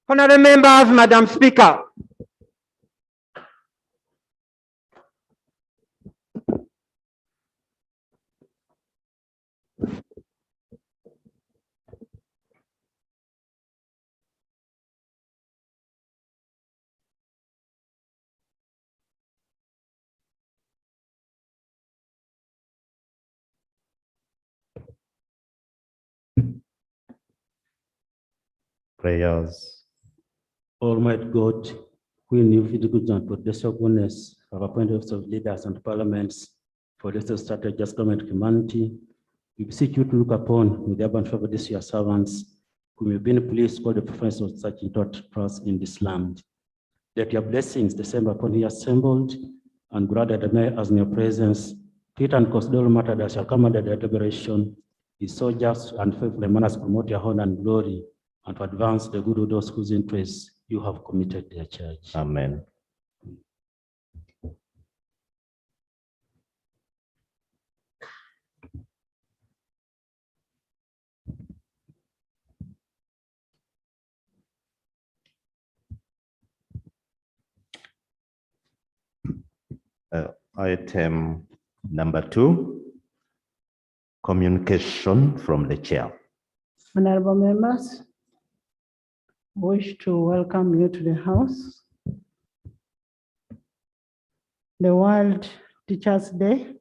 Honourable members, Madam Speaker. Prayers. Almighty God, who in your good and protective goodness have appointed us of leaders and parliaments for this strategic government of humanity, we beseech you to look upon with the abundant favor these your servants, whom you've been pleased to call the preference of such in trust in this land. Let your blessings descend upon you assembled and granted as in your presence, treat and consider all matter that shall come under their deliberation, is so just and faithful and manners promote your honor and glory, and to advance the good of those whose interests you have committed their church. Amen. Item number 2, communication from the chair. Honorable members, I wish to welcome you to the House. The World Teachers' Day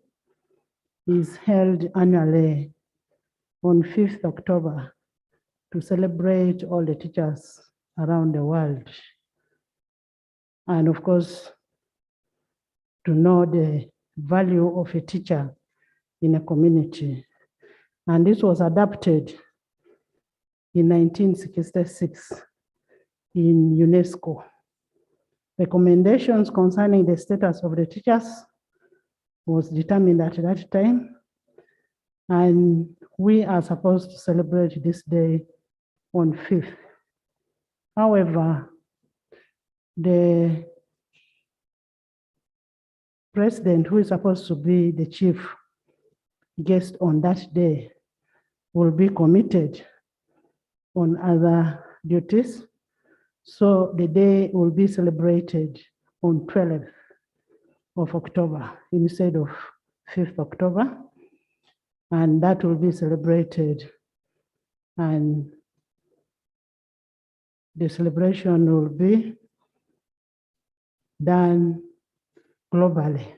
is held annually on 5th October to celebrate all the teachers around the world. And of course, to know the value of a teacher in a community. And this was adopted in 1966 in UNESCO. Recommendations concerning the status of the teachers was determined at that time. And we are supposed to celebrate this day on 5th. However, the president, who is supposed to be the chief guest on that day, will be committed on other duties. So the day will be celebrated on 12th of October instead of 5th October. And that will be celebrated, and the celebration will be done globally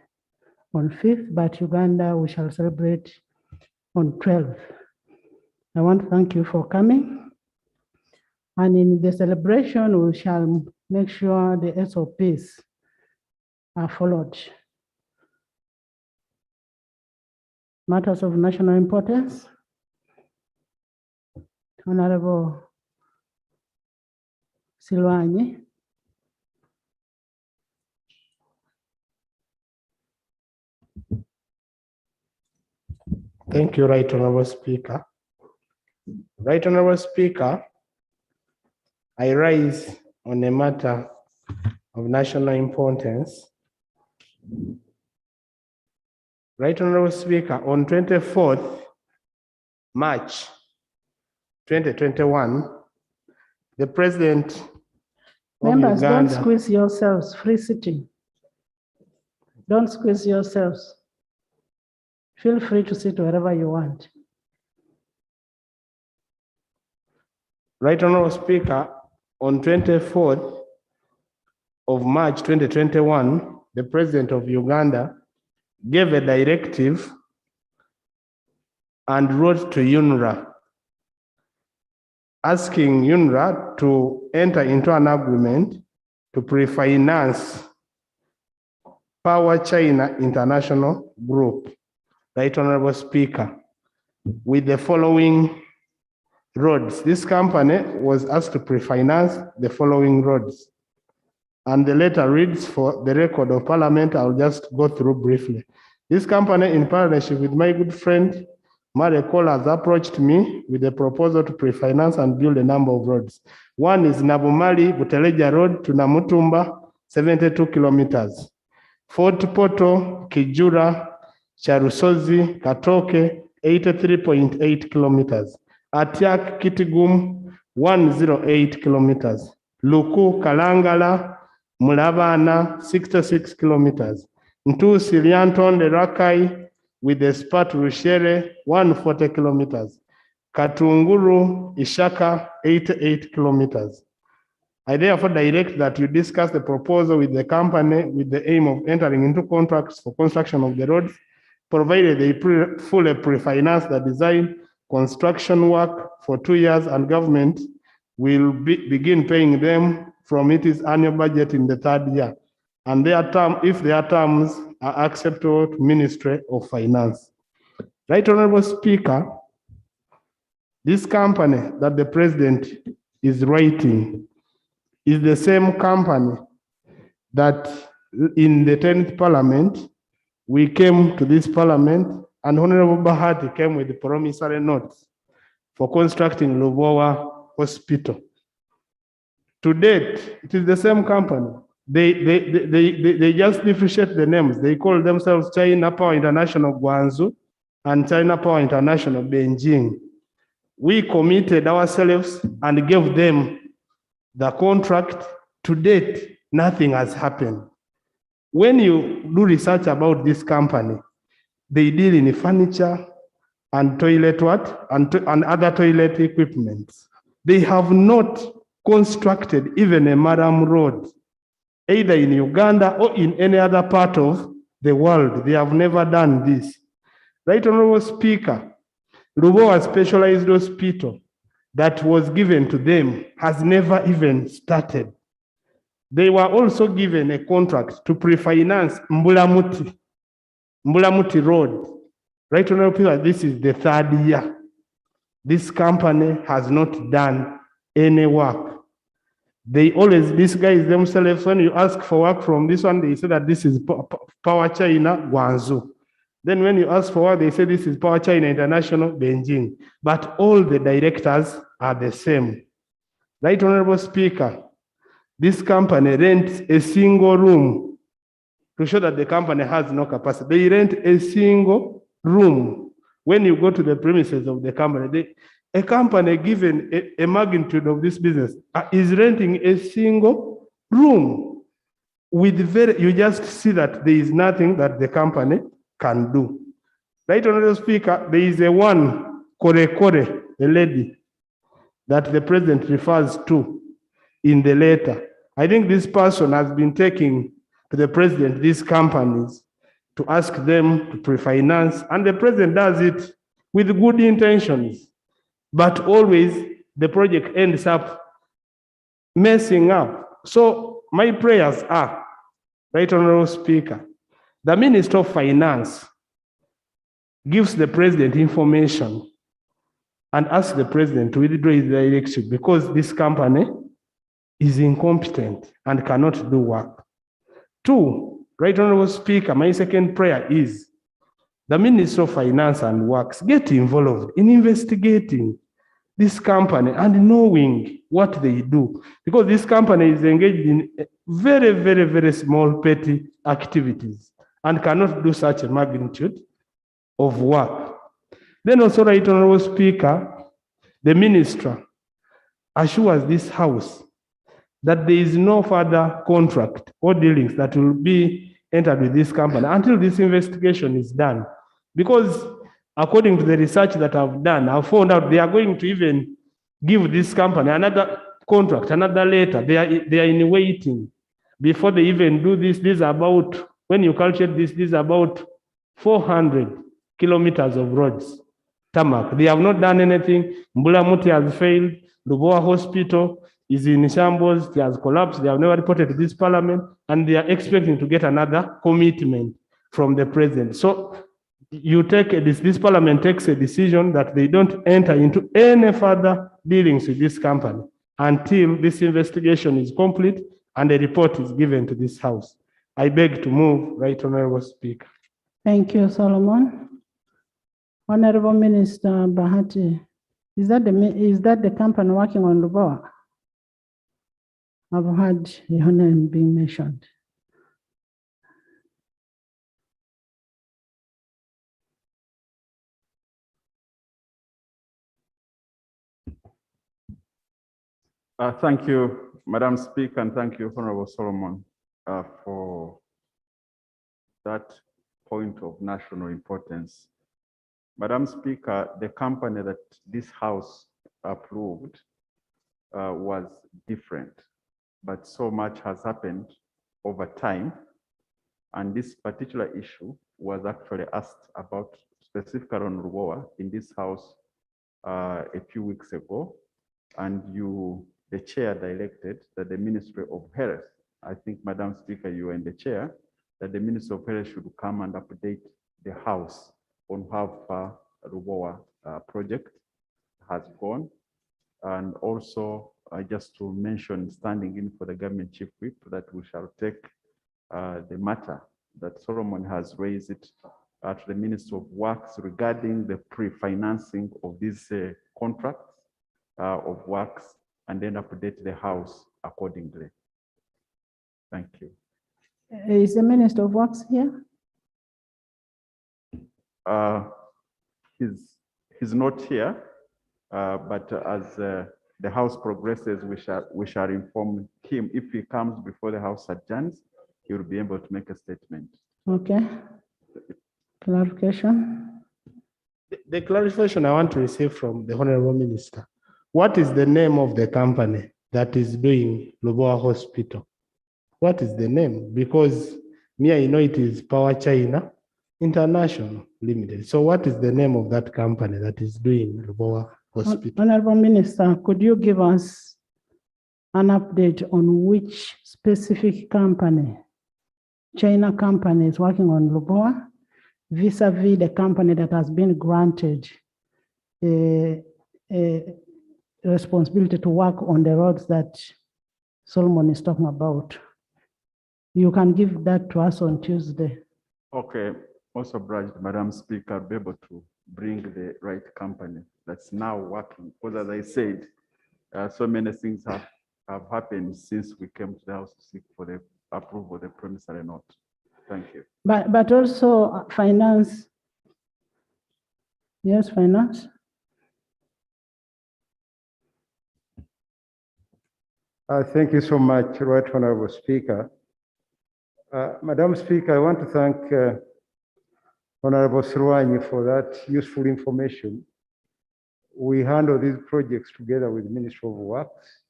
on 5th, but Uganda we shall celebrate on 12th. I want to thank you for coming. And in the celebration, we shall make sure the SOPs are followed. Matters of national importance. Honorable Silwani. Thank you, Right Honorable Speaker. Right Honorable Speaker, I rise on a matter of national importance. Right Honorable Speaker, on 24th March 2021, the President of Members, Uganda. don't squeeze yourselves, free sitting. Don't squeeze yourselves. Feel free to sit wherever you want. Right Honorable Speaker, on 24th of March 2021, the President of Uganda gave a directive and wrote to UNRWA asking UNRWA to enter into an agreement to pre-finance Power China International Group, Right Honorable Speaker, with the following roads. This company was asked to pre-finance the following roads. And the letter reads, for the record of Parliament, I'll just go through briefly. This company, in partnership with my good friend, Mare Kola, has approached me with a proposal to pre-finance and build a number of roads. One is Nabumali Buteleja Road to Namutumba, 72 kilometers. Fort Poto, Kijura, Charusozi, Katoke, 83.8 kilometers. Atiak Kitigum, 108 kilometers. Luku Kalangala Mulabana 66 kilometers. Ntusi Liantonde Rakai with the Spat Rushere 140 kilometers. Katunguru Ishaka 88 kilometers. I therefore direct that you discuss the proposal with the company with the aim of entering into contracts for construction of the roads, provided they fully pre-finance the design, construction work for 2 years, and government will begin paying them from its annual budget in the 3rd year, and if their terms are acceptable to Ministry of Finance. Right Honorable Speaker, this company that the President is writing is the same company that in the 10th Parliament, we came to this Parliament and Honorable Bahati came with the promissory notes for constructing Lubowa Hospital. To date, it is the same company. They just differentiate the names. They call themselves China Power International Guangzhou and China Power International Beijing. We committed ourselves and gave them the contract. To date, nothing has happened. When you do research about this company, they deal in furniture and toilet and other toilet equipment. They have not constructed even a Maram road, either in Uganda or in any other part of the world. They have never done this. Right Honorable Speaker, Lubowa Specialized Hospital that was given to them has never even started. They were also given a contract to pre-finance Mbulamuti Road. Right Honorable Speaker, this is the 3rd year. This company has not done any work. These guys themselves, when you ask for work from this one, they say that this is Power China Guangzhou. Then when you ask for work, they say this is Power China International Beijing. But all the directors are the same. Right Honorable Speaker, this company rents a single room to show that the company has no capacity. They rent a single room. When you go to the premises of the company, a company given a magnitude of this business is renting a single room. You just see that there is nothing that the company can do. Right Honorable Speaker, there is a one Kore, a lady that the President refers to in the letter. I think this person has been taking to the President these companies to ask them to pre-finance, and the President does it with good intentions. But always the project ends up messing up. So my prayers are, Right Honorable Speaker, the Minister of Finance gives the President information and asks the President to withdraw his direction because this company is incompetent and cannot do work. 2, Right Honorable Speaker, my second prayer is the Minister of Finance and Works get involved in investigating this company and knowing what they do, because this company is engaged in very, very, very small petty activities and cannot do such a magnitude of work. Then also, Right Honorable Speaker, the Minister assures this House that there is no further contract or dealings that will be entered with this company until this investigation is done. Because according to the research that I've done, I've found out they are going to even give this company another contract, another letter. They are in waiting before they even do this. This is about, when you calculate this is about 400 kilometers of roads, tarmac. They have not done anything. Mbulamuti has failed. Lubowa Hospital is in shambles. It has collapsed. They have never reported to this Parliament, and they are expecting to get another commitment from the President. So you take this Parliament takes a decision that they don't enter into any further dealings with this company until this investigation is complete and a report is given to this House. I beg to move, Right Honorable Speaker. Thank you, Solomon. Honorable Minister Bahati, is that the company working on Lubowa? I've heard your name being mentioned. Thank you, Madam Speaker, and thank you, Honorable Solomon, for that point of national importance. Madam Speaker, the company that this House approved was different, but so much has happened over time. And this particular issue was actually asked about specifically on Ruboa in this House a few weeks ago. And the chair directed that the Ministry of Health, I think, Madam Speaker, you are in the chair, that the Ministry of Health should come and update the House on how far Ruboa project has gone. And also, just to mention, standing in for the government chief whip, that we shall take the matter that Solomon has raised it to the Minister of Works regarding the pre-financing of these contracts of works, and then update the House accordingly. Thank you. Is the Minister of Works here? He's not here, but as the House progresses, we shall inform him. If he comes before the House adjourns, he will be able to make a statement. Okay. Clarification. The clarification I want to receive from the Honorable Minister. What is the name of the company that is doing Ruboa Hospital? What is the name? Because me, I know it is Power China International Limited. So what is the name of that company that is doing Ruboa Hospital? Honorable Minister, could you give us an update on which specific company, China company, is working on Ruboa vis-a-vis the company that has been granted a responsibility to work on the roads that Solomon is talking about? You can give that to us on Tuesday. Okay, also obliged, Madam Speaker, I'll be able to bring the right company that's now working. Because as I said, so many things have happened since we came to the House to seek for the approval of the promissory note. Thank you. But also finance. Yes, finance. Thank you so much, Right Honorable Speaker. Madam Speaker, I want to thank Honorable Sirwanyi for that useful information. We handle these projects together with the Ministry of Works.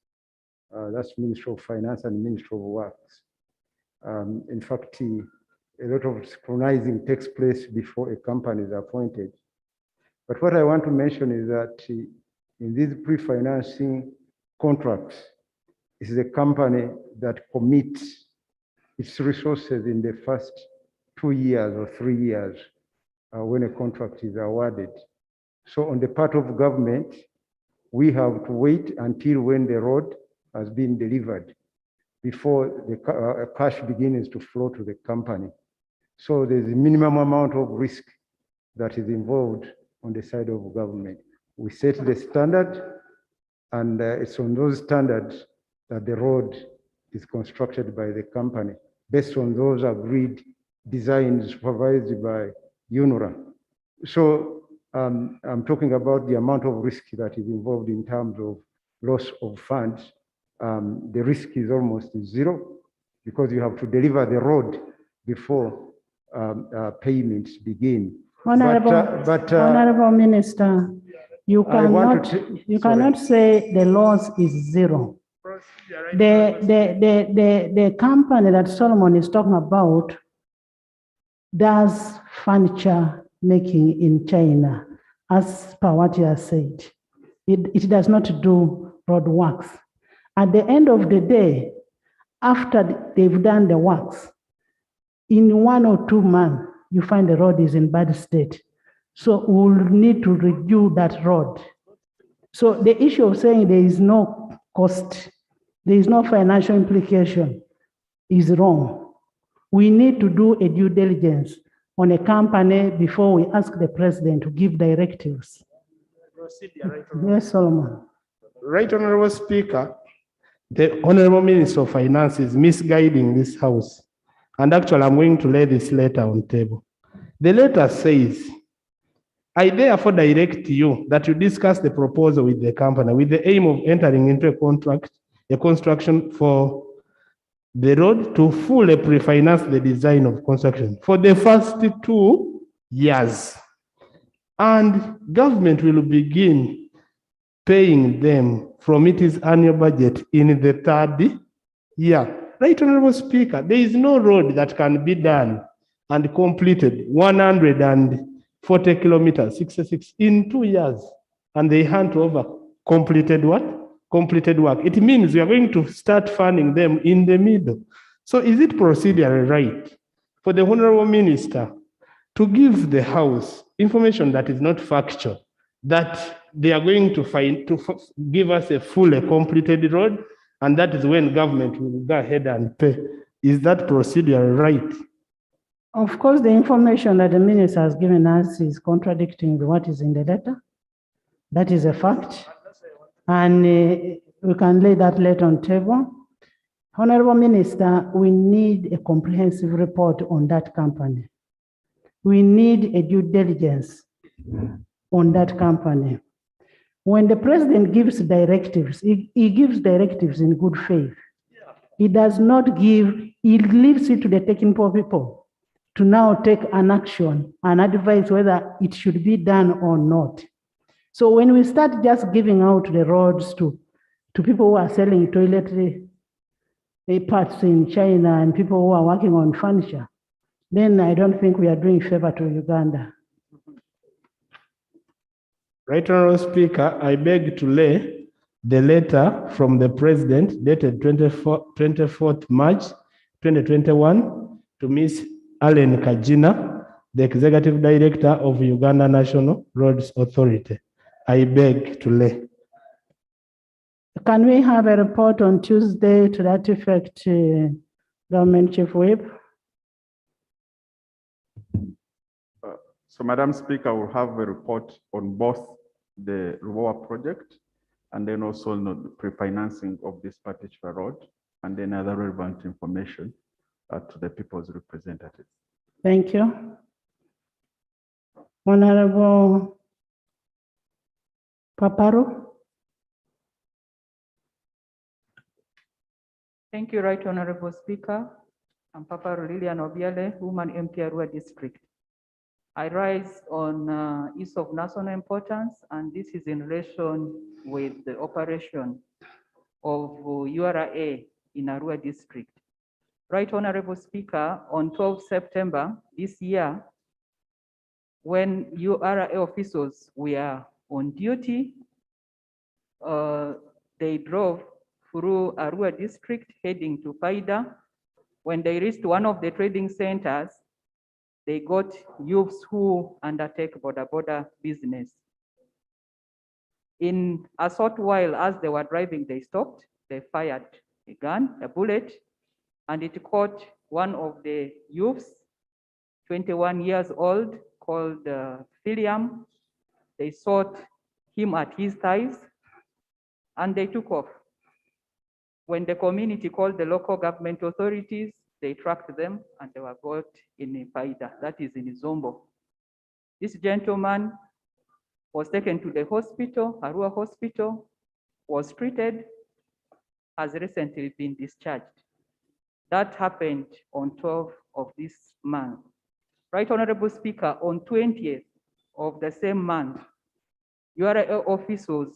That's Ministry of Finance and Ministry of Works. In fact, a lot of scrutinizing takes place before a company is appointed. But what I want to mention is that in these pre-financing contracts, this is a company that commits its resources in the first 2 years or 3 years when a contract is awarded. So on the part of government, we have to wait until when the road has been delivered before the cash begins to flow to the company. So there's a minimum amount of risk that is involved on the side of government. We set the standard, and it's on those standards that the road is constructed by the company, based on those agreed designs supervised by UNRA. So I'm talking about the amount of risk that is involved in terms of loss of funds. The risk is almost zero because you have to deliver the road before payments begin. Honorable Minister, you cannot say the loss is zero. The company that Solomon is talking about does furniture making in China, as per what he has said. It does not do road works. At the end of the day, after they've done the works, in 1 or 2 months, you find the road is in bad state. So we'll need to review that road. So the issue of saying there is no cost, there is no financial implication is wrong. We need to do a due diligence on a company before we ask the president to give directives. Yes, Solomon. Right Honorable Speaker, the Honorable Minister of Finance is misguiding this House. And actually, I'm going to lay this letter on the table. The letter says, I therefore direct you that you discuss the proposal with the company with the aim of entering into a contract a construction for the road to fully pre-finance the design of construction for the first 2 years. And government will begin paying them from its annual budget in the 3rd year. Right, Honorable Speaker, there is no road that can be done and completed 140 kilometers, 66 in 2 years, and they hand over completed what? Completed work. It means we are going to start funding them in the middle. So is it procedurally right for the Honorable Minister to give the House information that is not factual, that they are going to give us a fully completed road, and that is when government will go ahead and pay? Is that procedurally right? Of course, the information that the minister has given us is contradicting what is in the letter. That is a fact. And we can lay that letter on table. Honorable Minister, we need a comprehensive report on that company. We need a due diligence on that company. When the president gives directives, he gives directives in good faith. He does not give, he leaves it to the technical people to now take an action and advise whether it should be done or not. So when we start just giving out the roads to people who are selling toiletry parts in China and people who are working on furniture, then I don't think we are doing favor to Uganda. Right, Honorable Speaker, I beg to lay the letter from the President dated 24th March 2021 to Ms. Allen Kajina, the Executive Director of Uganda National Roads Authority. I beg to lay. Can we have a report on Tuesday to that effect, Government Chief Whip? So, Madam Speaker, we'll have a report on both the Ruawa project and then also the pre-financing of this particular road, and then other relevant information to the people's representatives. Thank you. Honorable Paparo. Thank you, Right Honorable Speaker. I'm Paparo Lilian Obiale, Woman MP Arua District. I rise on issue of national importance, and this is in relation with the operation of URA in Arua District. Right Honorable Speaker, on 12 September this year, when URA officials were on duty, they drove through Arua District heading to Paida. When they reached one of the trading centers, they got youths who undertake border business. In a short while, as they were driving, they stopped, they fired a gun, a bullet, and it caught one of the youths, 21 years old, called Philiam. They shot him at his thighs, and they took off. When the community called the local government authorities, they tracked them and they were got in Paida, that is in Zombo. This gentleman was taken to the hospital, Arua Hospital, was treated, has recently been discharged. That happened on 12th of this month. Right Honorable Speaker, on 20th of the same month, URA officials,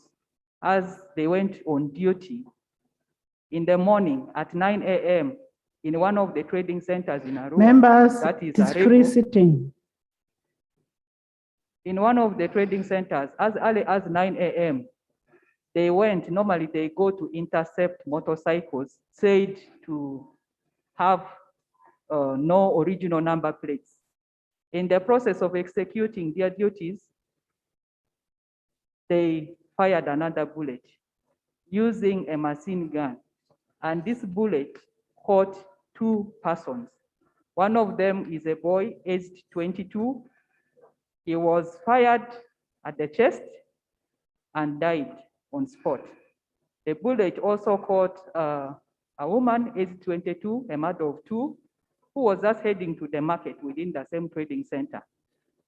as they went on duty in the morning at 9 a.m. in one of the trading centers in Arua. Members, that is it's free sitting. In one of the trading centers, as early as 9 a.m., they went, normally they go to intercept motorcycles, said to have no original number plates. In the process of executing their duties, they fired another bullet using a machine gun. And this bullet caught two persons. One of them is a boy aged 22. He was fired at the chest and died on spot. The bullet also caught a woman aged 22, a mother of two, who was just heading to the market within the same trading center,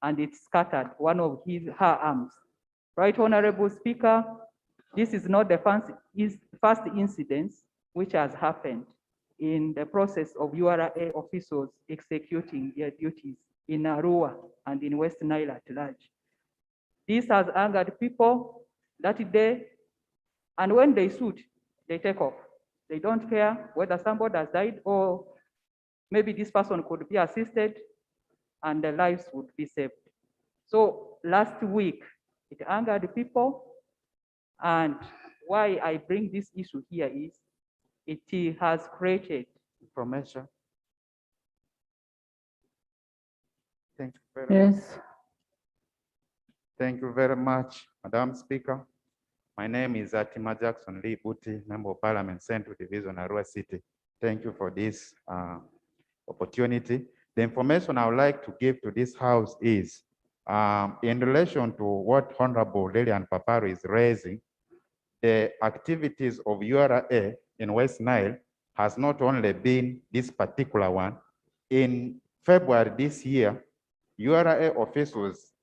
and it scattered one of her arms. Right Honorable Speaker, This is not the first incident which has happened in the process of URA officials executing their duties in Arua and in West Nile at large. This has angered people that day, and when they shoot, they take off. They don't care whether somebody has died or maybe this person could be assisted and their lives would be saved. So last week, it angered people, and why I bring this issue here is it has created information. Thank you very much. Yes, Thank you very much, Madam Speaker. My name is Atima Jackson Lee Buti, Member of Parliament, Central Division, Arua City. Thank you for this opportunity. The information I would like to give to this House is in relation to what Honorable Lilian Paparu is raising, the activities of URA in West Nile has not only been this particular one. In February this year, URA officials,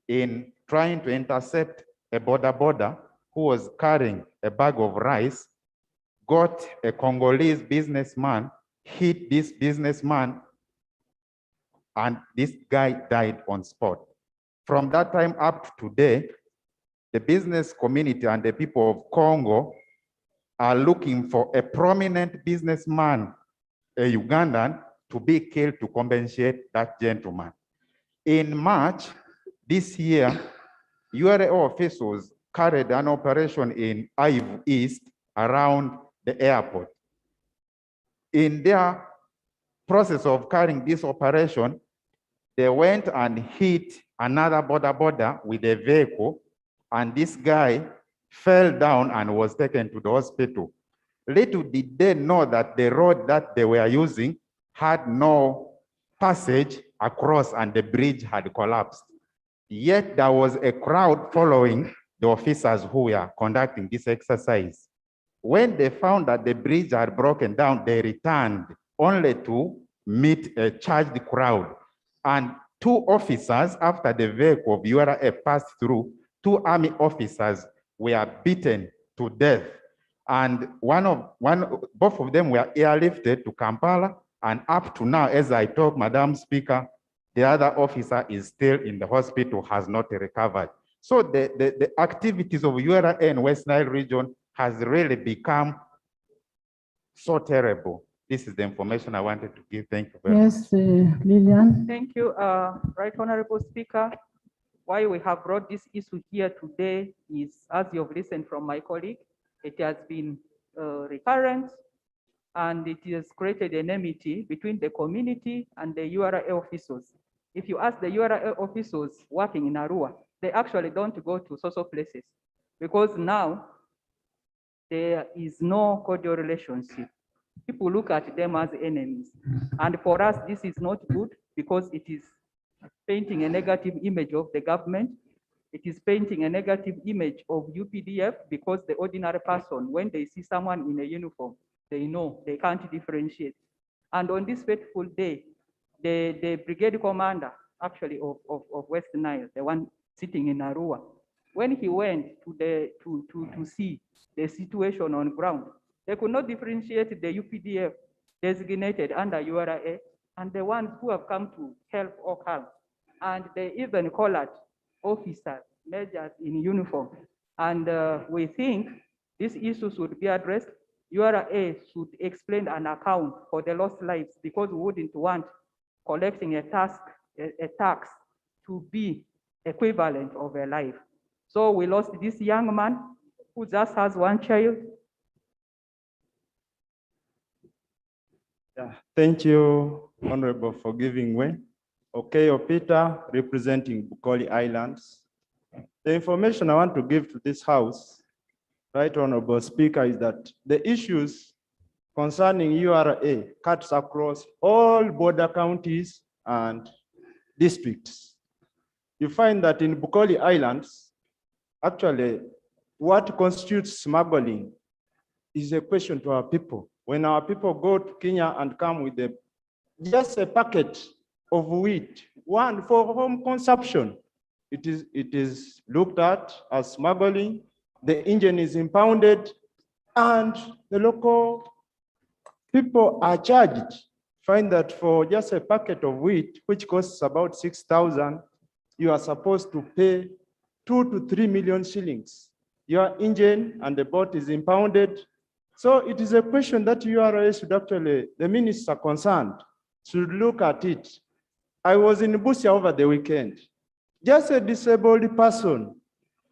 in trying to intercept a border who was carrying a bag of rice, got a Congolese businessman, hit this businessman, and this guy died on spot. From that time up to today, the business community and the people of Congo are looking for a prominent businessman, a Ugandan, to be killed to compensate that gentleman. In March this year, URA officials carried an operation in Ive East around the airport. In their process of carrying this operation, they went and hit another border with a vehicle, and this guy fell down and was taken to the hospital. Little did they know that the road that they were using had no passage across and the bridge had collapsed. Yet there was a crowd following the officers who were conducting this exercise. When they found that the bridge had broken down, they returned only to meet a charged crowd. And two officers, after the vehicle of URA passed through, two army officers were beaten to death. And both of them were airlifted to Kampala, and up to now, as I talk, Madam Speaker, the other officer is still in the hospital, has not recovered. So the activities of URA in West Nile region has really become so terrible. This is the information I wanted to give. Thank you very much. yes, Lillian. Thank you, Right Honorable Speaker. Why we have brought this issue here today is, as you've listened from my colleague, it has been recurrent, and it has created enmity between the community and the URA officials. If you ask the URA officials working in Arua, they actually don't go to social places because now there is no cordial relationship. People look at them as enemies. And for us, this is not good because it is painting a negative image of the government. It is painting a negative image of UPDF because the ordinary person, when they see someone in a uniform, they know they can't differentiate. And on this fateful day, the brigade commander, actually of West Nile, the one sitting in Arua, when he went to see the situation on ground, they could not differentiate the UPDF designated under URA and the ones who have come to help or help. And they even called officers, majors in uniform. And we think these issues should be addressed. URA should explain an account for the lost lives because we wouldn't want collecting a tax to be equivalent of a life. So we lost this young man who just has one child. Yeah, thank you, Honorable, for giving way. Okay, Peter, representing Bucoli Islands. The information I want to give to this House, Right Honorable Speaker, is that the issues concerning URA cuts across all border counties and districts. You find that in Bucoli Islands, actually, what constitutes smuggling is a question to our people. When our people go to Kenya and come with just a packet of wheat, one for home consumption, it is looked at as smuggling, the engine is impounded, and the local people are charged. Find that for just a packet of wheat, which costs about 6,000, you are supposed to pay 2 to 3 million shillings. Your engine and the boat is impounded. So it is a question that URA should actually, the minister concerned, should look at it. I was in Busia over the weekend. Just a disabled person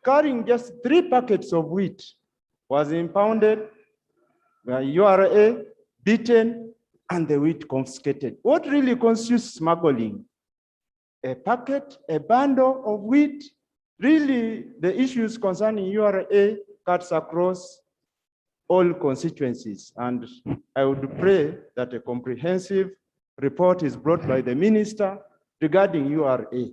carrying just 3 packets of wheat was impounded, URA beaten, and the wheat confiscated. What really constitutes smuggling? A packet, a bundle of wheat? Really, the issues concerning URA cuts across all constituencies. And I would pray that a comprehensive report is brought by the minister regarding URA.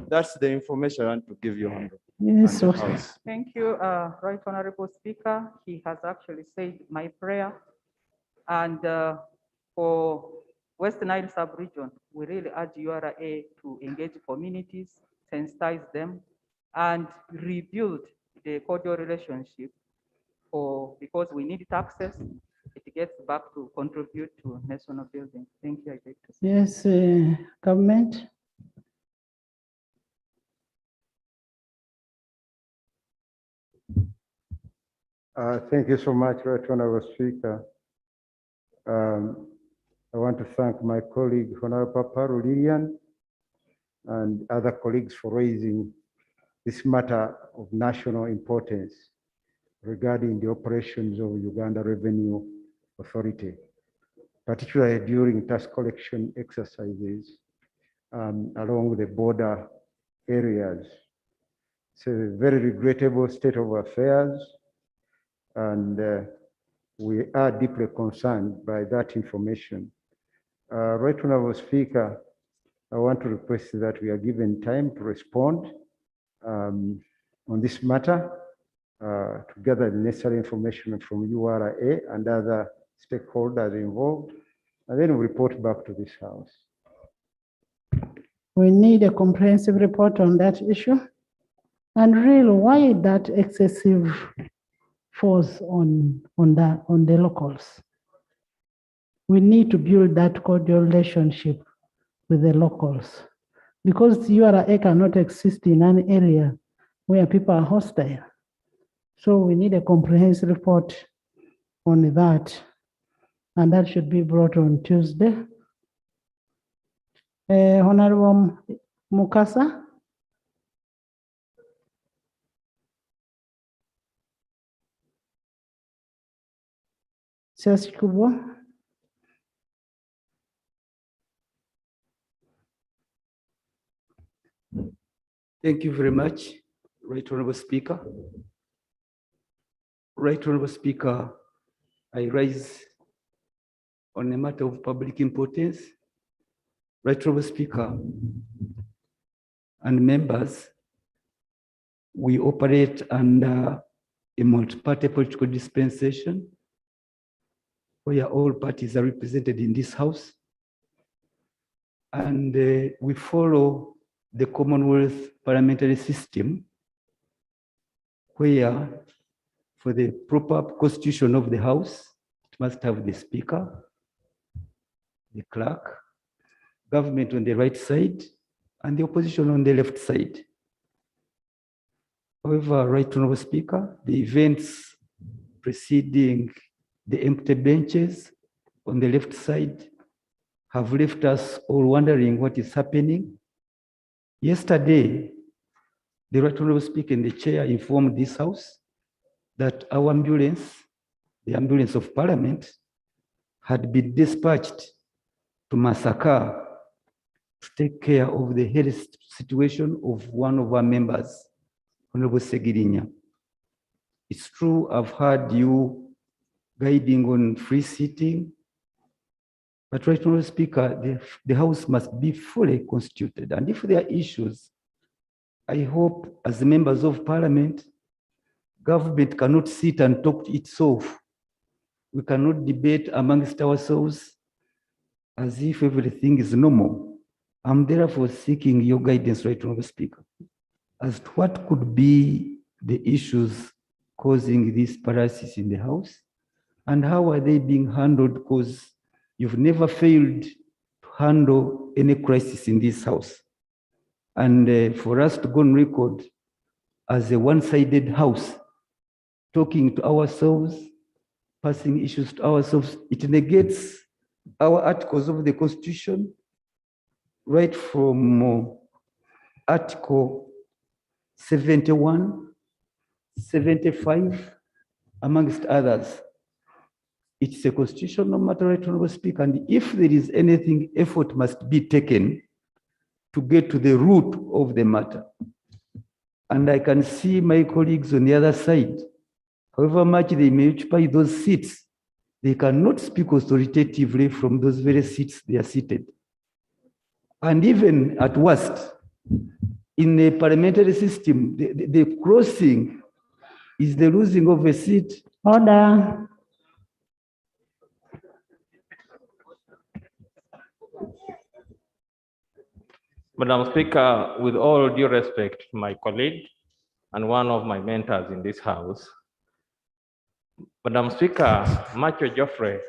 That's the information I want to give you, Honorable. Yes, and the sir. House. Thank you, Right Honorable Speaker. He has actually said my prayer. And for West Nile sub-region, we really urge URA to engage communities, sensitize them, and rebuild the cordial relationship because we need taxes. It gets back to contribute to national building. Thank you. I beg to say. Yes, government. Thank you so much, Right Honorable Speaker. I want to thank my colleague, Honorable Papa Lilian, and other colleagues for raising this matter of national importance regarding the operations of Uganda Revenue Authority, particularly during tax collection exercises along the border areas. It's a very regrettable state of affairs, and we are deeply concerned by that information. Right Honorable Speaker, I want to request that we are given time to respond on this matter, to gather the necessary information from URA and other stakeholders involved, and then we report back to this House. We need a comprehensive report on that issue. And really, why that excessive force on the locals? We need to build that cordial relationship with the locals, because URA cannot exist in an area where people are hostile. So we need a comprehensive report on that, and that should be brought on Tuesday. Honorable Mukasa. Siasi kubwa. Thank you very much, Right Honorable Speaker. Right Honorable Speaker, I rise on a matter of public importance. Right Honorable Speaker and members, we operate under a multi-party political dispensation where all parties are represented in this House. And we follow the Commonwealth parliamentary system, where for the proper constitution of the House, it must have the Speaker, the Clerk, government on the right side, and the opposition on the left side. However, Right Honorable Speaker, the events preceding the empty benches on the left side have left us all wondering what is happening. Yesterday, the Right Honorable Speaker and the Chair informed this House that our ambulance, the ambulance of Parliament, had been dispatched to Masaka to take care of the health situation of one of our members, Honorable Segirinya. It's true, I've heard you guiding on free seating, but Right Honorable Speaker, the House must be fully constituted. And if there are issues, I hope as members of Parliament, government cannot sit and talk to itself. We cannot debate amongst ourselves as if everything is normal. I'm therefore seeking your guidance, Right Honorable Speaker, as to what could be the issues causing this paralysis in the House? And how are they being handled? Because you've never failed to handle any crisis in this House. And for us to go on record as a one-sided House, talking to ourselves, passing issues to ourselves, it negates our articles of the Constitution, right from Article 71, 75, amongst others. It's a constitutional matter, right, Honorable Speaker, and if there is anything, effort must be taken to get to the root of the matter. And I can see my colleagues on the other side, however much they may occupy those seats, they cannot speak authoritatively from those very seats they are seated. And even at worst, in a parliamentary system, the crossing is the losing of a seat. Order. Madam Speaker, with all due respect to my colleague and one of my mentors in this House, Madam Speaker, Macho Geoffrey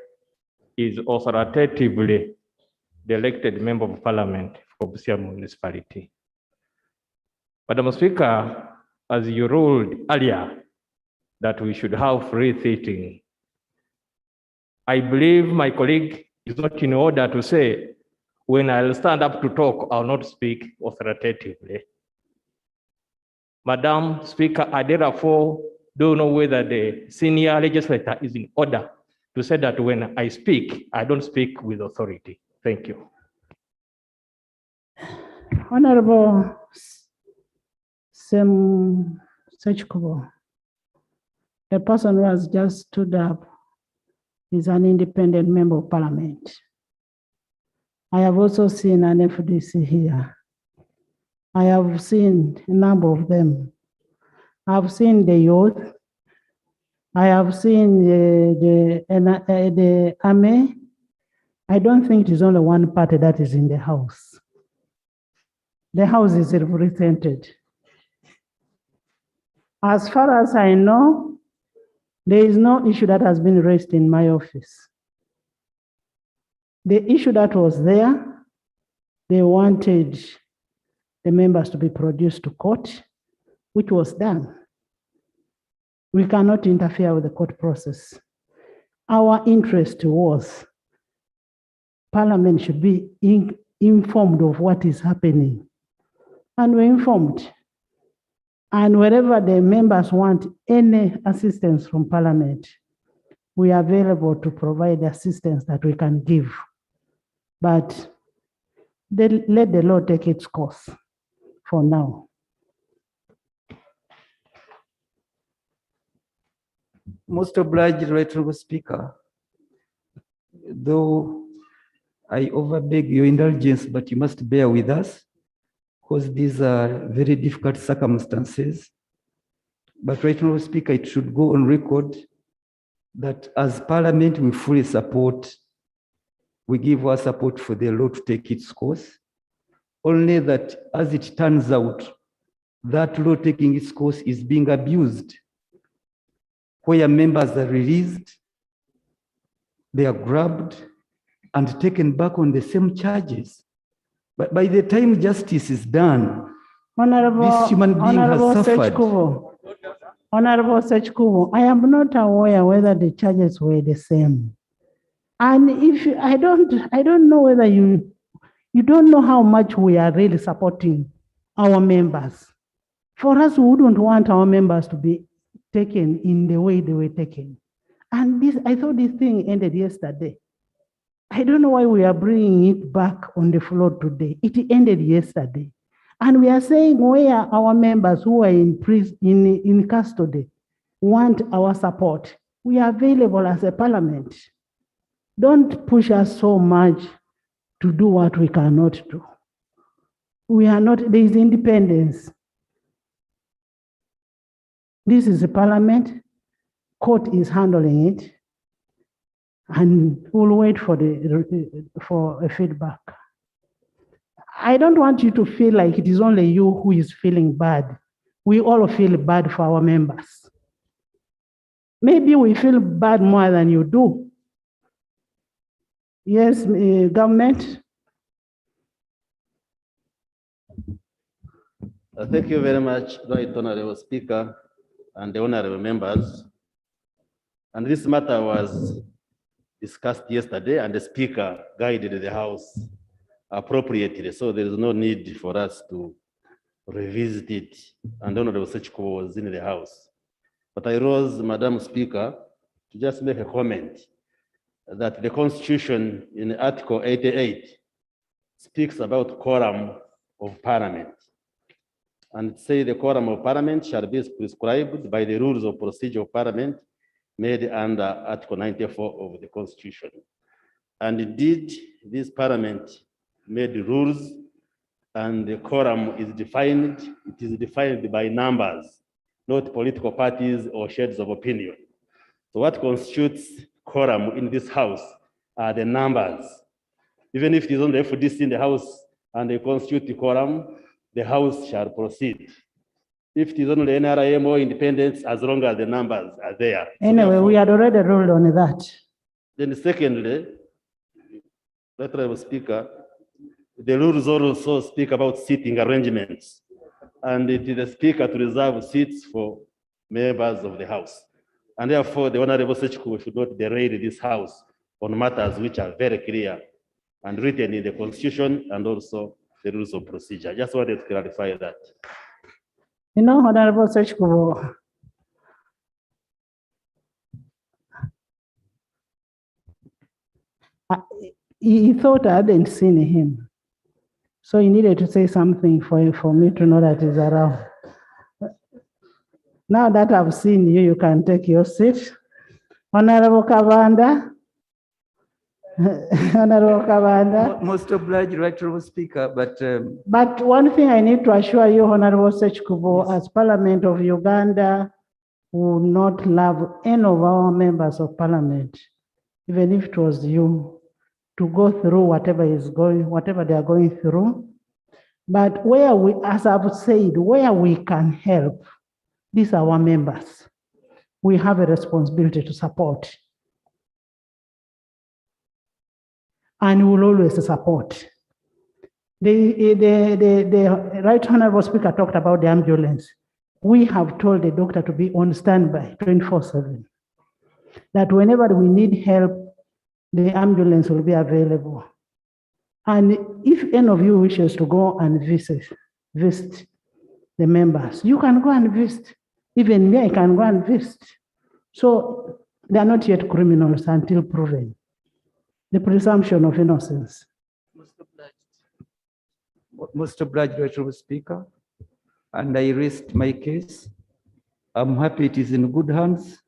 is authoritatively the elected member of parliament for Busia municipality. Madam Speaker, as you ruled earlier that we should have free seating, I believe my colleague is not in order to say, when I'll stand up to talk, I'll not speak authoritatively. Madam Speaker, I therefore don't know whether the senior legislator is in order to say that when I speak, I don't speak with authority. Thank you. Honorable Sechkubo, the person who has just stood up is an independent member of parliament. I have also seen an FDC here. I have seen a number of them. I've seen the youth. I have seen the army. I don't think it is only one party that is in the House. The House is represented. As far as I know, there is no issue that has been raised in my office. The issue that was there, they wanted the members to be produced to court, which was done. We cannot interfere with the court process. Our interest was Parliament should be informed of what is happening. And we're informed. And wherever the members want any assistance from Parliament, we are available to provide the assistance that we can give. But let the law take its course for now. Most obliged, right, Honorable Speaker. Though I overbeg your indulgence, but you must bear with us because these are very difficult circumstances. But right, Honorable Speaker, it should go on record that as Parliament, we fully support, we give our support for the law to take its course. Only that as it turns out, that law taking its course is being abused, where members are released, they are grabbed and taken back on the same charges. But by the time justice is done, this human being has suffered. Honorable Sechkubo, I am not aware whether the charges were the same. And if I don't know whether you don't know how much we are really supporting our members. For us, we wouldn't want our members to be taken in the way they were taken. And this, I thought this thing ended yesterday. I don't know why we are bringing it back on the floor today. It ended yesterday. And we are saying where our members who are in prison, in custody want our support. We are available as a parliament. Don't push us so much to do what we cannot do. We are not, there is independence. This is a parliament, court is handling it, and we'll wait for a feedback. I don't want you to feel like it is only you who is feeling bad. We all feel bad for our members. maybe we feel bad more than you do. Yes, government. Thank you very much, Right Honorable Speaker and the honorable members. And this matter was discussed yesterday and the Speaker guided the House appropriately. So there is no need for us to revisit it. And Honorable Sechko was in the House. But I rose, Madam Speaker, to just make a comment that the Constitution in Article 88 speaks about quorum of Parliament. And say the quorum of Parliament shall be prescribed by the rules of procedure of Parliament made under Article 94 of the Constitution. And indeed, this Parliament made rules and the quorum is defined. It is defined by numbers, not political parties or shades of opinion. So what constitutes quorum in this House are the numbers. Even if it is on the FDC in the House and they constitute the quorum, the House shall proceed. If it is only NRM or independence, as long as the numbers are there. Anyway, we had already ruled on that. Then secondly, Honorable Speaker, the rules also speak about seating arrangements. And it is the Speaker to reserve seats for members of the House. And therefore, the Honorable Sechko should not derail this House on matters which are very clear and written in the Constitution and also the rules of procedure. I just wanted to clarify that. You know, Honorable Sechko, he thought I hadn't seen him. So he needed to say something for me to know that he's around. Now that I've seen you, you can take your seat. Honorable Kavanda. Honorable Kavanda. Most obliged, Right Honorable Speaker, But one thing I need to assure you, Honorable Sechkubo, as Parliament of Uganda, will not love any of our members of Parliament, even if it was you, to go through whatever they are going through. But where we, as I've said, where we can help, these are our members. We have a responsibility to support. And we will always support. The Right Honorable Speaker talked about the ambulance. We have told the doctor to be on standby 24/7. That whenever we need help, the ambulance will be available. And if any of you wishes to go and visit the members, you can go and visit. Even me, I can go and visit. So they are not yet criminals until proven. The presumption of innocence. most obliged, Right Honorable Speaker. And I rest my case. I'm happy it is in good hands.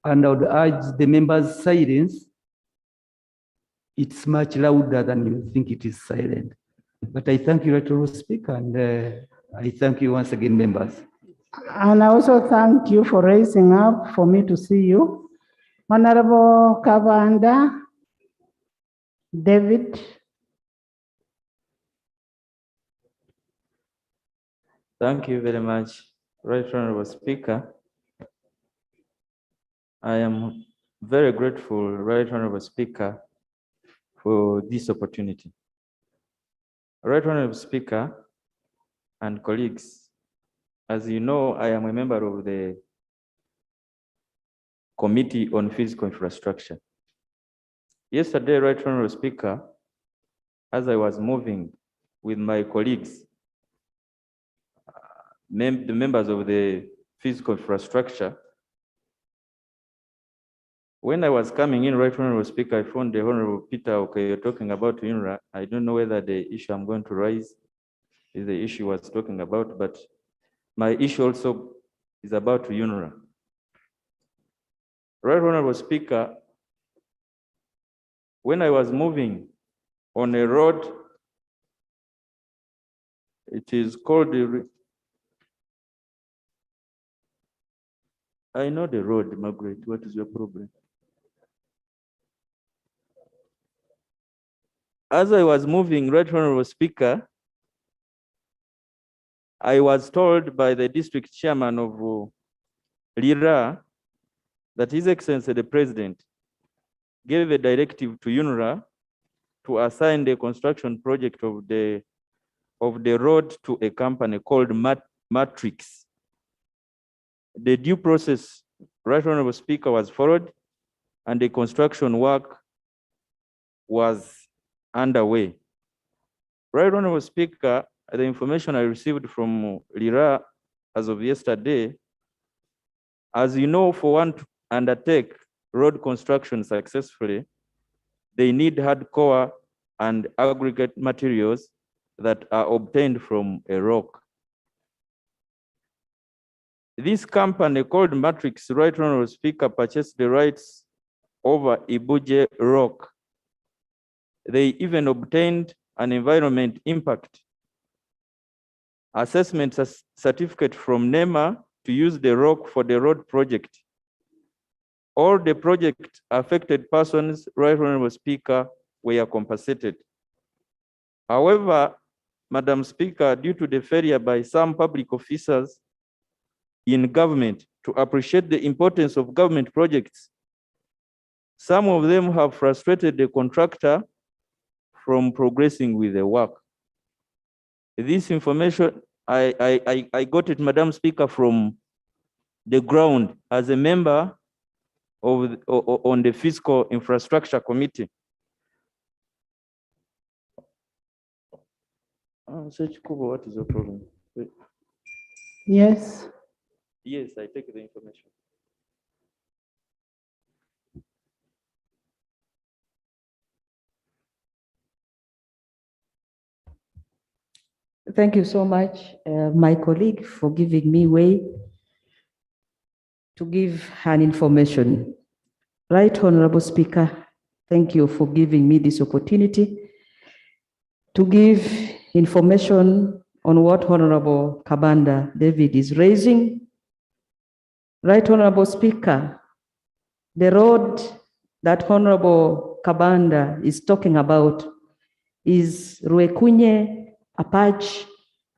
And I would urge the members' silence. It's much louder than you think it is silent. But I thank you, Right Honorable Speaker, and I thank you once again, members. And I also thank you for raising up for me to see you. Honorable Kavanda, David. Thank you very much, Right Honorable Speaker. I am very grateful, Right Honorable Speaker, for this opportunity. Right Honorable Speaker and colleagues, as you know, I am a member of the Committee on Physical Infrastructure. Yesterday, Right Honorable Speaker, as I was moving with my colleagues, the members of the Physical Infrastructure, when I was coming in, Right Honorable Speaker, I found the Honorable Peter Okeyo talking about UNRWA. I don't know whether the issue I'm going to raise is the issue I was talking about, but my issue also is about UNRWA. Right Honorable Speaker, when I was moving on a road, it is called I know the road, Margaret. What is your problem? As I was moving, Right Honorable Speaker, I was told by the district chairman of Lira that His Excellency the President gave a directive to UNRWA to assign the construction project of the road to a company called Matrix. The due process, Right Honorable Speaker, was followed and the construction work was underway. Right Honorable Speaker, the information I received from LIRA as of yesterday, as you know, for one to undertake road construction successfully, they need hardcore and aggregate materials that are obtained from a rock. This company called Matrix, Right Honorable Speaker, purchased the rights over Ibuje rock. They even obtained an environment impact assessment certificate from NEMA to use the rock for the road project. All the project affected persons, Right Honorable Speaker, were compensated. However, Madam Speaker, due to the failure by some public officers in government to appreciate the importance of government projects, some of them have frustrated the contractor from progressing with the work. This information, I got it, Madam Speaker, from the ground as a member of on the Fiscal Infrastructure Committee. What is the problem? Yes. Yes, I take the information. Thank you so much, my colleague, for giving me way to give an information. Right Honorable Speaker, thank you for giving me this opportunity to give information on what Honorable Kabanda David is raising. Right Honorable Speaker, the road that Honorable Kabanda is talking about is Ruekunye, Apache,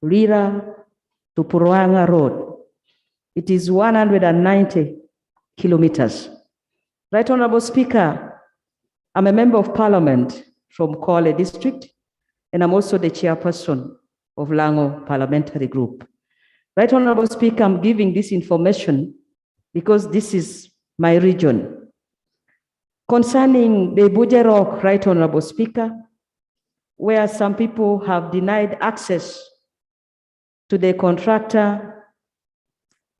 Lira to Purwanga Road. It is 190 kilometers. Right Honorable Speaker, I'm a member of Parliament from Kwale District, and I'm also the chairperson of Lango Parliamentary Group. Right Honorable Speaker, I'm giving this information because this is my region. Concerning the Ibuje Rock, Right Honorable Speaker, where some people have denied access to the contractor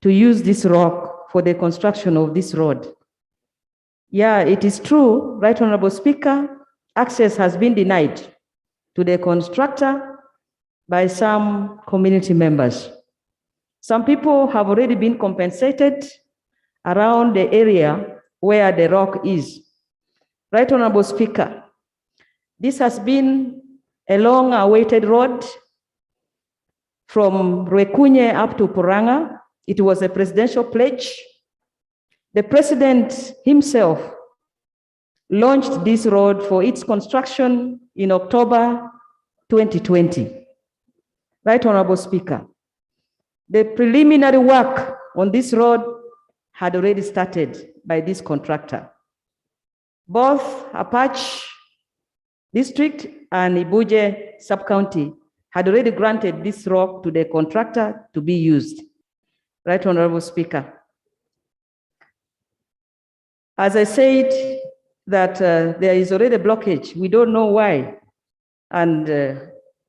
to use this rock for the construction of this road. Yeah, it is true, Right Honorable Speaker, access has been denied to the constructor by some community members. Some people have already been compensated around the area where the rock is. Right Honorable Speaker, this has been a long-awaited road from Rwekunye up to Puranga. It was a presidential pledge. The president himself launched this road for its construction in October 2020. Right Honorable Speaker, the preliminary work on this road had already started by this contractor. Both Apache District and Ibuje Sub-County had already granted this rock to the contractor to be used. Right Honorable Speaker. As I said, that there is already a blockage. We don't know why. And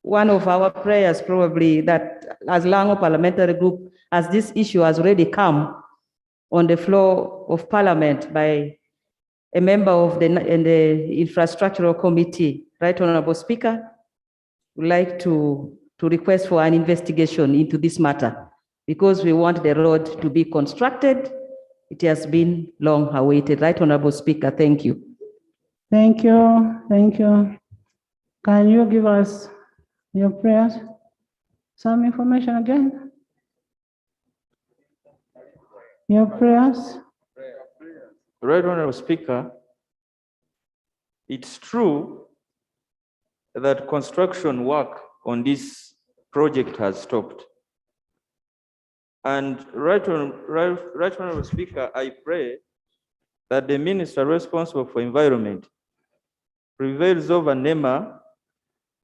one of our prayers probably that as Lango Parliamentary Group, as this issue has already come on the floor of Parliament by a member of the Infrastructural Committee, Right Honorable Speaker, would like to request for an investigation into this matter because we want the road to be constructed. It has been long awaited. Right Honorable Speaker, thank you. Thank you. Thank you. Can you give us your prayers? Some information again? Your prayers? Right Honorable Speaker, it's true that construction work on this project has stopped. And Right Honorable Speaker, I pray that the minister responsible for environment prevails over NEMA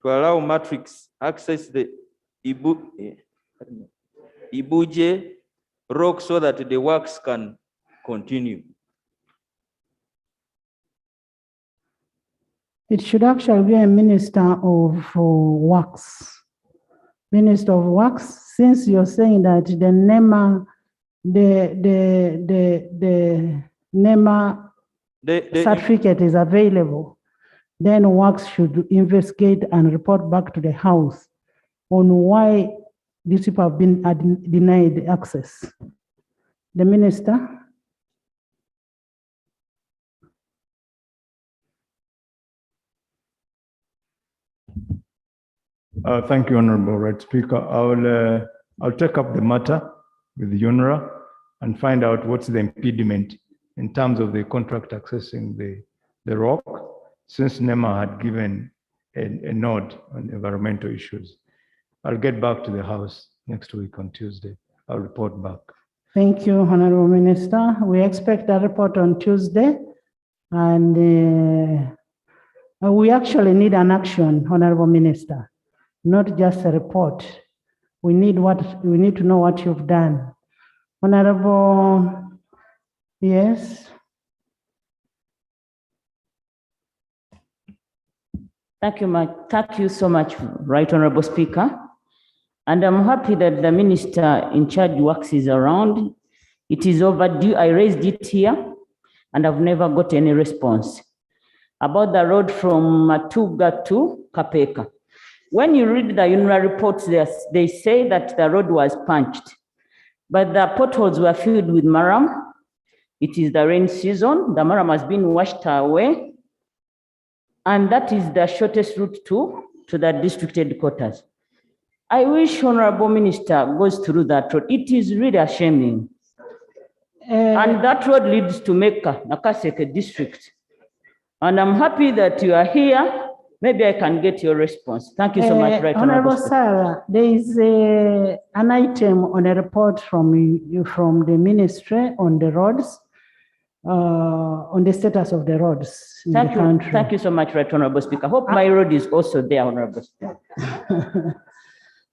to allow Matrix access the Ibuje rock so that the works can continue. It should actually be a Minister of Works. Minister of Works, since you're saying that the NEMA, the NEMA certificate is available, then Works should investigate and report back to the House on why these people have been denied access. The Minister. Thank you, Honorable Right Speaker. I'll take up the matter with the UNRA and find out what's the impediment in terms of the contract accessing the rock, since NEMA had given a nod on environmental issues. I'll get back to the House next week on Tuesday. I'll report back. Thank you, Honorable Minister. We expect a report on Tuesday, and we actually need an action, Honorable Minister, not just a report. We need to know what you've done. Honorable, yes. Thank you so much, Right Honorable Speaker. And I'm happy that the minister in charge works is around. It is overdue. I raised it here and I've never got any response about the road from Matuga to Kapeka. When you read the UNRA reports, they say that the road was punched, but the potholes were filled with maram. It is the rain season. The maram has been washed away, and that is the shortest route to the district headquarters. I wish Honorable Minister goes through that road. It is really ashaming. And that road leads to Mecca, Nakaseke district. And I'm happy that you are here. Maybe I can get your response. Thank you so much, Right Honorable Sarah, there is an item on a report from the ministry on the roads, on the status of the roads in the country. Thank you so much, Right Honorable Speaker. Hope my road is also there, Honorable Speaker.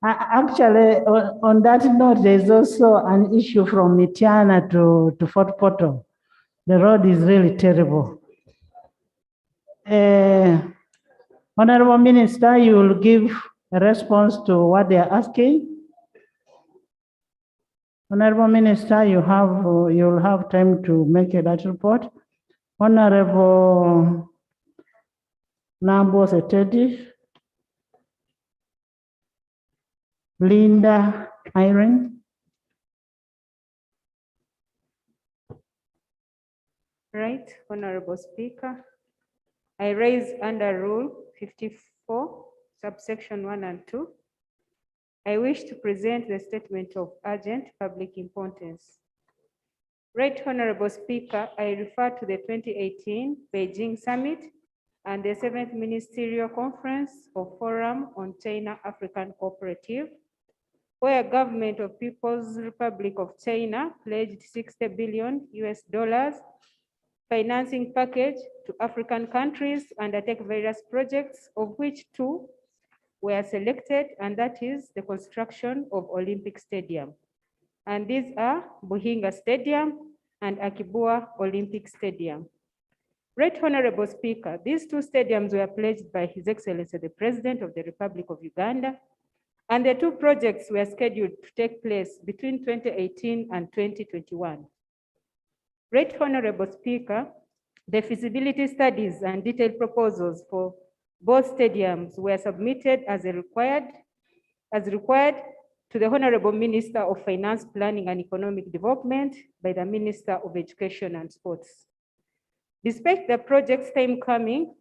Actually, on that note, there's also an issue from Mitiana to Fort Portal. The road is really terrible. Honorable Minister, you will give a response to what they are asking. Honorable Minister, you'll have time to make that report. Honorable Nambo Setedi, Linda Irene. Right, Honorable Speaker. I raise under Rule 54, subsection 1 and 2. I wish to present the statement of urgent public importance. Right, Honorable Speaker, I refer to the 2018 Beijing Summit and the 7th Ministerial Conference of Forum on China-African Cooperative, where Government of People's Republic of China pledged $60 billion financing package to African countries to undertake various projects, of which 2 were selected, and that is the construction of Olympic Stadium. And these are Buhinga Stadium and Akibua Olympic Stadium. Right Honorable Speaker, these 2 stadiums were pledged by His Excellency, the President of the Republic of Uganda, and the 2 projects were scheduled to take place between 2018 and 2021. Right Honorable Speaker, the feasibility studies and detailed proposals for both stadiums were submitted as required to the Honorable Minister of Finance, Planning and Economic Development by the Minister of Education and Sports. Despite the project's time coming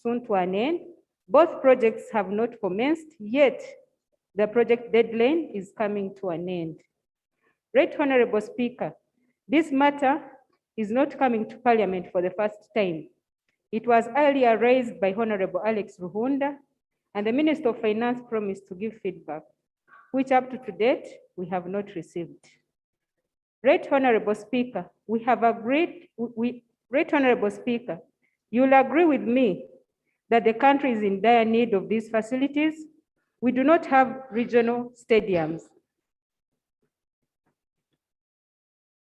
soon to an end, both projects have not commenced, yet the project deadline is coming to an end. Right Honorable Speaker, this matter is not coming to Parliament for the first time. It was earlier raised by Honorable Alex Ruhunda, and the Minister of Finance promised to give feedback, which up to date, we have not received. Right Honorable Speaker, we Right Honorable Speaker, you'll agree with me that the country is in dire need of these facilities. We do not have regional stadiums.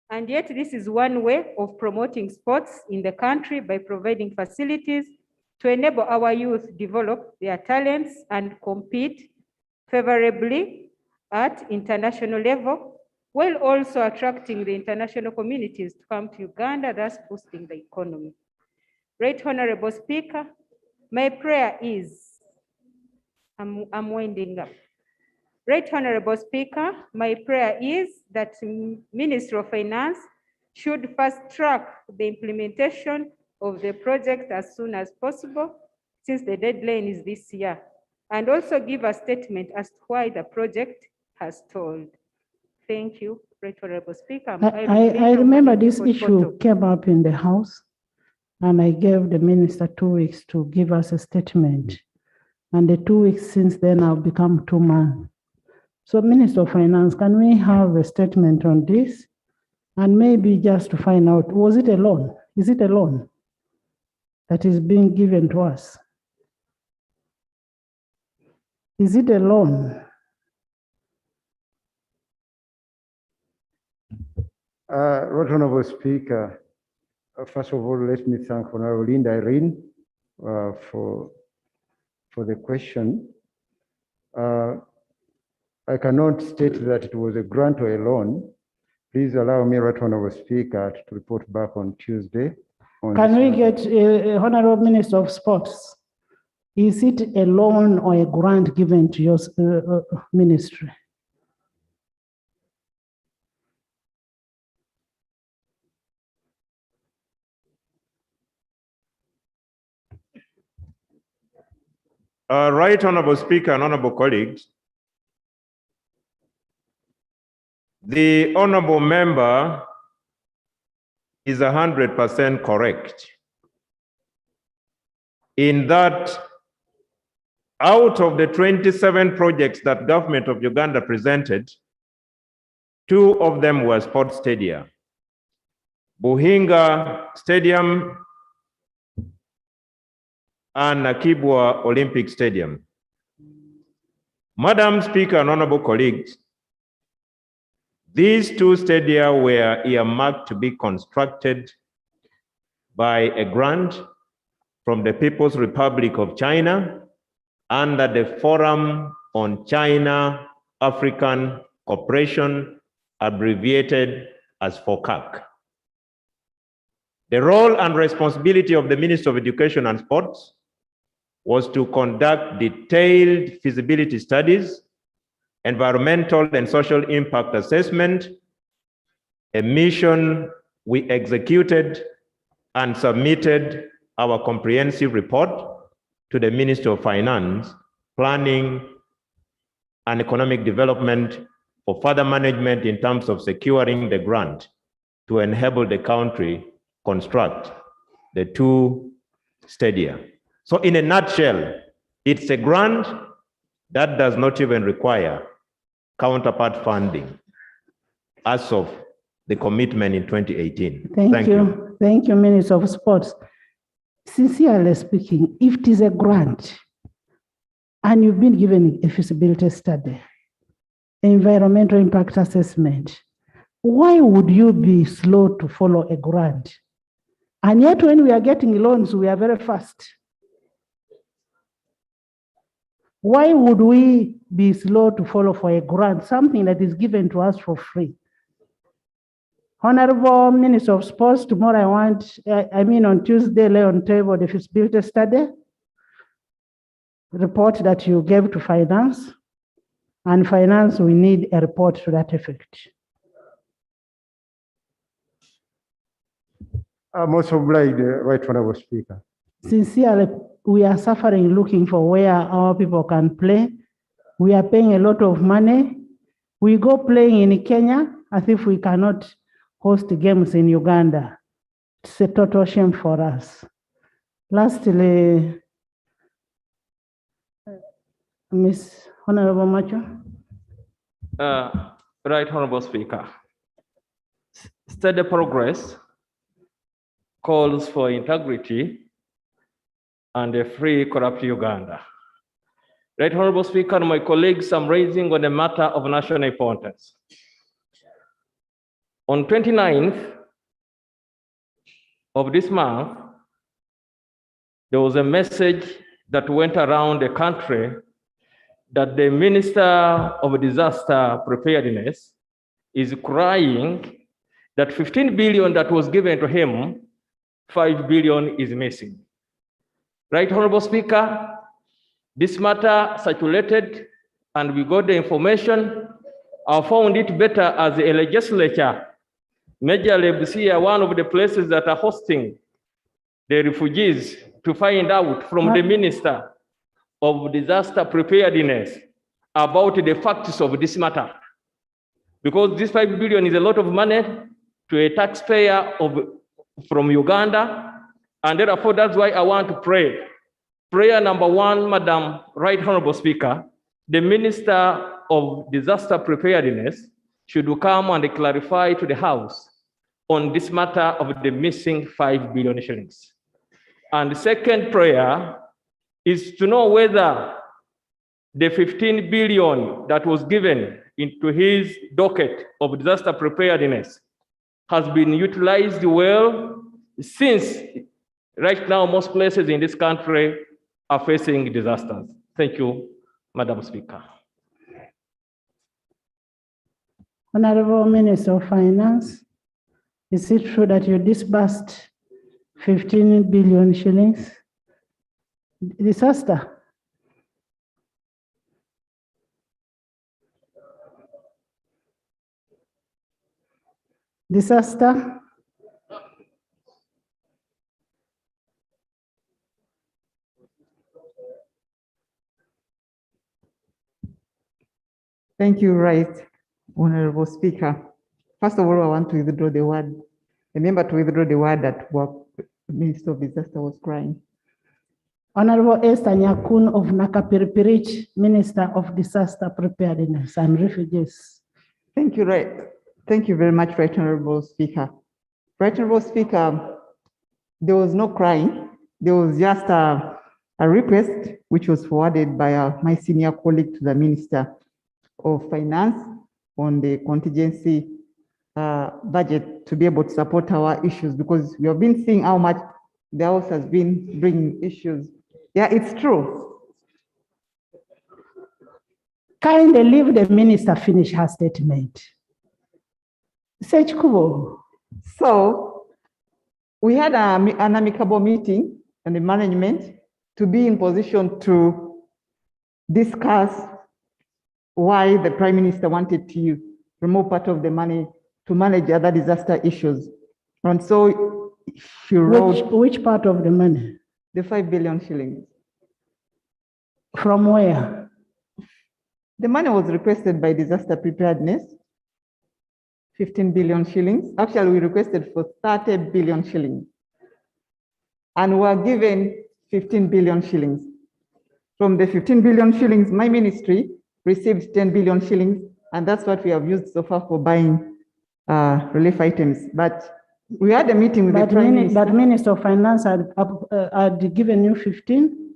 And yet this is one way of promoting sports in the country by providing facilities to enable our youth develop their talents and compete favorably at international level, while also attracting the international communities to come to Uganda, thus boosting the economy. Right Honorable Speaker, my prayer is, I'm winding up. Right Honorable Speaker, my prayer is that Ministry of Finance should fast track the implementation of the project as soon as possible, since the deadline is this year, and also give a statement as to why the project has stalled. Thank you, Right Honorable Speaker. I remember this issue came up in the House, and I gave the minister 2 weeks to give us a statement. And the 2 weeks since then have become 2 months. So Minister of Finance, can we have a statement on this? And maybe just to find out, was it a loan? Is it a loan that is being given to us? Is it a loan? Right Honorable Speaker, first of all, let me thank Honorable Linda Irene for the question. I cannot state that it was a grant or a loan. Please allow me, Right Honorable Speaker, to report back on Tuesday. Can we get Honorable Minister of Sports? Is it a loan or a grant given to your ministry? Right Honorable Speaker and honorable colleagues, the honorable member is 100% correct in that out of the 27 projects that government of Uganda presented, 2 of them were sports stadia. Buhinga Stadium and Nakibwa Olympic Stadium. Madam Speaker and honorable colleagues, these 2 stadia were earmarked to be constructed by a grant from the People's Republic of China under the Forum on China-African Cooperation, abbreviated as FOCAC. The role and responsibility of the Minister of Education and Sports was to conduct detailed feasibility studies, environmental and social impact assessment, a mission we executed and submitted our comprehensive report to the Ministry of Finance, Planning and Economic Development for further management in terms of securing the grant to enable the country construct the 2 stadia. So in a nutshell, it's a grant that does not even require counterpart funding as of the commitment in 2018. Thank you. Thank you, Minister of Sports. Sincerely speaking, if it is a grant and you've been given a feasibility study, environmental impact assessment, why would you be slow to follow a grant? And yet when we are getting loans, we are very fast. Why would we be slow to follow for a grant, something that is given to us for free? Honorable Minister of Sports, tomorrow on Tuesday, lay on table the feasibility study report that you gave to Finance, and Finance, we need a report to that effect. I'm also obliged, Right Honorable Speaker. Sincerely, we are suffering looking for where our people can play. We are paying a lot of money. We go playing in Kenya as if we cannot host games in Uganda. It's a total shame for us. Lastly, Ms. Honorable Macho. Right Honorable Speaker, steady progress calls for integrity and a free, corrupt Uganda. Right Honorable Speaker and my colleagues, I'm raising on a matter of national importance. On 29th of this month, there was a message that went around the country that the Minister of Disaster Preparedness is crying that 15 billion that was given to him, 5 billion is missing. Right, Honorable Speaker, this matter circulated and we got the information. I found it better as a legislature, majorly Busia, one of the places that are hosting the refugees, to find out from the Minister of Disaster Preparedness about the facts of this matter. Because this 5 billion is a lot of money to a taxpayer from Uganda, and therefore that's why I want to pray. Prayer number one, Madam Right Honorable Speaker, the Minister of Disaster Preparedness should come and clarify to the House on this matter of the missing 5 billion shillings. And the second prayer is to know whether the 15 billion that was given into his docket of disaster preparedness has been utilized well, since right now most places in this country are facing disasters. Thank you, Madam Speaker. Honorable Minister of Finance, is it true that you disbursed 15 billion shillings? Disaster. Disaster. Thank you, Right Honorable Speaker. First of all, I want to withdraw the word. Remember to withdraw the word that Minister of Disaster was crying. Honorable Esther Nyakun of Nakapiripirich, Minister of Disaster Preparedness and Refugees. Thank you, Right. Thank you very much, Right Honorable Speaker. Right Honorable Speaker, there was no crying. There was just a request which was forwarded by my senior colleague to the Minister of Finance on the contingency budget to be able to support our issues, because we have been seeing how much the House has been bringing issues. Yeah, it's true. Kindly leave the minister finish her statement. So we had an amicable meeting and the management to be in position to discuss why the Prime Minister wanted to remove part of the money to manage other disaster issues. And so she wrote— Which part of the money? The 5 billion shillings. From where? The money was requested by disaster preparedness, 15 billion shillings. Actually, we requested for 30 billion shillings. And were given 15 billion shillings. From the 15 billion shillings, my ministry received 10 billion shillings, and that's what we have used so far for buying relief items. But we had a meeting with the Prime Minister. But Minister of Finance had given you 15,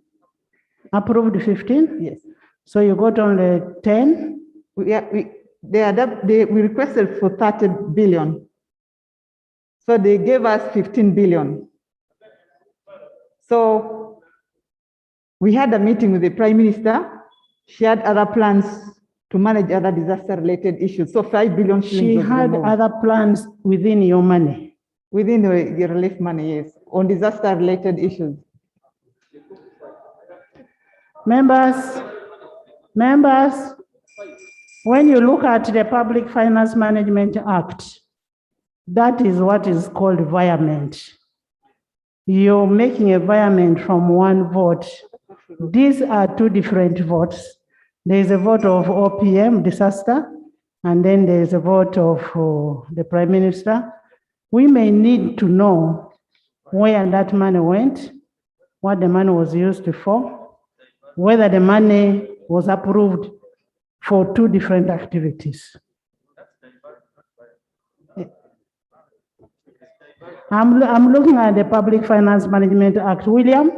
approved 15? Yes. So you got only 10? We requested for 30 billion. So they gave us 15 billion. So we had a meeting with the Prime Minister. She had other plans to manage other disaster-related issues. So 5 billion shillings. She had other plans within your money? Within the relief money, yes, on disaster-related issues. Members, when you look at the Public Finance Management Act, that is what is called virement. You're making a virement from one vote. These are two different votes. There is a vote of OPM, disaster, and then there is a vote of the Prime Minister. We may need to know where that money went, what the money was used for, whether the money was approved for two different activities. I'm looking at the Public Finance Management Act. William?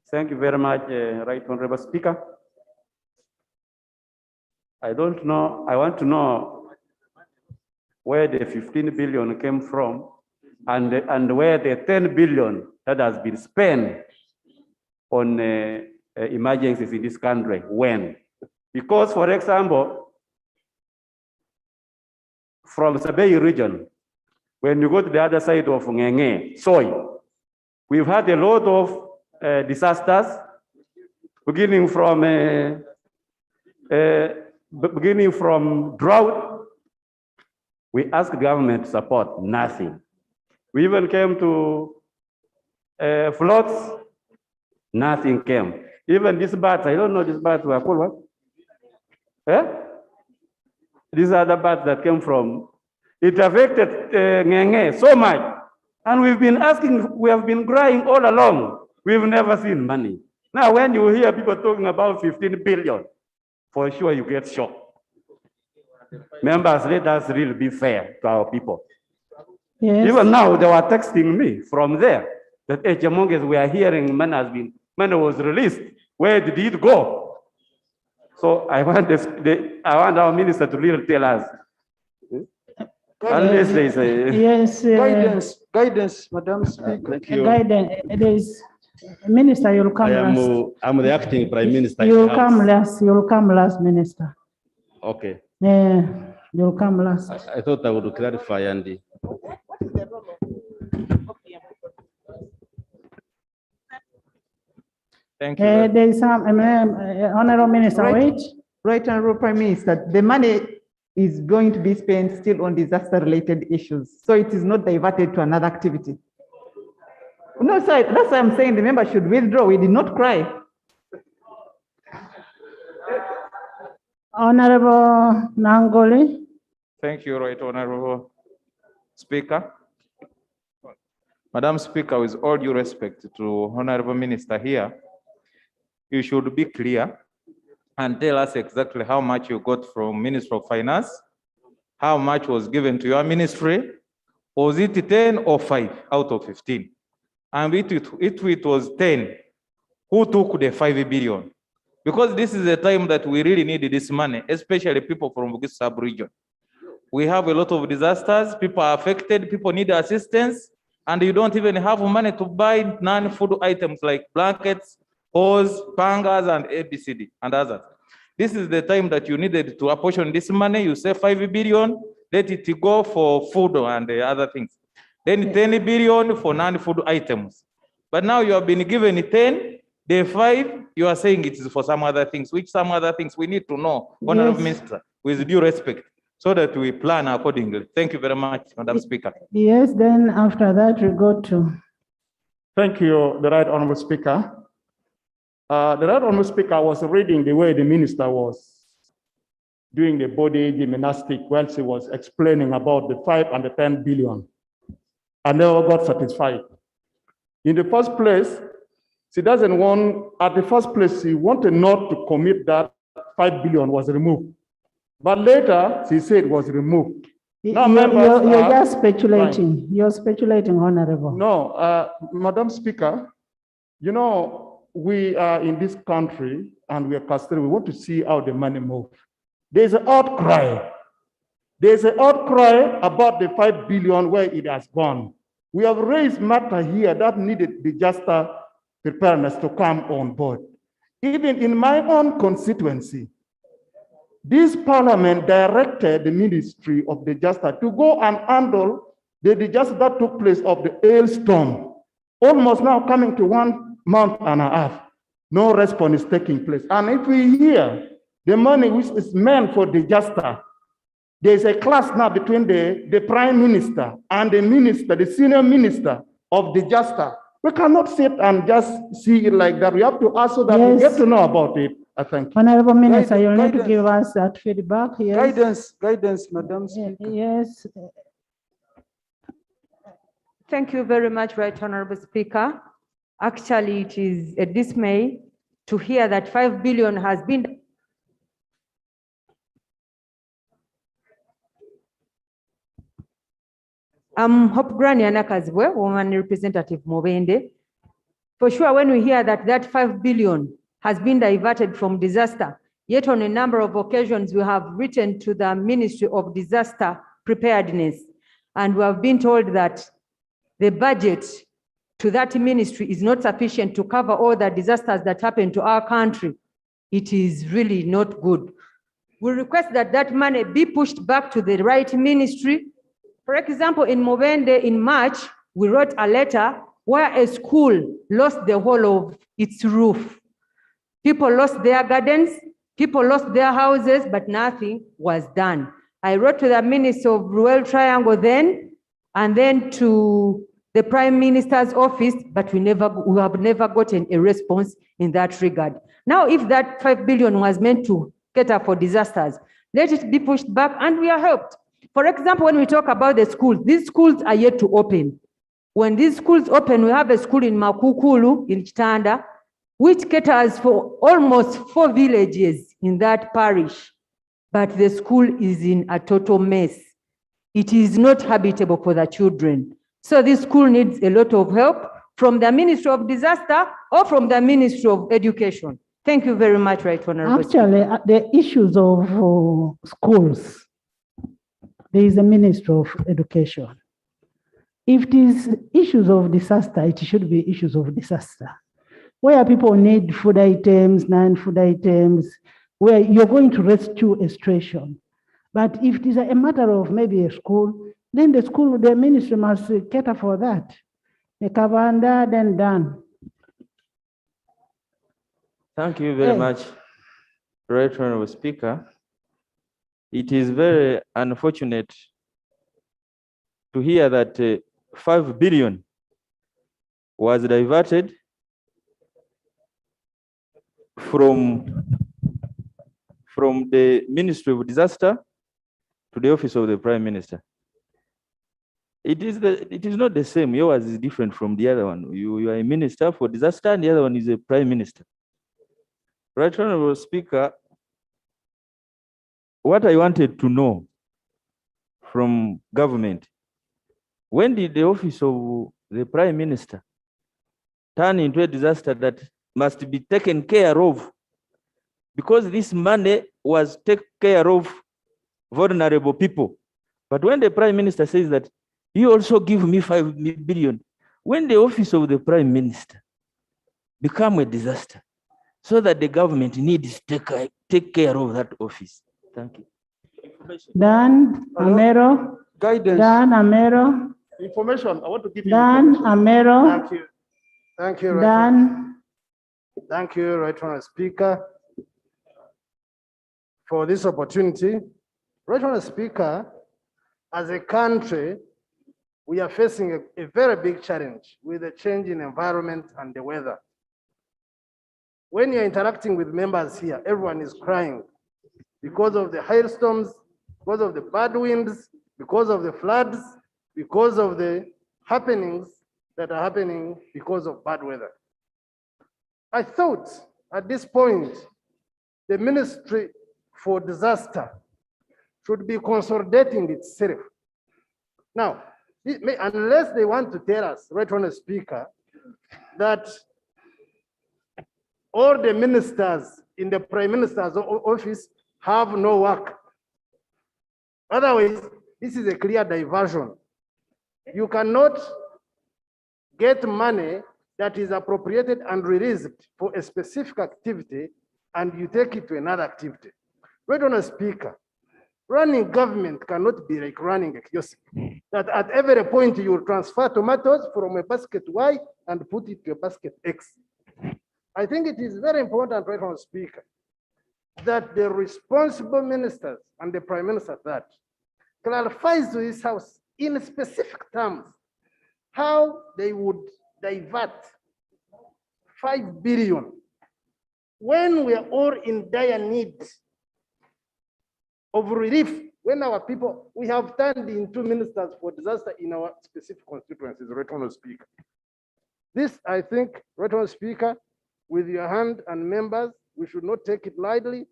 Thank you very much, Right Honorable Speaker. I don't know, I want to know where the 15 billion came from and where the 10 billion that has been spent on emergencies in this country, when? Because, for example, from Sabay region, when you go to the other side of Ngenge, Soy, we've had a lot of disasters, beginning from drought. We asked government support, nothing. We even came to floods, nothing came. Even these bats, I don't know these bats were called what? Eh? These are the bats that came from, it affected Ngenge so much. And we've been asking, we have been crying all along. We've never seen money. Now, when you hear people talking about 15 billion, for sure you get shocked. Members, let us really be fair to our people. Yes. Even now, they were texting me from there that HMONGs we are hearing money was released. Where did it go? So I want our minister to really tell us. Unless they say Yes. Guidance, Madam Speaker. Thank you. Guidance. There is Minister, you'll come last. I'm the acting Prime Minister. You'll come last. You'll come last, Minister. Okay. Yeah, you'll come last. I thought I would clarify, Andy. Thank you. There is some, Honorable Minister, wait. Right, Honorable Prime Minister, the money is going to be spent still on disaster-related issues, so it is not diverted to another activity. No, sorry, that's why I'm saying the member should withdraw. We did not cry. Honorable Nangoli. Thank you, Right Honorable Speaker. Madam Speaker, with all due respect to Honorable Minister here, you should be clear and tell us exactly how much you got from Ministry of Finance, how much was given to your ministry. Was it 10 or 5 out of 15? And if it was 10, who took the 5 billion? Because this is the time that we really need this money, especially people from this sub-region. We have a lot of disasters, people are affected, people need assistance, and you don't even have money to buy non-food items like blankets, hose, pangas, and ABCD, and others. This is the time that you needed to apportion this money. You say 5 billion, let it go for food and the other things. Then 10 billion for non-food items. But now you have been given 10, the 5, you are saying it is for some other things. Which some other things we need to know, Honorable Minister, with due respect, so that we plan accordingly. Thank you very much, Madam Speaker. Yes, then after that we go to. Thank you, the Right Honorable Speaker. The Right Honorable Speaker was reading the way the minister was doing the body gymnastic while she was explaining about the 5 and the 10 billion. I never got satisfied. In the first place, she doesn't want, at the first place, she wanted not to commit that 5 billion was removed. But later, she said it was removed. Now, You're just speculating. Right. You're speculating, Honorable. No, Madam Speaker, you know, we are in this country and we are custodial. We want to see how the money moves. There's an outcry. There's an outcry about the 5 billion where it has gone. We have raised matter here that needed disaster preparedness to come on board. Even in my own constituency, this parliament directed the Ministry of Disaster to go and handle the disaster that took place of the hailstorm. Almost now coming to 1 month and a half, no response is taking place. And if we hear the money which is meant for disaster, there's a clash now between the Prime Minister and the minister, the senior minister of disaster. We cannot sit and just see it like that. We have to ask so that we get to know about it. I thank you. Honorable Minister, you'll need to give us that feedback. Yes. Guidance, Madam Speaker. Yes. Thank you very much, Right Honorable Speaker. Actually, it is a dismay to hear that 5 billion has been I'm Hope Graniana Kazibwe, woman representative Mobende. For sure, when we hear that that 5 billion has been diverted from disaster, yet on a number of occasions we have written to the Ministry of Disaster Preparedness, and we have been told that the budget to that ministry is not sufficient to cover all the disasters that happen to our country. It is really not good. We request that that money be pushed back to the right ministry. For example, in Mobende in March, we wrote a letter where a school lost the whole of its roof. People lost their gardens, people lost their houses, but nothing was done. I wrote to the Minister of Rural Triangle then, and then to the Prime Minister's office, but we have never gotten a response in that regard. Now, if that 5 billion was meant to cater for disasters, let it be pushed back and we are helped. For example, when we talk about the schools, these schools are yet to open. When these schools open, we have a school in Makukulu, in Chitanda, which caters for almost 4 villages in that parish. But the school is in a total mess. It is not habitable for the children. So this school needs a lot of help from the Ministry of Disaster or from the Ministry of Education. Thank you very much, Right Honorable. Actually, the issues of schools, there is a Ministry of Education. If it is issues of disaster, it should be issues of disaster. Where people need food items, non-food items, where you're going to rescue a situation. But if it is a matter of maybe a school, then the ministry must cater for that. The Kavanda, then done. Thank you very much, Right Honorable Speaker. It is very unfortunate to hear that 5 billion was diverted from the Ministry of Disaster to the Office of the Prime Minister. It is not the same. Yours is different from the other one. You are a minister for disaster, and the other one is a prime minister. Right Honorable Speaker, what I wanted to know from government, when did the Office of the Prime Minister turn into a disaster that must be taken care of? Because this money was taken care of vulnerable people. But when the Prime Minister says that you also give me 5 billion, when the Office of the Prime Minister become a disaster, so that the government needs to take care of that office. Thank you. Dan Amero. Guidance. Dan Amero. Information, I want to give you Dan Amero. Thank you. Thank you, Dan. Thank you, Right Honorable Speaker, for this opportunity. Right Honorable Speaker, as a country, we are facing a very big challenge with the change in environment and the weather. When you're interacting with members here, everyone is crying because of the hailstorms, because of the bad winds, because of the floods, because of the happenings that are happening because of bad weather. I thought at this point, the Ministry for Disaster should be consolidating itself. Now, unless they want to tell us, Right Honorable Speaker, that all the ministers in the Prime Minister's office have no work. Otherwise, this is a clear diversion. You cannot get money that is appropriated and released for a specific activity and you take it to another activity. Right Honorable Speaker, running government cannot be like running a kiosk. That at every point you will transfer tomatoes from a basket Y and put it to a basket X. I think it is very important, Right Honorable Speaker, that the responsible ministers and the Prime Minister that clarifies to this House in specific terms how they would divert 5 billion when we are all in dire need of relief, when our people, we have turned into ministers for disaster in our specific constituencies, Right Honorable Speaker. This, I think, Right Honorable Speaker, with your hand and members, we should not take it lightly.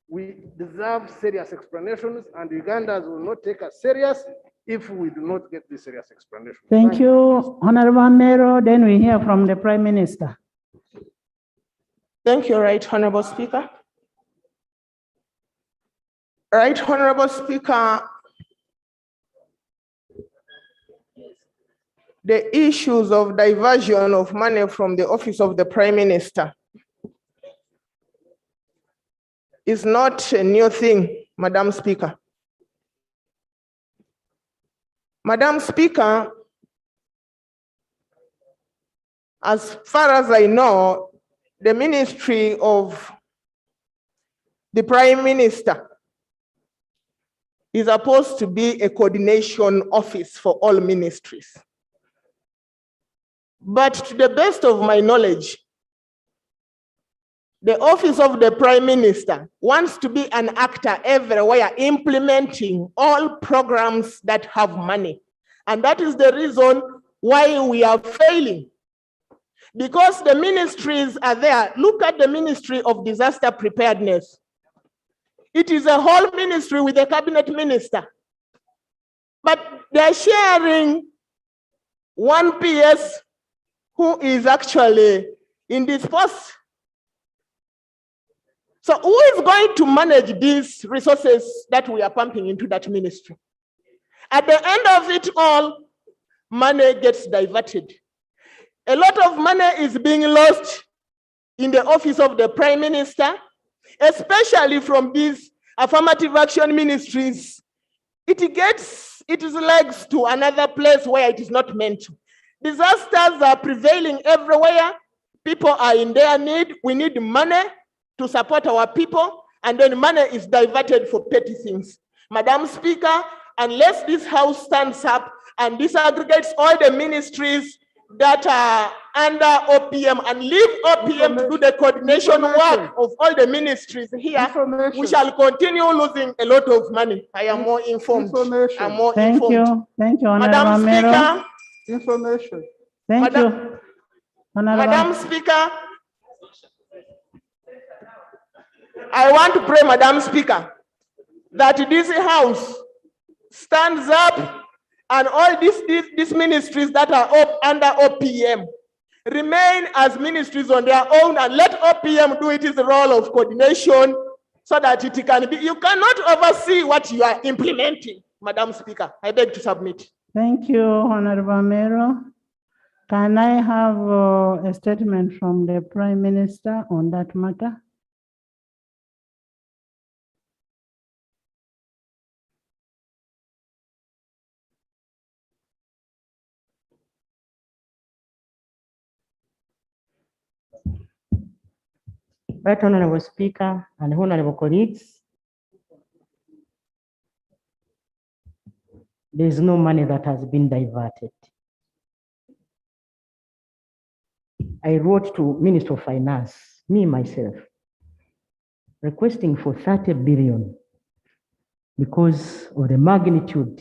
We deserve serious explanations, and Ugandans will not take us serious if we do not get this serious explanation. Thank you, Honorable Mero. Then we hear from the Prime Minister. Thank you, Right Honorable Speaker. Right Honorable Speaker, the issues of diversion of money from the office of the Prime Minister is not a new thing, Madam Speaker. Madam Speaker, as far as I know, the Ministry of the Prime Minister is supposed to be a coordination office for all ministries. But to the best of my knowledge, the office of the Prime Minister wants to be an actor everywhere, implementing all programs that have money. And that is the reason why we are failing. Because the ministries are there. Look at the Ministry of Disaster Preparedness. It is a whole ministry with a cabinet minister. But they're sharing one PS who is actually indisposed. So who is going to manage these resources that we are pumping into that ministry? At the end of it all, money gets diverted. A lot of money is being lost in the office of the Prime Minister, especially from these affirmative action ministries. It gets its legs to another place where it is not meant to. Disasters are prevailing everywhere. People are in their need. We need money to support our people, and then money is diverted for petty things. Madam Speaker, unless this House stands up and disaggregates all the ministries that are under OPM and leave OPM to do the coordination work of all the ministries here, we shall continue losing a lot of money. I am more informed. I'm more Thank informed. you. Thank you, Madam Honorable Mero. Speaker, Information. Thank you. Honorable. Madam Speaker, I want to pray, Madam Speaker, that this House stands up and all these ministries that are up under OPM remain as ministries on their own, and let OPM do its role of coordination so that it can be. You cannot oversee what you are implementing, Madam Speaker. I beg to submit. Thank you, Honorable Mero. Can I have a statement from the Prime Minister on that matter? Right Honorable Speaker and honorable colleagues, there is no money that has been diverted. I wrote to Minister of Finance, me myself, requesting for 30 billion because of the magnitude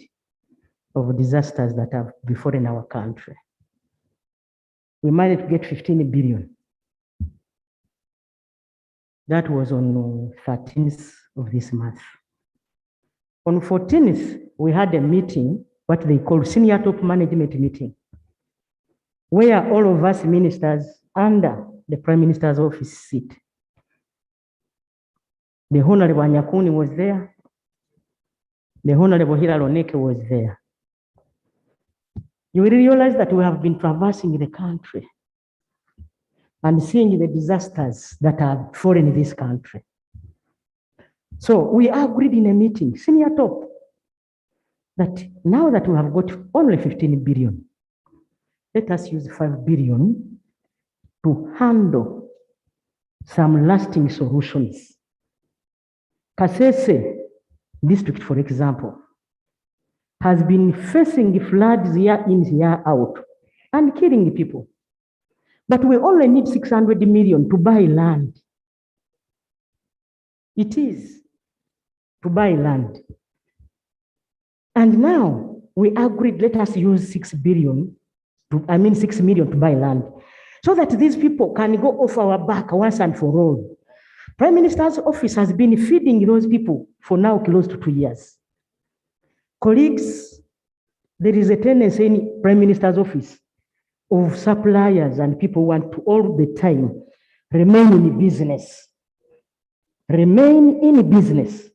of disasters that have befallen our country. We managed to get 15 billion. That was on 13th of this month. On 14th, we had a meeting, what they call senior top management meeting, where all of us ministers under the Prime Minister's office sit. The Honorable Nyakuni was there. The Honorable Hilary Oneke was there. You will realize that we have been traversing the country and seeing the disasters that have fallen in this country. So we agreed in a meeting, senior top, that now that we have got only 15 billion, let us use 5 billion to handle some lasting solutions. Kasese district, for example, has been facing floods year in, year out and killing people. But we only need 600 million to buy land. It is to buy land. And now we agreed, let us use 6 million to buy land, so that these people can go off our back once and for all, Prime Minister's office has been feeding those people for now close to 2 years. Colleagues, there is a tendency in Prime Minister's office of suppliers and people want to all the time remain in business. Remain in business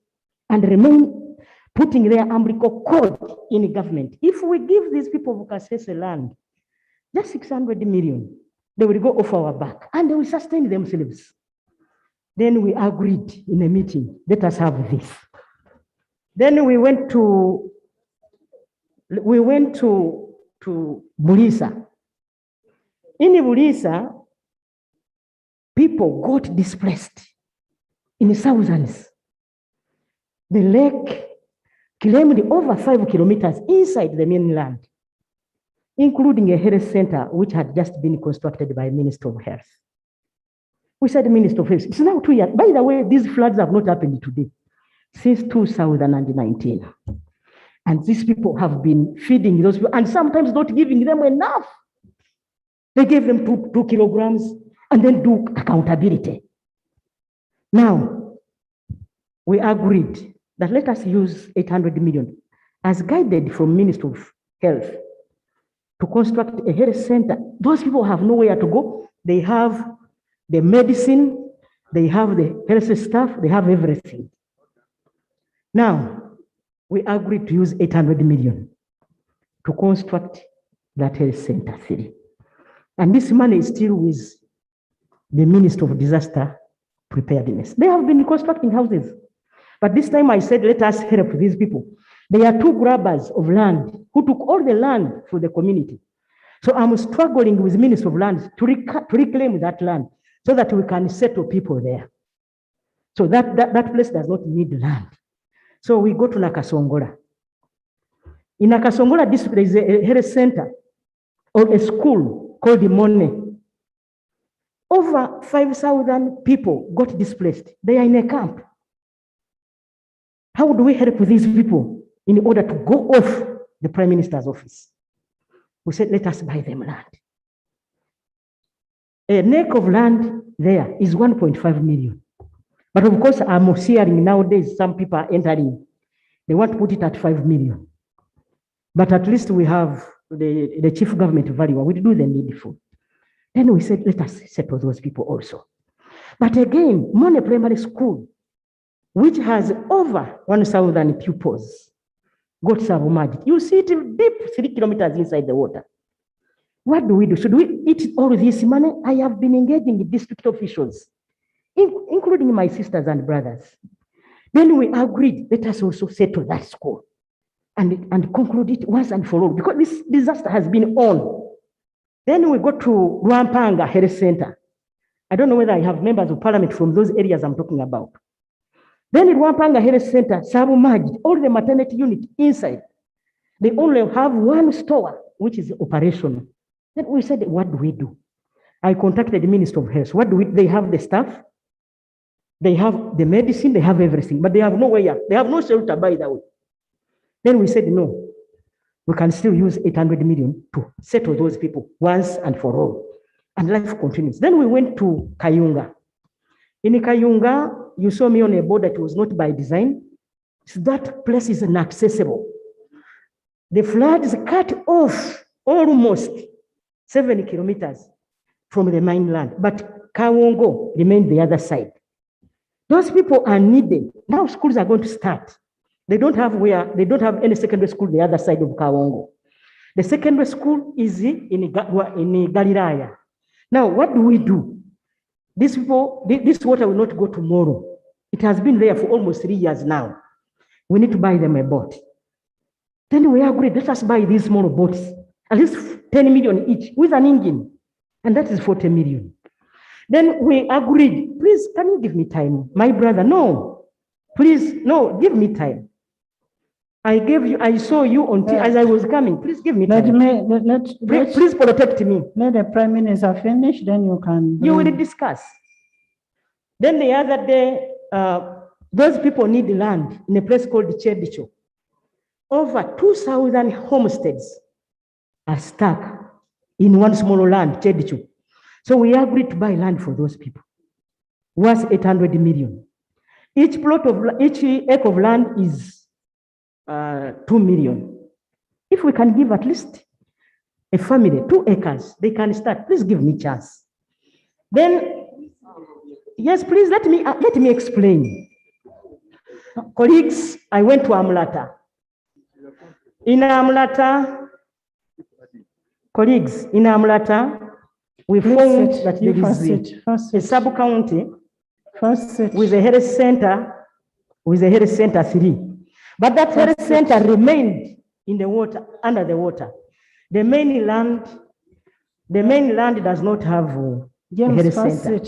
and remain putting their umbilical cord in government. If we give these people of Kasese land just 600 million, they will go off our back and they will sustain themselves. Then we agreed in a meeting, let us have this. Then we went to Bulisa. In Bulisa, people got displaced in thousands. The lake claimed over 5 kilometers inside the mainland, including a health center which had just been constructed by Minister of Health. We said Minister of Health, it's now 2 years. By the way, these floods have not happened today, since 2019. And these people have been feeding those people and sometimes not giving them enough. They gave them 2 kilograms and then do accountability. Now, we agreed that let us use 800 million as guided from Minister of Health to construct a health center. Those people have nowhere to go. They have the medicine, they have the health staff, they have everything. Now, we agreed to use 800 million to construct that health center city. And this money is still with the Minister of Disaster Preparedness. They have been constructing houses. But this time I said, let us help these people. They are 2 grabbers of land who took all the land for the community. So I'm struggling with Minister of Land to reclaim that land so that we can settle people there. So that place does not need land. So we go to Nakasongola. In Nakasongola district, there is a health center or a school called the Buenos. Over 5,000 people got displaced. They are in a camp. How do we help these people in order to go off the Prime Minister's office? We said, let us buy them land. A neck of land there is 1.5 million. But of course, I'm hearing nowadays some people are entering. They want to put it at 5 million. But at least we have the chief government value. We do the needful. Then we said, let us settle those people also. But again, Mone Primary School, which has over 1,000 pupils, got submerged. You see it deep 3 kilometers inside the water. What do we do? Should we eat all this money? I have been engaging with district officials, including my sisters and brothers. Then we agreed, let us also settle that school and conclude it once and for all, because this disaster has been on. Then we go to Rwampanga Health Center. I don't know whether I have members of parliament from those areas I'm talking about. Then in Rwampanga Health Center, submerged all the maternity unit inside. They only have 1 store, which is operational. Then we said, what do we do? I contacted the Minister of Health. What do we, they have the staff, they have the medicine, they have everything, but they have nowhere. They have no shelter, by the way. Then we said, no, we can still use 800 million to settle those people once and for all. And life continues. Then we went to Kayunga. In Kayunga, you saw me on a board that was not by design. So that place is inaccessible. The floods cut off almost 7 kilometers from the mainland, but Kawongo remained the other side. Those people are needed. Now schools are going to start. They don't have any secondary school the other side of Kawongo. The secondary school is in Galilaya. Now, what do we do? These people, this water will not go tomorrow. It has been there for almost 3 years now. We need to buy them a boat. Then we agreed, let us buy these small boats, at least 10 million each with an engine. And that is 40 million. Then we agreed, please, can you give me time? My brother, no, please, no, give me time. I saw you as I was coming. Please give me time. Please protect me. Let the Prime Minister finish, then you can. You will discuss. Then the other day, those people need land in a place called Chedicho. Over 2,000 homesteads are stuck in one small land, Chedicho. So we agreed to buy land for those people. worth 800 million. Each acre of land is 2 million. If we can give at least a family 2 acres, they can start. Please give me chance. Then, yes, please let me explain. Colleagues, I went to Amlata. In Amlata, colleagues, in Amlata, we found that there is a sub-county with a health center 3. But that health center remained in the water, under the water. The mainland does not have a health center.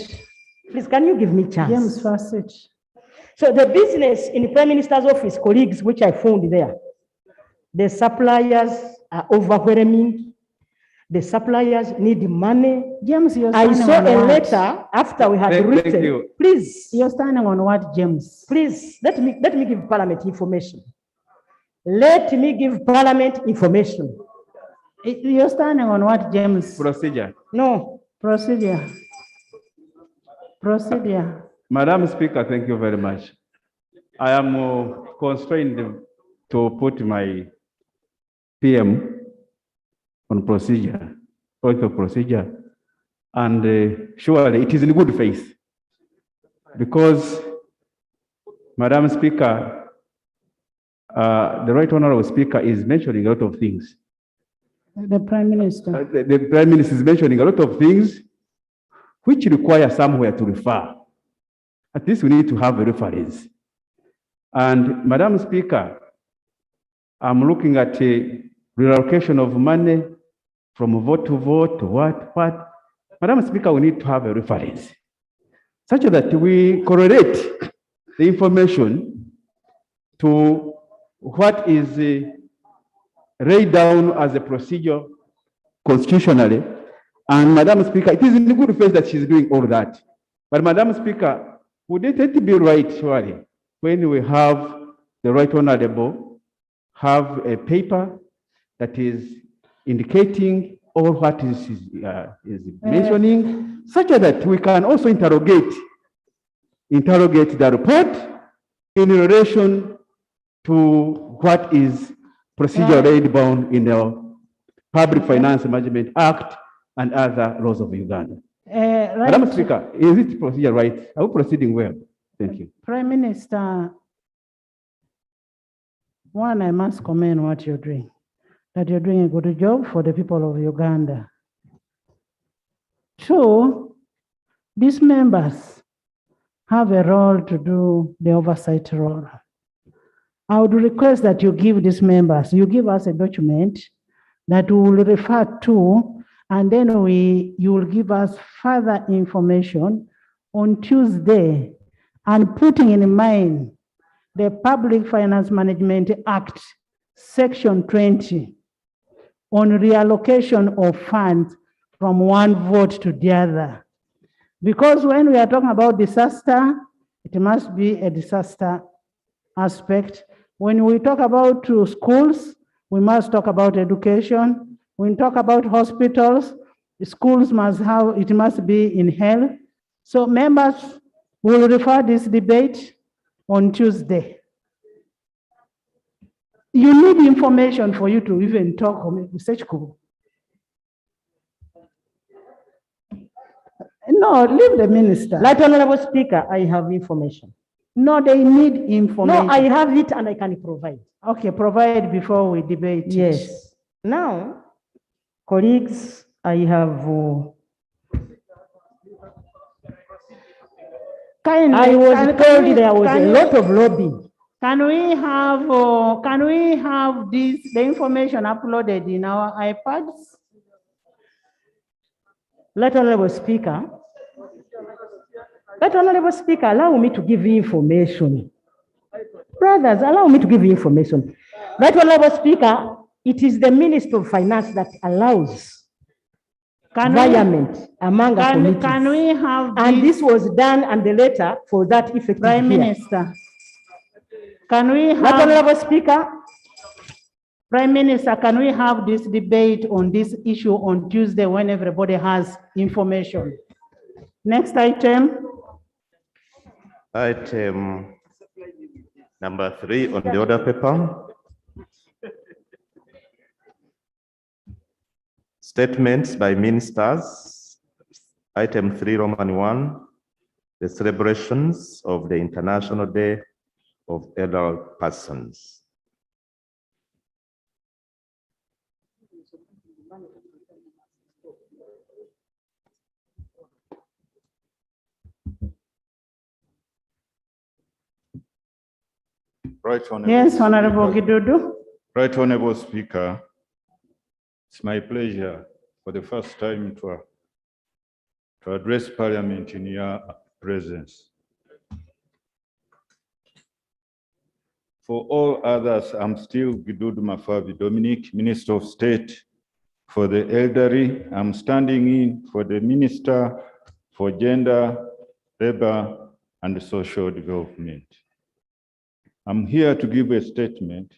Please, can you give me chance? So the business in the Prime Minister's office, colleagues, which I found there, the suppliers are overwhelming. The suppliers need money. James, you're I standing saw on a what? letter after we had Thank written. you. Please. You're standing on what, James? Please, let me give Parliament information. Let me give Parliament information. You're standing on what, James? Procedure. No. Procedure. Procedure. Madam Speaker, thank you very much. I am constrained to put my PM on procedure, point of procedure, and surely it is in good faith because, Madam Speaker, the Right Honorable Speaker is mentioning a lot of things. The Prime Minister. The Prime Minister is mentioning a lot of things which require somewhere to refer. At least we need to have a reference. And Madam Speaker, I'm looking at a reallocation of money from vote to vote, what. Madam Speaker, we need to have a reference such that we correlate the information to what is laid down as a procedure constitutionally. And Madam Speaker, it is in good faith that she's doing all that. But Madam Speaker, would it be right, surely, when we have the Right Honorable have a paper that is indicating all what is mentioning, such that we can also interrogate the report in relation to what is procedure laid down in the Public Finance Management Act and other laws of Uganda. Right. Madam Speaker, is it procedure right? Are we proceeding well? Thank you. Prime Minister, one, I must commend what you're doing, that you're doing a good job for the people of Uganda. Two, these members have a role to do the oversight role. I would request that you give these members, you give us a document that we will refer to, and then you will give us further information on Tuesday, and putting in mind the Public Finance Management Act, Section 20, on reallocation of funds from one vote to the other. Because when we are talking about disaster, it must be a disaster aspect. When we talk about schools, we must talk about education. When we talk about hospitals, schools it must be in health. So members will refer this debate on Tuesday. You need information for you to even talk with such cool. No, leave the minister. Right Honorable Speaker, I have information. No, they need information. No, I have it and I can provide. Okay, provide before we debate. Yes. Now, colleagues, I have I was told there was a lot of lobbying. Can we have the information uploaded in our iPads? Right Honorable Speaker, allow me to give you information. Brothers, allow me to give you information. Right Honorable Speaker, it is the Minister of Finance that allows environment among us committees. Can we have and this was done and the letter for that effect. Prime Minister, can we have... Right Honorable Speaker, Prime Minister, can we have this debate on this issue on Tuesday when everybody has information? Next item. Item number 3 on the order paper. Statements by ministers. Item 3, Roman 1, the celebrations of the International Day of Elderly Persons. Right, Honorable Yes, Honorable Speaker. Gidudu. Right, Honorable Speaker. It's my pleasure for the first time to address Parliament in your presence. For all others, I'm still Gidudu Mafavi Dominic, Minister of State for the Elderly. I'm standing in for the Minister for Gender, Labor, and Social Development. I'm here to give a statement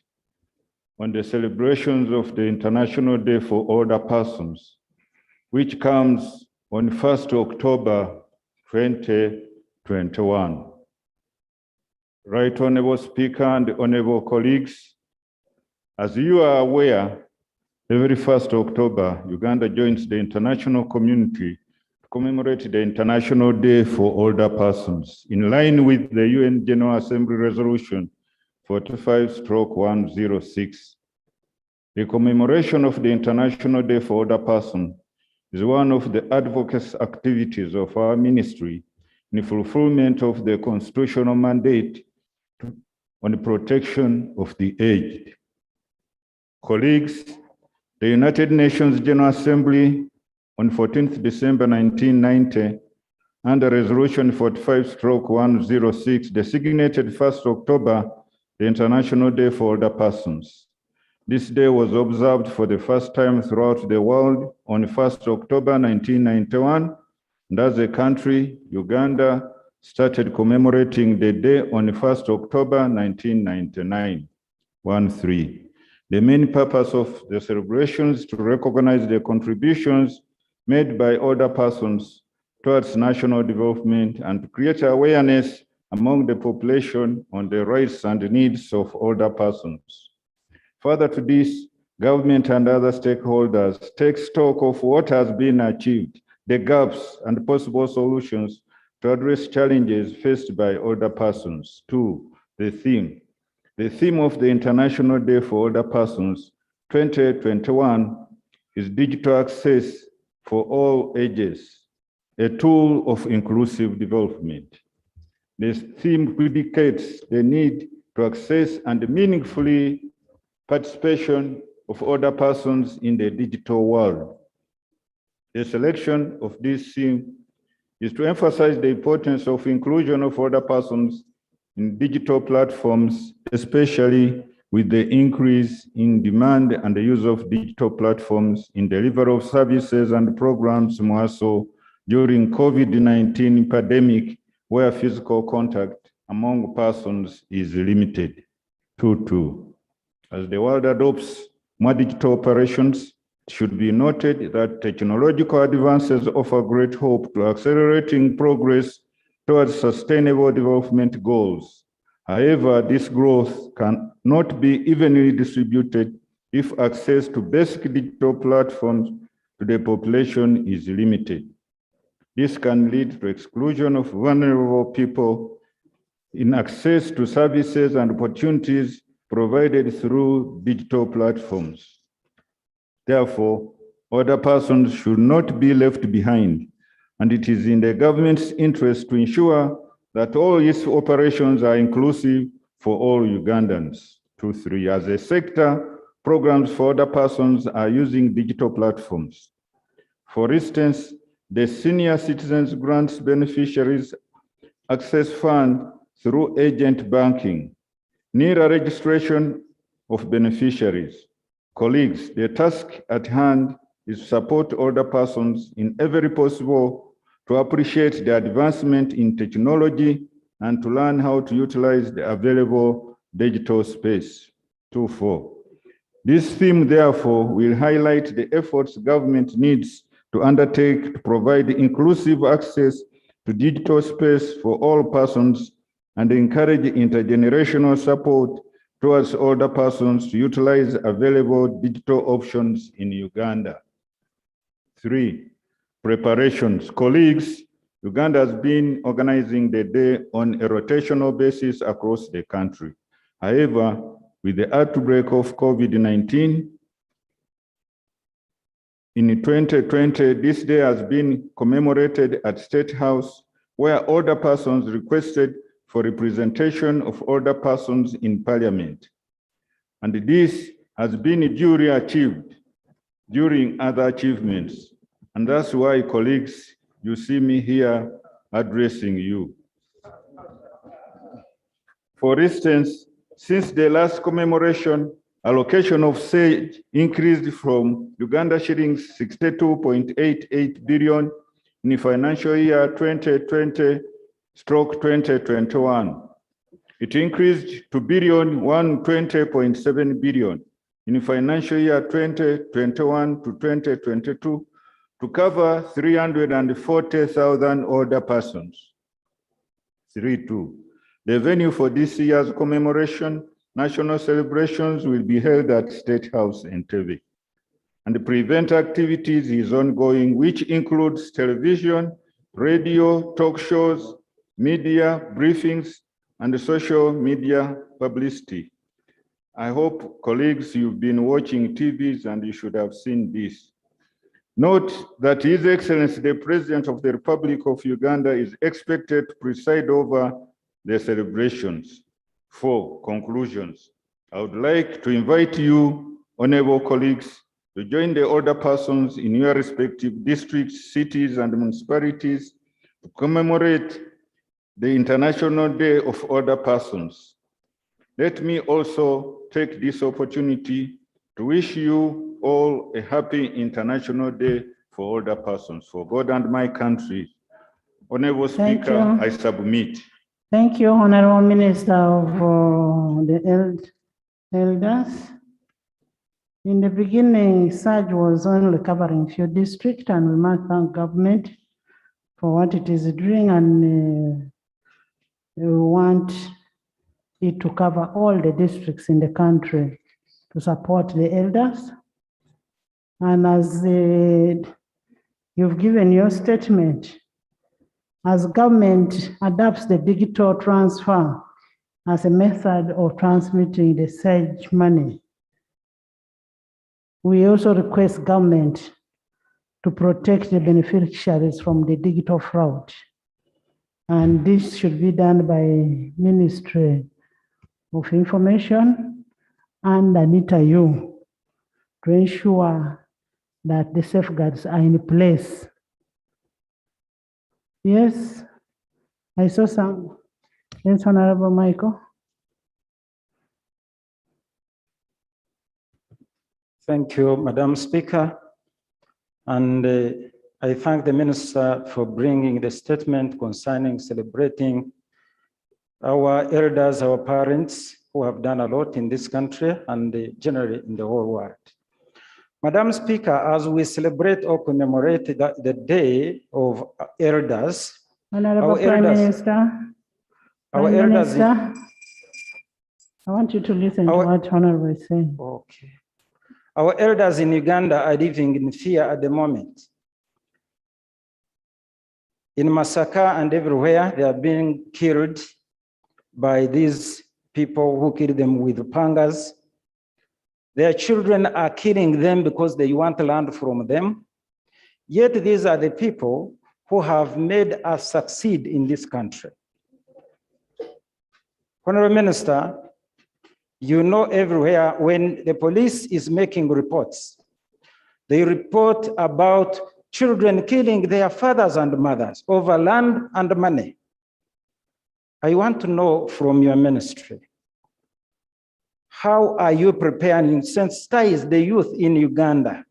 on the celebrations of the International Day for Older Persons, which comes on 1st October 2021. Right, Honorable Speaker and Honorable colleagues, as you are aware, every 1st October, Uganda joins the international community to commemorate the International Day for Older Persons, in line with the UN General Assembly Resolution 45/106. The commemoration of the International Day for Older Persons is one of the advocacy activities of our ministry in fulfillment of the constitutional mandate on the protection of the aged. Colleagues, the United Nations General Assembly on 14th December 1990, under Resolution 45/106, designated 1st October the International Day for Older Persons. This day was observed for the first time throughout the world on 1st October 1991, and as a country, Uganda started commemorating the day on 1st October 1999. 1-3. The main purpose of the celebration is to recognize the contributions made by older persons towards national development and to create awareness among the population on the rights and needs of older persons. Further to this, government and other stakeholders take stock of what has been achieved, the gaps and possible solutions to address challenges faced by older persons. 2, the theme. The theme of the International Day for Older Persons 2021 is digital access for all ages, a tool of inclusive development. This theme indicates the need to access and meaningfully participation of older persons in the digital world. The selection of this theme is to emphasize the importance of inclusion of older persons in digital platforms, especially with the increase in demand and the use of digital platforms in delivery of services and programs, more so during COVID-19 pandemic, where physical contact among persons is limited. 2. As the world adopts more digital operations, it should be noted that technological advances offer great hope to accelerating progress towards sustainable development goals. However, this growth cannot be evenly distributed if access to basic digital platforms to the population is limited. This can lead to exclusion of vulnerable people in access to services and opportunities provided through digital platforms. Therefore, older persons should not be left behind, and it is in the government's interest to ensure that all its operations are inclusive for all Ugandans. 2-3. As a sector, programs for older persons are using digital platforms. For instance, the Senior Citizens Grants Beneficiaries Access Fund through agent banking, NIRA registration of beneficiaries. Colleagues, the task at hand is to support older persons in every possible to appreciate the advancement in technology and to learn how to utilize the available digital space. 2-4. This theme, therefore, will highlight the efforts government needs to undertake to provide inclusive access to digital space for all persons and encourage intergenerational support towards older persons to utilize available digital options in Uganda. 3, preparations. Colleagues, Uganda has been organizing the day on a rotational basis across the country. However, with the outbreak of COVID-19, in 2020, this day has been commemorated at State House, where older persons requested for representation of older persons in Parliament. And this has been duly achieved during other achievements. And that's why, colleagues, you see me here addressing you. For instance, since the last commemoration, allocation of SAGE increased from Uganda shillings 62.88 billion in financial year 2020/2021. It increased to 120.7 billion in financial year 2021 to 2022 to cover 340,000 older persons. 3.2. The venue for this year's commemoration, national celebrations, will be held at State House in Entebbe. And the prevent activities is ongoing, which includes television, radio, talk shows, media, briefings, and social media publicity. I hope, colleagues, you've been watching TVs and you should have seen this. Note that His Excellency, the President of the Republic of Uganda, is expected to preside over the celebrations. 4, conclusions. I would like to invite you, honorable colleagues, to join the older persons in your respective districts, cities, and municipalities to commemorate the International Day of Older Persons. Let me also take this opportunity to wish you all a happy International Day for Older Persons. For God and my country, Honorable Speaker, I submit. Thank you, Honorable Minister of the Elders. In the beginning, SAGE was only covering few districts, and we must thank government for what it is doing, and we want it to cover all the districts in the country to support the elders. And as you've given your statement, as government adopts the digital transfer as a method of transmitting the SAGE money, we also request government to protect the beneficiaries from the digital fraud. And this should be done by Ministry of Information and Anita Yu to ensure that the safeguards are in place. Yes, I saw some. Yes, Honorable Michael. Thank you, Madam Speaker. And I thank the Minister for bringing the statement concerning celebrating our elders, our parents, who have done a lot in this country and generally in the whole world. Madam Speaker, as we celebrate or commemorate the Day of Elders, Honorable Prime Minister, I want you to listen to what Honorable is saying. Okay. Our elders in Uganda are living in fear at the moment. In Masaka and everywhere, they are being killed by these people who kill them with pangas. Their children are killing them because they want land from them. Yet these are the people who have made us succeed in this country. Honorable Minister, you know everywhere when the police is making reports, they report about children killing their fathers and mothers over land and money. I want to know from your ministry, how are you preparing to sensitize the youth in Uganda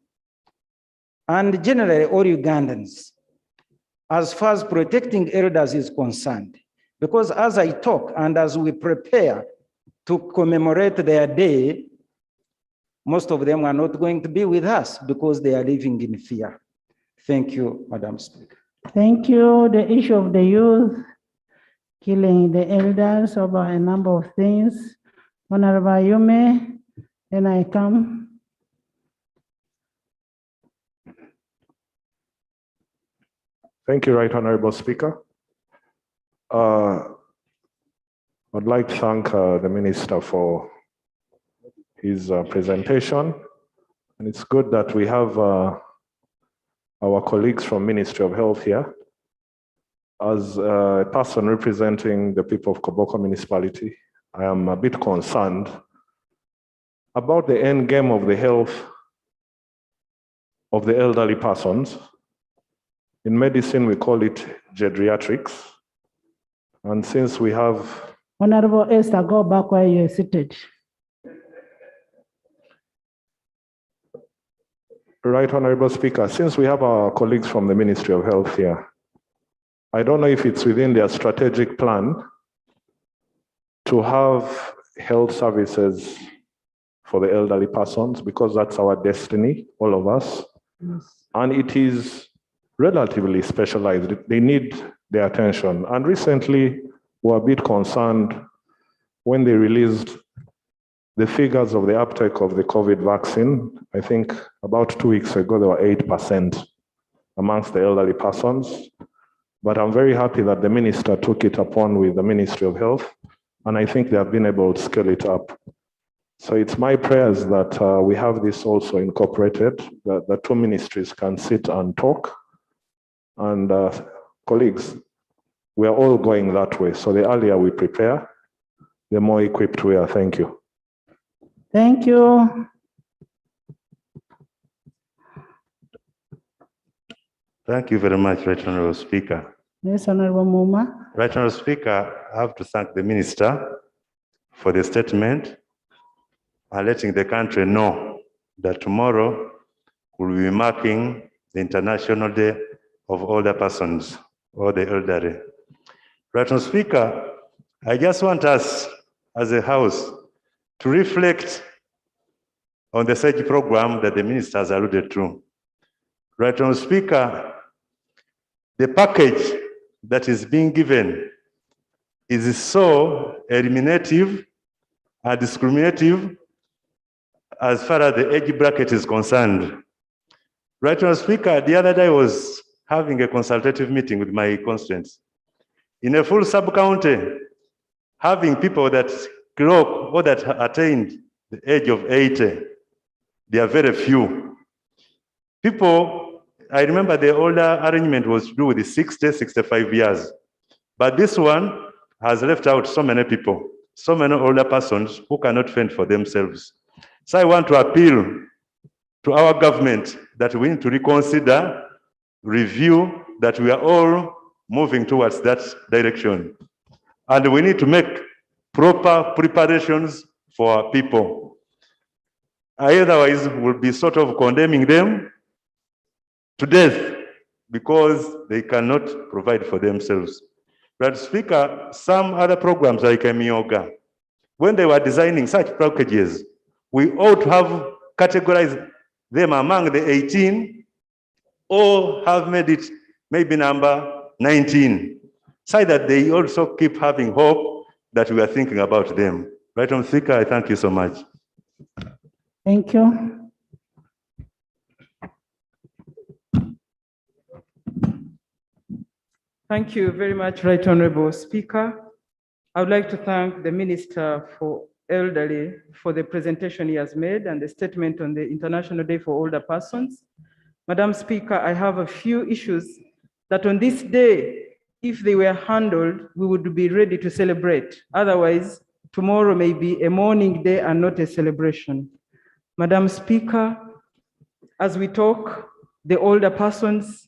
and generally all Ugandans as far as protecting elders is concerned? Because as I talk and as we prepare to commemorate their day, most of them are not going to be with us because they are living in fear. Thank you, Madam Speaker. Thank you. The issue of the youth killing the elders over a number of things. Honorable Yume, then I come. Thank you, Right Honorable Speaker. I'd like to thank the Minister for his presentation. And it's good that we have our colleagues from Ministry of Health here. As a person representing the people of Koboko Municipality, I am a bit concerned about the end game of the health of the elderly persons. In medicine, we call it geriatrics. And since we have... Honorable Esther, go back where you're seated. Right Honorable Speaker, since we have our colleagues from the Ministry of Health here, I don't know if it's within their strategic plan to have health services for the elderly persons, because that's our destiny, all of us. Yes. And it is relatively specialized. They need their attention. And recently, we were a bit concerned when they released the figures of the uptake of the COVID vaccine. I think about 2 weeks ago, there were 8% amongst the elderly persons. But I'm very happy that the minister took it upon with the Ministry of Health, and I think they have been able to scale it up. So it's my prayers that we have this also incorporated, that the two ministries can sit and talk. And colleagues, we are all going that way. So the earlier we prepare, the more equipped we are. Thank you. Thank you. Thank you very much, Right Honorable Speaker. Yes, Honorable Muma. Right Honorable Speaker, I have to thank the Minister for the statement and letting the country know that tomorrow we'll be marking the International Day of Older Persons, or the elderly. Right Honorable Speaker, I just want us as a House to reflect on the SAGE program that the Minister has alluded to. Right Honorable Speaker, the package that is being given is so eliminative and discriminative as far as the age bracket is concerned. Right Honorable Speaker, the other day I was having a consultative meeting with my constituents. In a full sub-county, having people that clock or that attained the age of 80, there are very few. People, I remember the older arrangement was to do with the 60, 65 years. But this one has left out so many people, so many older persons who cannot fend for themselves. So I want to appeal to our government that we need to reconsider, review, that we are all moving towards that direction. And we need to make proper preparations for our people. Otherwise, we'll be sort of condemning them to death because they cannot provide for themselves. But Speaker, some other programs like Mioga, when they were designing such packages, we ought to have categorized them among the 18 or have made it maybe number 19, so that they also keep having hope that we are thinking about them. Right, Honorable Speaker, I thank you so much. Thank you. Thank you very much, Right Honorable Speaker. I would like to thank the Minister for Elderly for the presentation he has made and the statement on the International Day for Older Persons. Madam Speaker, I have a few issues that on this day, if they were handled, we would be ready to celebrate. Otherwise, tomorrow may be a mourning day and not a celebration. Madam Speaker, as we talk, the older persons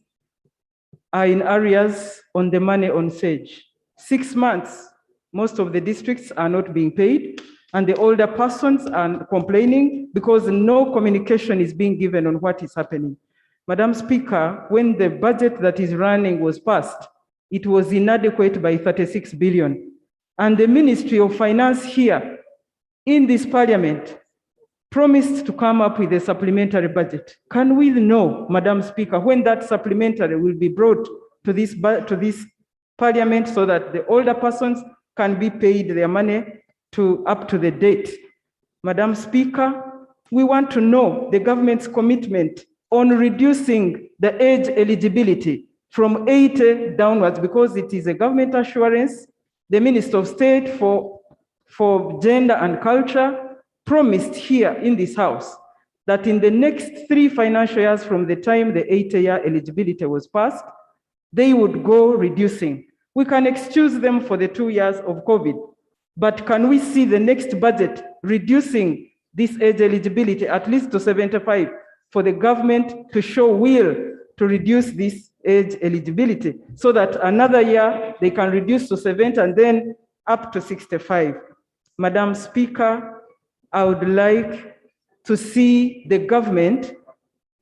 are in areas on the money on SAGE. 6 months, most of the districts are not being paid, and the older persons are complaining because no communication is being given on what is happening. Madam Speaker, when the budget that is running was passed, it was inadequate by 36 billion. And the Ministry of Finance here in this parliament promised to come up with a supplementary budget. Can we know, Madam Speaker, when that supplementary will be brought to this Parliament so that the older persons can be paid their money up to the date. Madam Speaker, we want to know the government's commitment on reducing the age eligibility from 80 downwards, because it is a government assurance. The Minister of State for Gender and Culture promised here in this House that in the next 3 financial years from the time the 80-year eligibility was passed, they would go reducing. We can excuse them for the 2 years of COVID, but can we see the next budget reducing this age eligibility at least to 75 for the government to show will to reduce this age eligibility so that another year they can reduce to 70 and then up to 65. Madam Speaker, I would like to see the government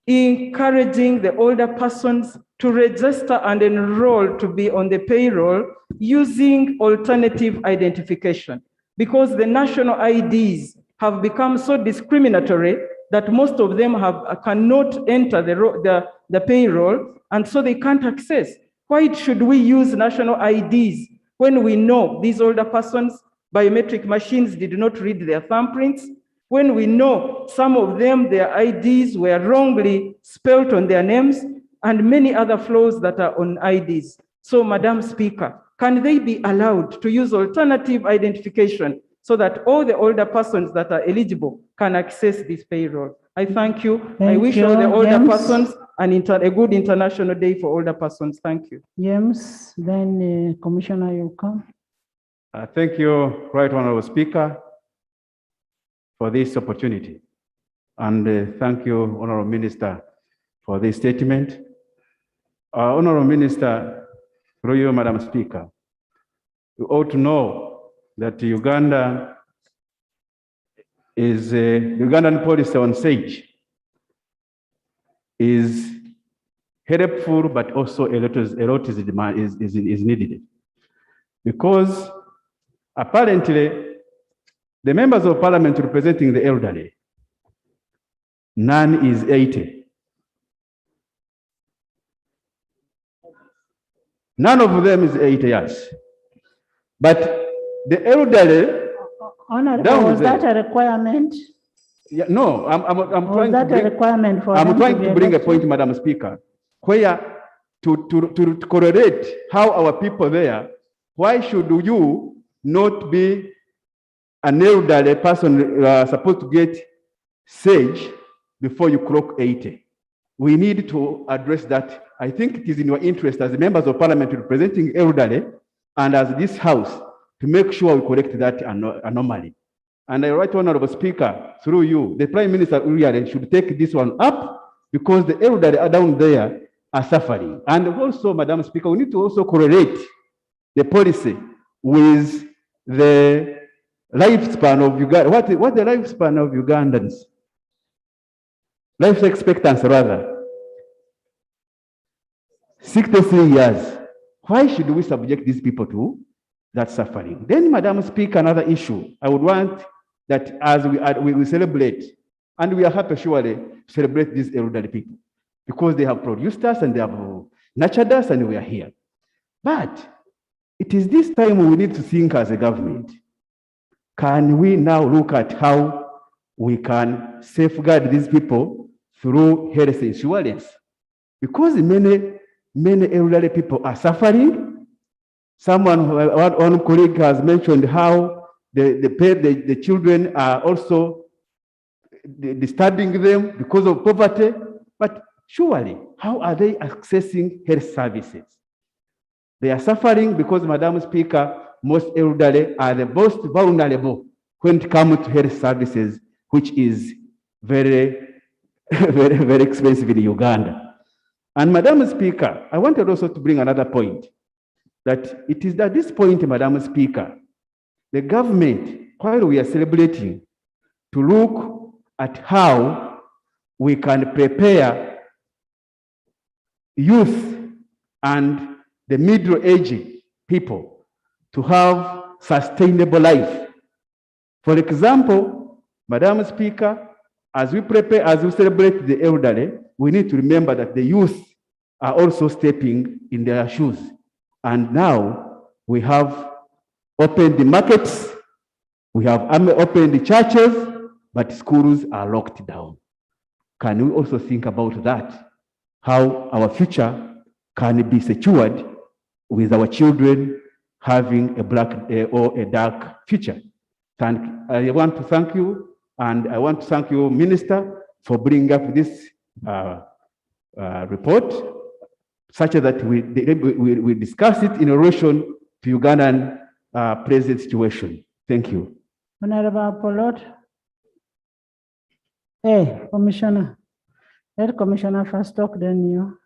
encouraging the older persons to register and enroll to be on the payroll using alternative identification, because the national IDs have become so discriminatory that most of them cannot enter the payroll, and so they can't access. Why should we use national IDs when we know these older persons, biometric machines did not read their thumbprints, when we know some of them, their IDs were wrongly spelled on their names, and many other flaws that are on IDs? So, Madam Speaker, can they be allowed to use alternative identification so that all the older persons that are eligible can access this payroll? I thank you. I wish all the older persons a good International Day for Older Persons. Thank you. James, then Commissioner, you come. Thank you, Right Honorable Speaker, for this opportunity. And thank you, Honorable Minister, for this statement. Honorable Minister, through you, Madam Speaker, you ought to know that Uganda is Ugandan policy on SAGE is helpful, but also a lot is needed. Because apparently, the members of parliament representing the elderly, none is 80. None of them is 80 years. But the elderly, Honorable, was that a requirement? Yeah, no, I'm trying that to bring, a requirement for I'm them trying to be to bring a elected? point, Madam Speaker, where to correlate how our people there, why should you not be an elderly person supposed to get SAGE before you clock 80? We need to address that. I think it is in your interest as members of parliament representing elderly and as this house to make sure we correct that anomaly. And I write, Honorable Speaker, through you, the Prime Minister really should take this one up, because the elderly are down there are suffering. And also, Madam Speaker, we need to also correlate the policy with the lifespan of Uganda. What the lifespan of Ugandans? Life expectancy, rather. 63 years. Why should we subject these people to that suffering? Then, Madam Speaker, another issue. I would want that as we celebrate, and we are happy surely to celebrate these elderly people, because they have produced us and they have nurtured us and we are here. But it is this time we need to think as a government. Can we now look at how we can safeguard these people through health insurance? Because many elderly people are suffering. One colleague has mentioned how the children are also disturbing them because of poverty. But surely, how are they accessing health services? They are suffering because, Madam Speaker, most elderly are the most vulnerable when it comes to health services, which is very, very expensive in Uganda. And Madam Speaker, I wanted also to bring another point, that it is at this point, Madam Speaker, the government, while we are celebrating, to look at how we can prepare youth and the middle-aged people to have sustainable life. For example, Madam Speaker, as we prepare, as we celebrate the elderly, we need to remember that the youth are also stepping in their shoes. And now we have opened the markets, we have opened the churches, but schools are locked down. Can we also think about that? How our future can be secured with our children having a black or a dark future? I want to thank you, and I want to thank you, Minister, for bringing up this report, such that we discuss it in relation to Ugandan present situation. Thank you. Honorable Polot. Hey, Commissioner. Let Commissioner first talk, then you.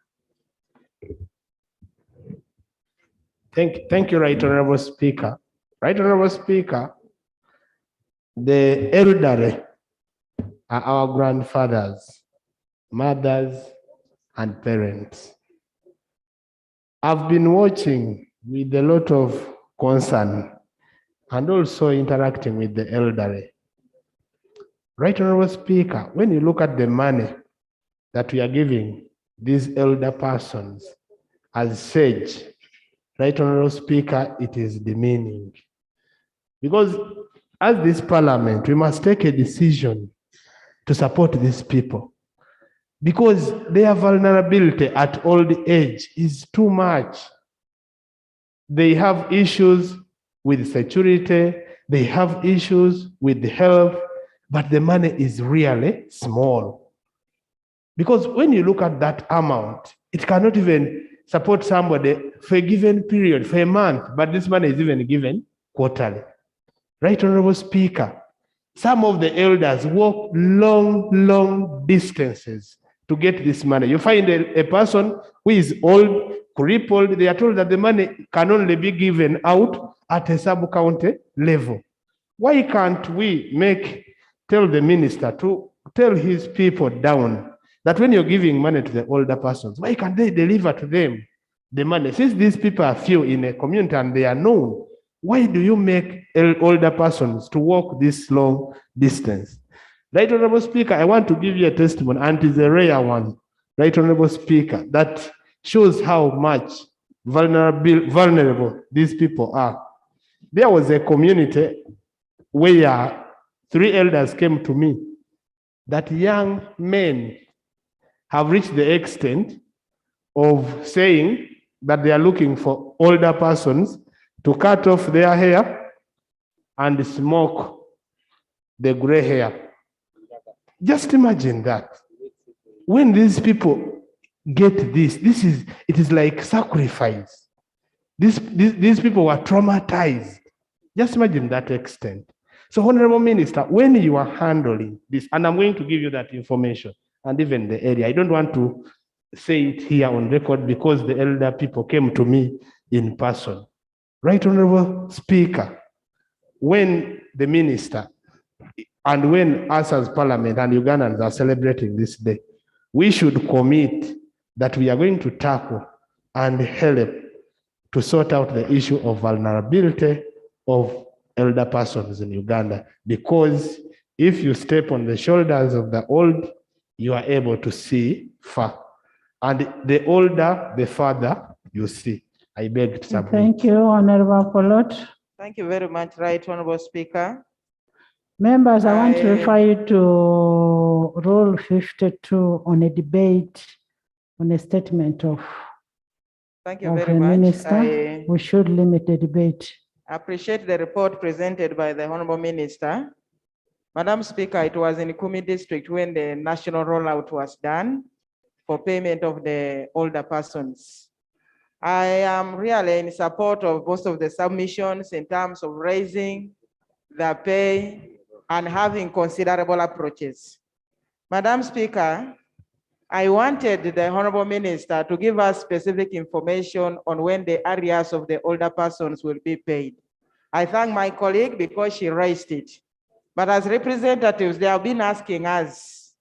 Thank you, Right Honorable Speaker. Right Honorable Speaker, the elderly are our grandfathers, mothers, and parents. I've been watching with a lot of concern and also interacting with the elderly. Right Honorable Speaker, when you look at the money that we are giving these elder persons as sage, Right Honorable Speaker, it is demeaning. Because as this parliament, we must take a decision to support these people. Because their vulnerability at old age is too much. They have issues with security, they have issues with health, but the money is really small. Because when you look at that amount, it cannot even support somebody for a given period, for a month, but this money is even given quarterly. Right Honorable Speaker, some of the elders walk long distances to get this money. You find a person who is old, crippled, they are told that the money can only be given out at a sub-county level. Why can't we tell the minister to tell his people down that when you're giving money to the older persons, why can't they deliver to them the money? Since these people are few in a community and they are known, why do you make older persons to walk this long distance? Right Honorable Speaker, I want to give you a testimony, and it's a rare one, Right Honorable Speaker, that shows how much vulnerable these people are. There was a community where 3 elders came to me that young men have reached the extent of saying that they are looking for older persons to cut off their hair and smoke the gray hair. Just imagine that. When these people get this, it is like sacrifice. These people were traumatized. Just imagine that extent. So, Honorable Minister, when you are handling this, and I'm going to give you that information and even the area, I don't want to say it here on record because the elder people came to me in person. Right Honorable Speaker, when the minister and when us as Parliament and Ugandans are celebrating this day, we should commit that we are going to tackle and help to sort out the issue of vulnerability of elder persons in Uganda. Because if you step on the shoulders of the old, you are able to see far. And the older, the farther you see. I beg to submit. Thank you, Honorable Polot. Thank you very much, Right Honorable Speaker. Members, I want to refer you to Rule 52 on a debate, on a statement of Thank you a very much. minister. We should limit the debate. I appreciate the report presented by the Honorable Minister. Madam Speaker, it was in Kumi District when the national rollout was done for payment of the older persons. I am really in support of most of the submissions in terms of raising the pay and having considerable approaches. Madam Speaker, I wanted the Honorable Minister to give us specific information on when the arrears of the older persons will be paid. I thank my colleague because she raised it. But as representatives, they have been asking us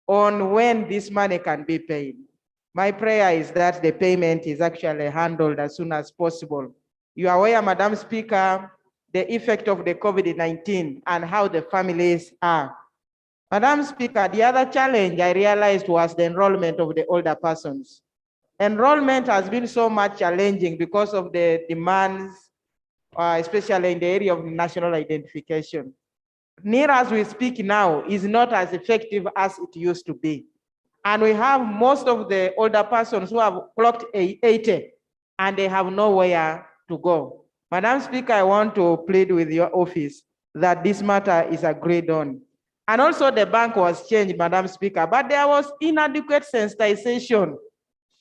on when this money can be paid. My prayer is that the payment is actually handled as soon as possible. You are aware, Madam Speaker, the effect of the COVID-19 and how the families are. Madam Speaker, the other challenge I realized was the enrollment of the older persons. Enrollment has been so much challenging because of the demands, especially in the area of national identification. Near as we speak now is not as effective as it used to be. And we have most of the older persons who have clocked 80 and they have nowhere to go. Madam Speaker, I want to plead with your office that this matter is agreed on. And also the bank was changed, Madam Speaker, but there was inadequate sensitization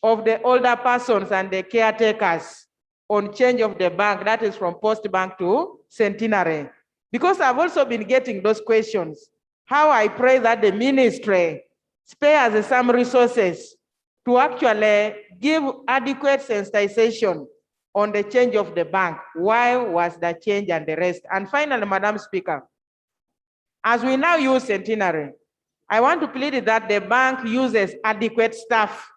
of the older persons and the caretakers on change of the bank, that is from Post Bank to Centenary. Because I've also been getting those questions, how I pray that the ministry spares some resources to actually give adequate sensitization on the change of the bank. Why was the change and the rest? And finally, Madam Speaker, as we now use Centenary, I want to plead that the bank uses adequate staff,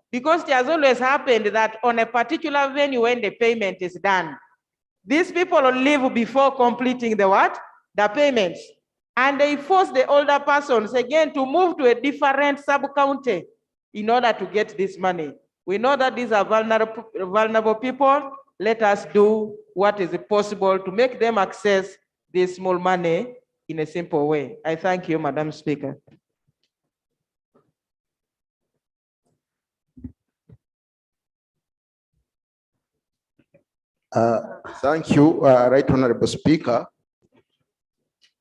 because it has always happened that on a particular venue when the payment is done, these people leave before completing the what? The payments. And they force the older persons again to move to a different sub-county in order to get this money. We know that these are vulnerable people. Let us do what is possible to make them access this small money in a simple way. I thank you, Madam Speaker. Thank you, Right Honorable Speaker.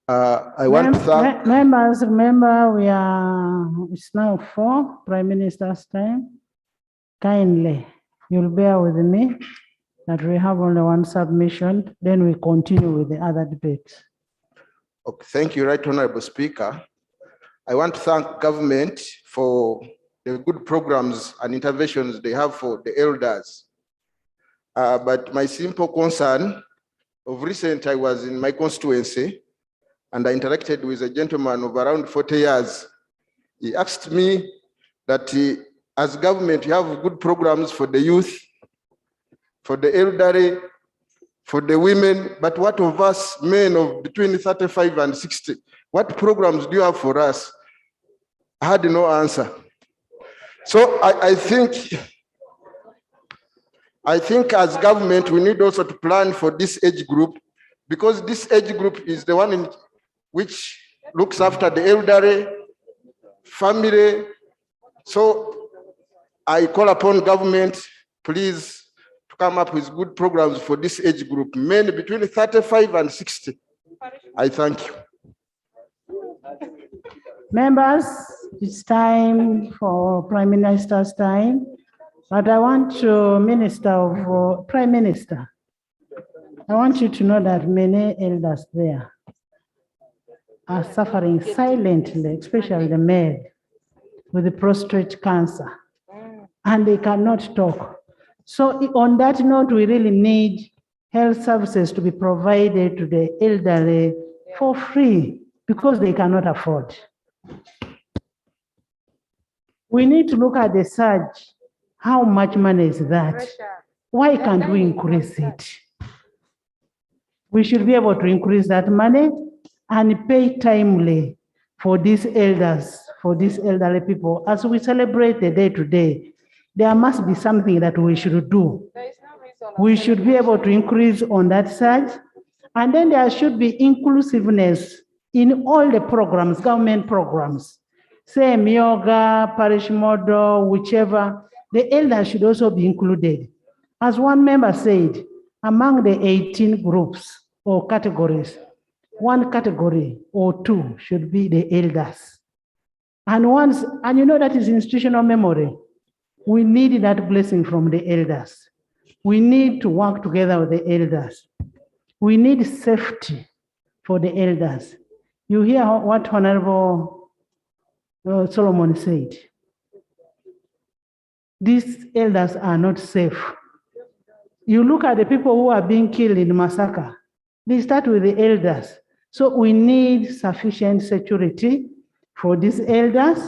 I want to thank members. Remember, it's now 4 Prime Minister's time. Kindly, you'll bear with me that we have only one submission, then we continue with the other debates. Okay, thank you, Right Honorable Speaker. I want to thank government for the good programs and interventions they have for the elders. But my simple concern, of recent I was in my constituency and I interacted with a gentleman of around 40 years. He asked me that as government, you have good programs for the youth, for the elderly, for the women, but what of us men of between 35 and 60? What programs do you have for us? I had no answer. So I think as government, we need also to plan for this age group, because this age group is the one in which looks after the elderly, family. So I call upon government, please, to come up with good programs for this age group, men between 35 and 60. I thank you. Members, it's time for Prime Minister's time. But I want to, Prime Minister, I want you to know that many elders there are suffering silently, especially the men with the prostate cancer, and they cannot talk. So on that note, we really need health services to be provided to the elderly for free because they cannot afford. We need to look at the surge. How much money is that? Why can't we increase it? We should be able to increase that money and pay timely for these elders, for these elderly people. As we celebrate the day today, there must be something that we should do. We should be able to increase on that side. And then there should be inclusiveness in all the programs, government programs. Say yoga, parish model, whichever. The elders should also be included. As one member said, among the 18 groups or categories, one category or 2 should be the elders. And you know that is institutional memory. We need that blessing from the elders. We need to work together with the elders. We need safety for the elders. You hear what Honorable Solomon said. These elders are not safe. You look at the people who are being killed in massacre. They start with the elders. So we need sufficient security for these elders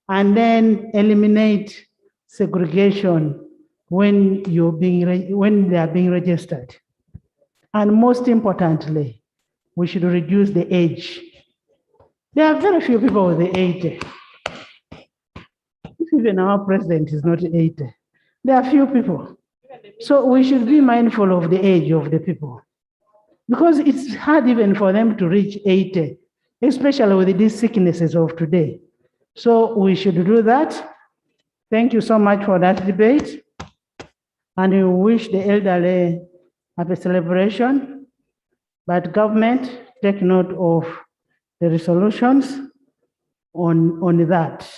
and then eliminate segregation when they are being registered. And most importantly, we should reduce the age. There are very few people with the 80. Even our president is not 80. There are few people. So we should be mindful of the age of the people, because it's hard even for them to reach 80, especially with these sicknesses of today. So we should do that. Thank you so much for that debate. And we wish the elderly happy celebration. But government, take note of the resolutions on that.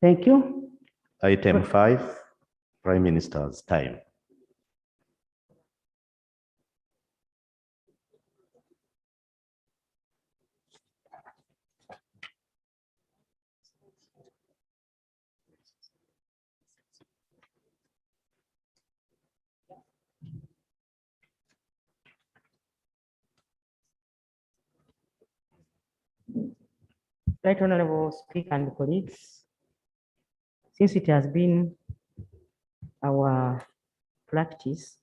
Thank you. Item 5, Prime Minister's time. Right Honorable Speaker and colleagues, since it has been our practice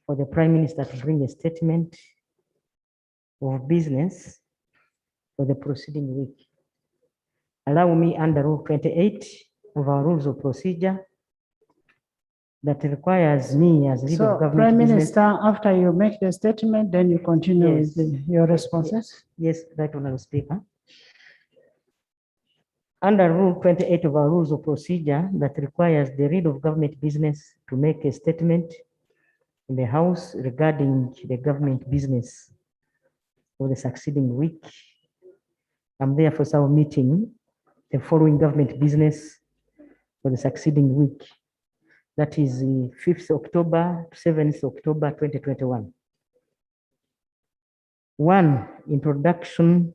for the Prime Minister to bring a statement of business for the preceding week, allow me under Rule 28 of our Rules of Procedure that requires me as leader of So, government Prime business. Minister, after you make the statement, then you continue Yes. with your responses. Yes, Right Honorable Speaker. Under Rule 28 of our Rules of Procedure that requires the leader of government business to make a statement in the House regarding the government business for the succeeding week. I'm therefore submitting the following government business for the succeeding week. That is 5th October to 7th October 2021. 1, introduction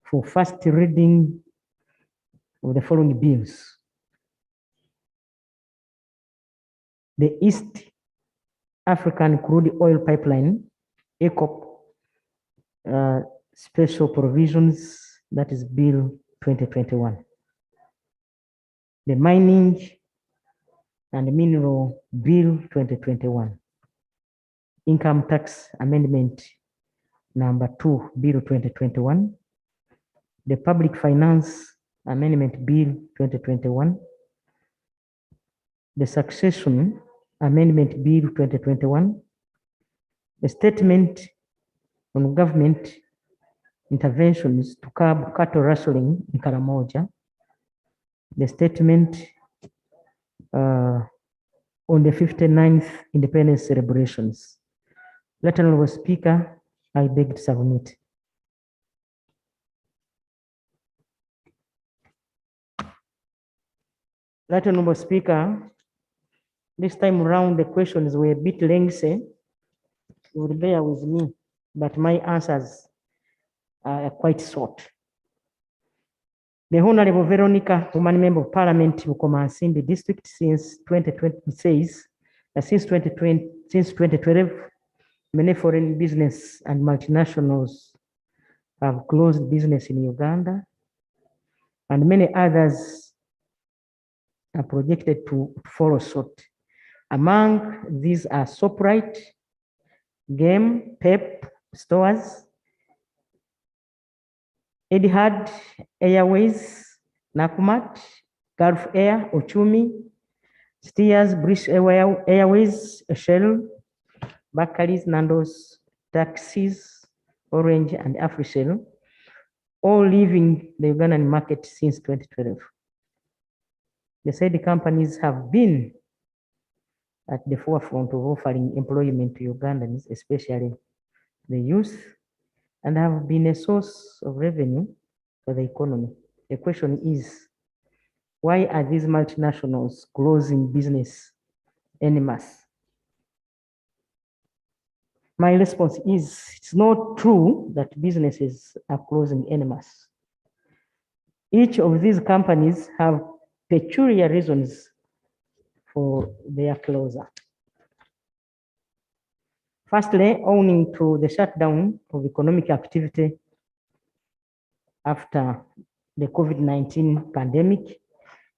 for first reading of the following bills. The East African Crude Oil Pipeline, EACOP, special provisions, that is Bill 2021. The Mining and Mineral Bill 2021. Income Tax Amendment number 2, Bill 2021. The Public Finance Amendment Bill 2021. The Succession Amendment Bill 2021. The Statement on Government Interventions to Curb Cattle Rustling in Karamoja. The Statement on the 59th Independence Celebrations. Right Honorable Speaker, I beg to submit. Right Honorable Speaker, this time around the questions were a bit lengthy. You will bear with me, but my answers are quite short. The Honorable Veronica, woman member of Parliament, Bukomansindi District since 2020, says that since 2012, many foreign business and multinationals have closed business in Uganda, and many others are projected to follow suit. Among these are Shoprite, Game, Pep stores, Etihad Airways, Nakumat, Gulf Air, Uchumi, Steers, British Airways, Shell, Bakaris, Nando's, Taxis, Orange, and AfriShell, all leaving the Ugandan market since 2012. The said companies have been at the forefront of offering employment to Ugandans, especially the youth, and have been a source of revenue for the economy. The question is, why are these multinationals closing business en masse? My response is, it's not true that businesses are closing en masse. Each of these companies have peculiar reasons for their closure. Firstly, owing to the shutdown of economic activity after the COVID-19 pandemic,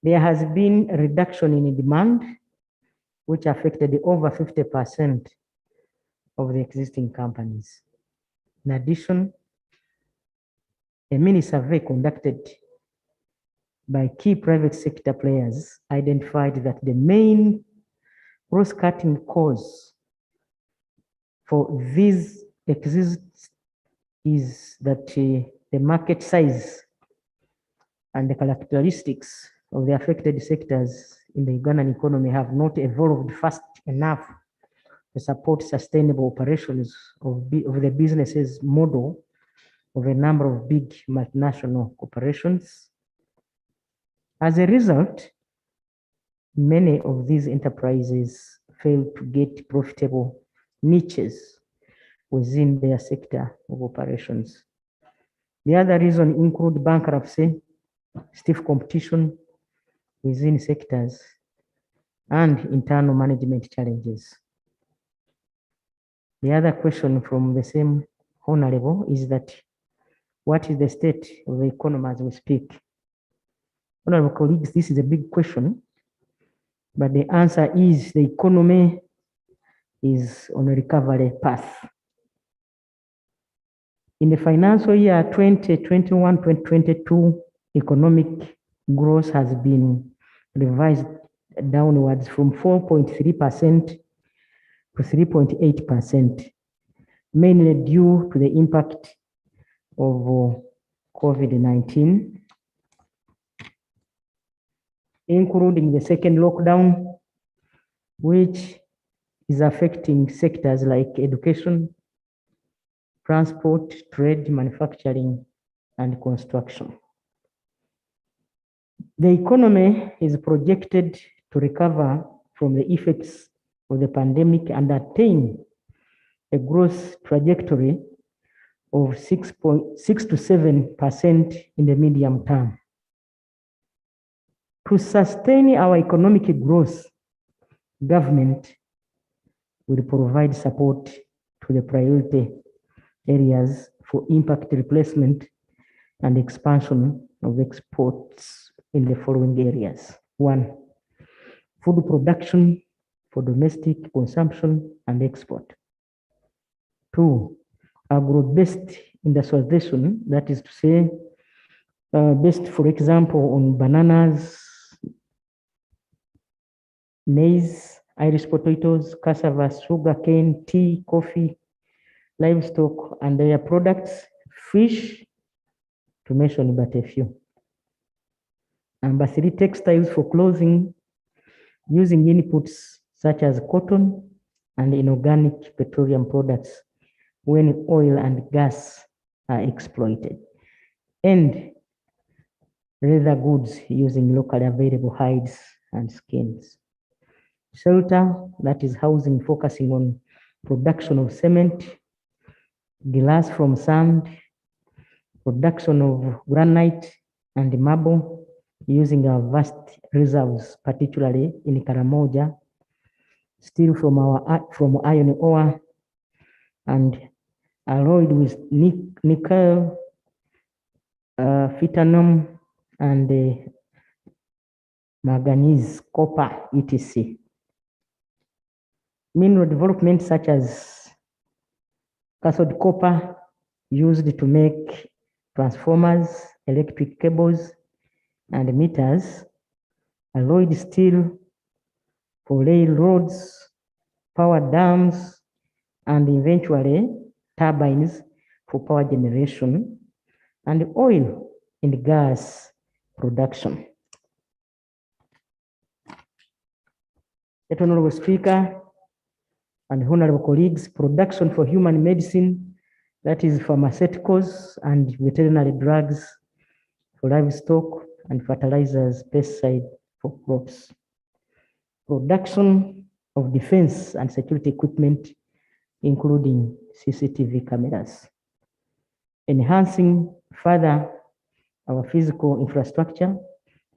there has been a reduction in demand, which affected over 50% of the existing companies. In addition, a mini survey conducted by key private sector players identified that the main cross-cutting cause for these exists is that the market size and the characteristics of the affected sectors in the Ugandan economy have not evolved fast enough to support sustainable operations of the businesses model of a number of big multinational corporations. As a result, many of these enterprises fail to get profitable niches within their sector of operations. The other reason include bankruptcy, stiff competition within sectors, and internal management challenges. The other question from the same honorable is that what is the state of the economy as we speak? Honorable colleagues, this is a big question, but the answer is the economy is on a recovery path. In the financial year 2021-2022, economic growth has been revised downwards from 4.3% to 3.8%, mainly due to the impact of COVID-19, including the second lockdown, which is affecting sectors like education, transport, trade, manufacturing, and construction. The economy is projected to recover from the effects of the pandemic and attain a growth trajectory of 6 to 7% in the medium term. To sustain our economic growth, government will provide support to the priority areas for impact replacement and expansion of exports in the following areas. 1, food production for domestic consumption and export. 2, agro-based industrialization, that is to say, based, for example, on bananas, maize, Irish potatoes, cassava, sugarcane, tea, coffee, livestock, and their products, fish, to mention but a few. Number 3, textiles for clothing, using inputs such as cotton and inorganic petroleum products when oil and gas are exploited. And leather goods using locally available hides and skins. Shelter, that is housing focusing on production of cement, glass from sand, production of granite and marble using our vast reserves, particularly in Karamoja, steel from iron ore, and alloyed with nickel, phytanum, and manganese, copper, etc. Mineral development such as cathode copper used to make transformers, electric cables, and meters, alloyed steel for railroads, power dams, and eventually turbines for power generation, and oil and gas production. Honorable Speaker and honorable colleagues, production for human medicine, that is pharmaceuticals and veterinary drugs for livestock, and fertilizers, pesticide for crops. Production of defense and security equipment, including CCTV cameras. Enhancing further our physical infrastructure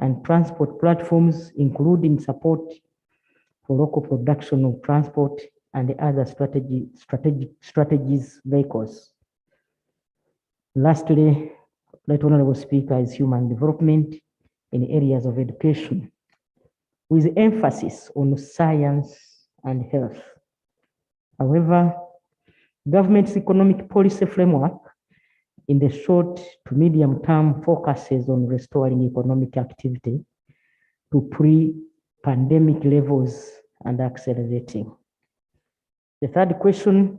and transport platforms, including support for local production of transport and the other strategies vehicles. Lastly, Right Honorable Speaker, is human development in areas of education, with emphasis on science and health. However, government's economic policy framework in the short to medium term focuses on restoring economic activity to pre-pandemic levels and accelerating. The third question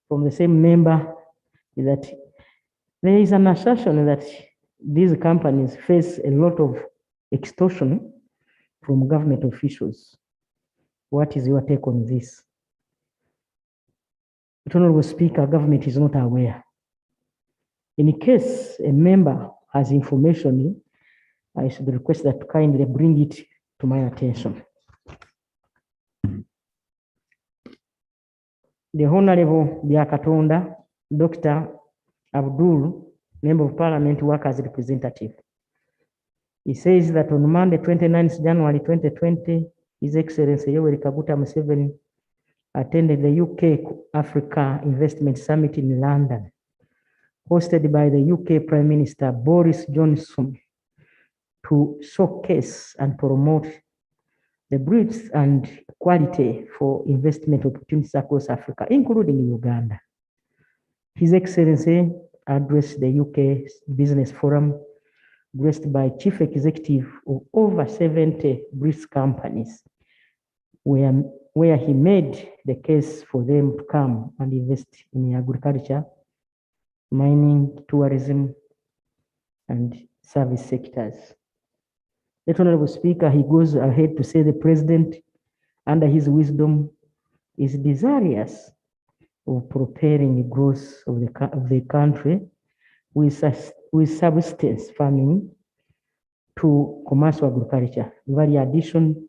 from the same member is that there is an assertion that these companies face a lot of extortion from government officials. What is your take on this? Honorable Speaker, government is not aware. In case a member has information, I should request that to kindly bring it to my attention. The Honorable Biakatonda, Dr. Abdul, Member of Parliament, work as representative. He says that on Monday, 29th January 2020, His Excellency Yoweri Kaguta Museveni attended the UK Africa Investment Summit in London, hosted by the UK Prime Minister Boris Johnson, to showcase and promote the breadth and quality for investment opportunities across Africa, including Uganda. His Excellency addressed the UK Business Forum, graced by chief executive of over 70 British companies, where he made the case for them to come and invest in agriculture, mining, tourism, and service sectors. The Honorable Speaker, he goes ahead to say the President, under his wisdom, is desirous of propelling the growth of the country with subsistence farming to commercial agriculture, value addition,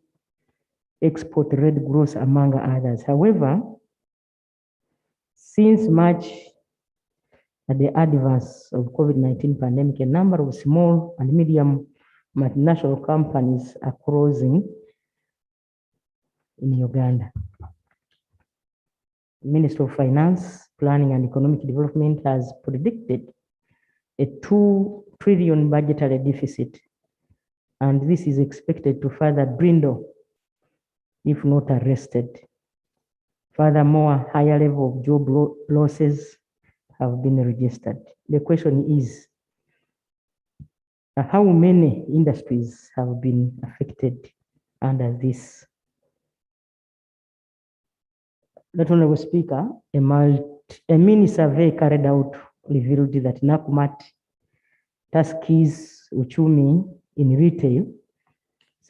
export-led growth, among others. However, since March, at the advance of COVID-19 pandemic, a number of small and medium multinational companies are closing in Uganda. The Minister of Finance, Planning and Economic Development has predicted a 2 trillion budgetary deficit, and this is expected to further dwindle if not arrested. Furthermore, higher level of job losses have been registered. The question is, how many industries have been affected under this? The Honorable Speaker, a mini survey carried out revealed that Nakumat, Tuskys, Uchumi in retail,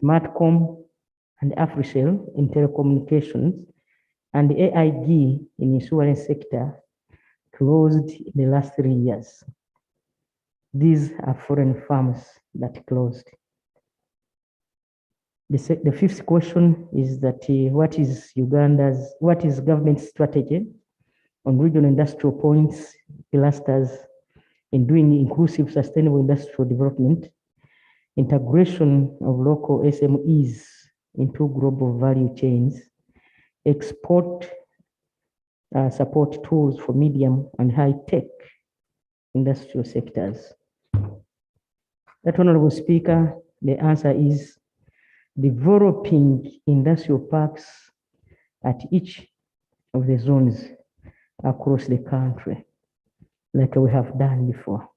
Smartcom, and Afrishell in telecommunications, and AIG in insurance sector closed in the last 3 years. These are foreign firms that closed. The fifth question is that what is government's strategy on regional industrial points, clusters, in doing inclusive sustainable industrial development, integration of local SMEs into global value chains, export support tools for medium and high-tech industrial sectors? That Honorable Speaker, the answer is developing industrial parks at each of the zones across the country, like we have done before.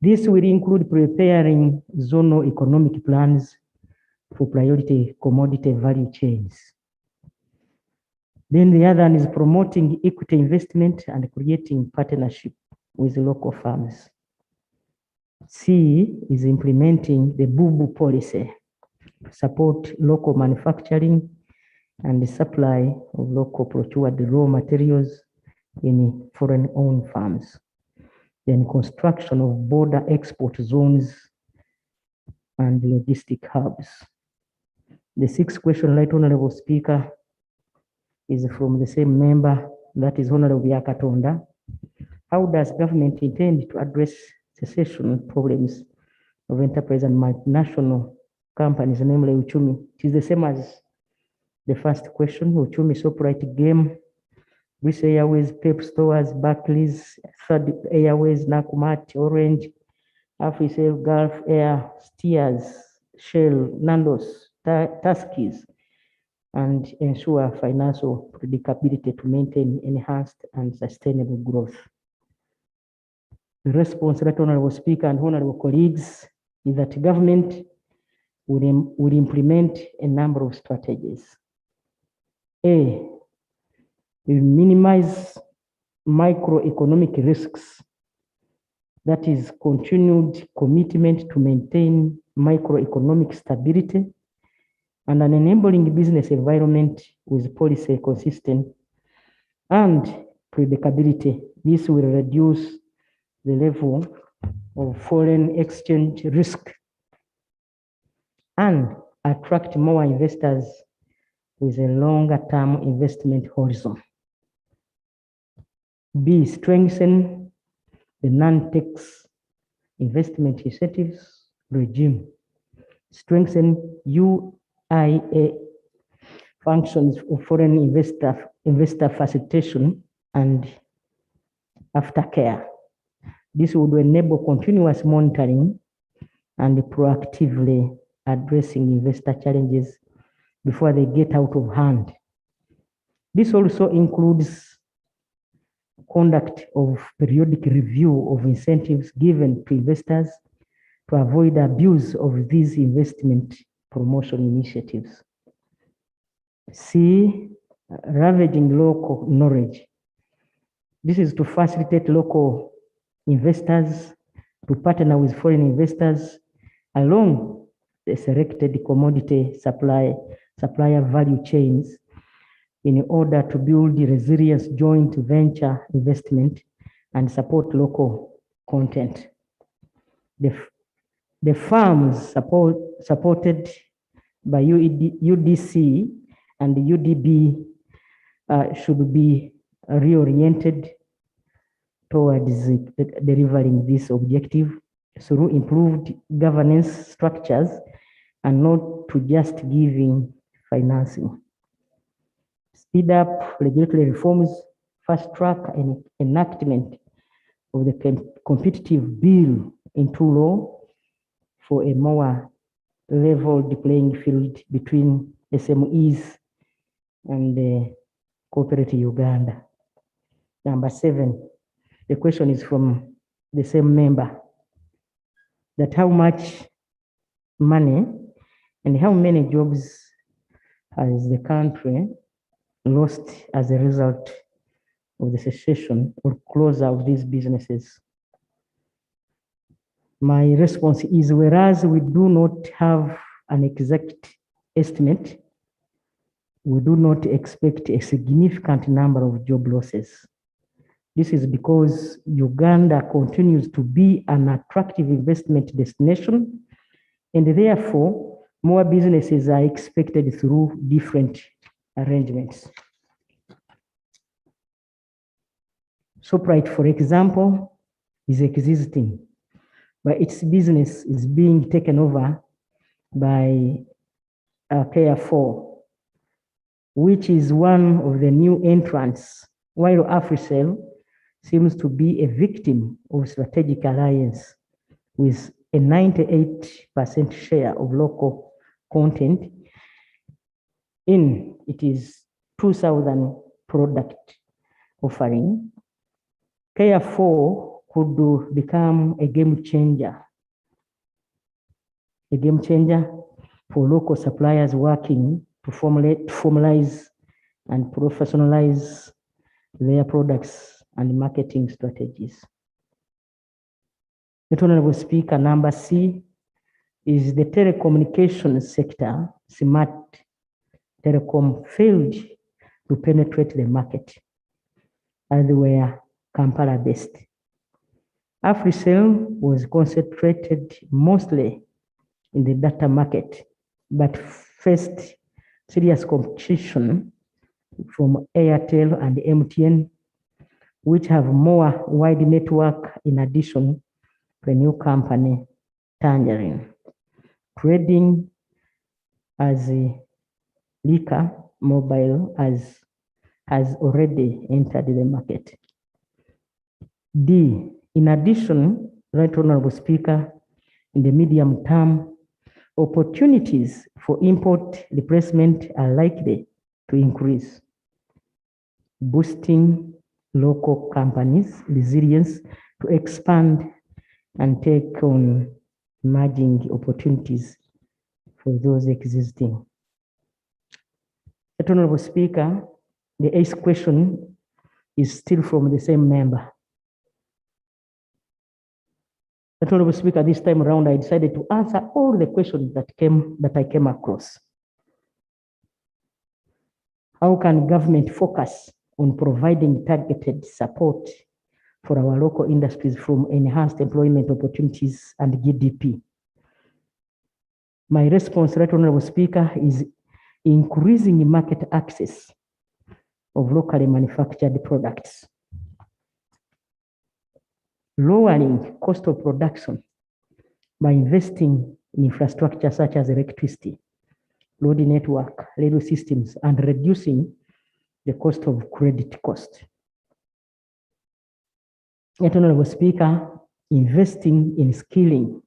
This will include preparing zonal economic plans for priority commodity value chains. Then the other one is promoting equity investment and creating partnership with local firms. C is implementing the BUBU policy to support local manufacturing and the supply of local procured raw materials in foreign-owned farms. Then construction of border export zones and logistic hubs. The sixth question, Right Honorable Speaker, is from the same member, that is Honorable Biakatonda. How does government intend to address cessation problems of enterprise and multinational companies, namely Uchumi? It is the same as the first question. Uchumi, Shoprite, Game, British Airways, Pep Stores, Barclays, Third Airways, Nakumat, Orange, Africell, Gulf Air, Steers, Shell, Nandos, Tuskys, and ensure financial predictability to maintain enhanced and sustainable growth. The response, Right Honorable Speaker and honorable colleagues, is that government will implement a number of strategies. A, will minimize microeconomic risks, that is continued commitment to maintain microeconomic stability and an enabling business environment with policy consistent and predictability. This will reduce the level of foreign exchange risk and attract more investors with a longer term investment horizon. B, strengthen the non-tax investment incentives regime. Strengthen UIA functions of foreign investor facilitation and aftercare. This would enable continuous monitoring and proactively addressing investor challenges before they get out of hand. This also includes conduct of periodic review of incentives given to investors to avoid abuse of these investment promotion initiatives. C, ravaging local knowledge. This is to facilitate local investors to partner with foreign investors along the selected commodity supplier value chains in order to build the resilience joint venture investment and support local content. The firms supported by UDC and the UDB should be reoriented towards delivering this objective through improved governance structures and not to just giving financing. Speed up regulatory reforms, fast track and enactment of the competitive bill into law for a more leveled playing field between SMEs and the corporate Uganda. Number 7, the question is from the same member, that how much money and how many jobs has the country lost as a result of the cessation or closure of these businesses. My response is, whereas we do not have an exact estimate, we do not expect a significant number of job losses. This is because Uganda continues to be an attractive investment destination, and therefore more businesses are expected through different arrangements. Shoprite, for example, is existing, but its business is being taken over by Care4, which is one of the new entrants, while AfriCell seems to be a victim of strategic alliance with a 98% share of local content in its 2,000 product offering. Care4 could become a game changer for local suppliers working to formalize and professionalize their products and marketing strategies. The Honorable Speaker, number C is the telecommunications sector. Smart Telecom failed to penetrate the market as they were Kampala-based. AfriCell was concentrated mostly in the data market, but faced serious competition from Airtel and MTN, which have more wide network in addition to a new company, Tangerine. Trading as a Lika Mobile has already entered the market. D, in addition, Right Honorable Speaker, in the medium term, opportunities for import replacement are likely to increase, boosting local companies' resilience to expand and take on emerging opportunities for those existing. Honorable Speaker, the 8th question is still from the same member. Honorable Speaker, this time around, I decided to answer all the questions that I came across. How can government focus on providing targeted support for our local industries from enhanced employment opportunities and GDP? My response, Right Honorable Speaker, is increasing market access of locally manufactured products, lowering cost of production by investing in infrastructure such as electricity, road network, railway systems, and reducing the cost of credit cost. Yet, Honorable Speaker, investing in skilling,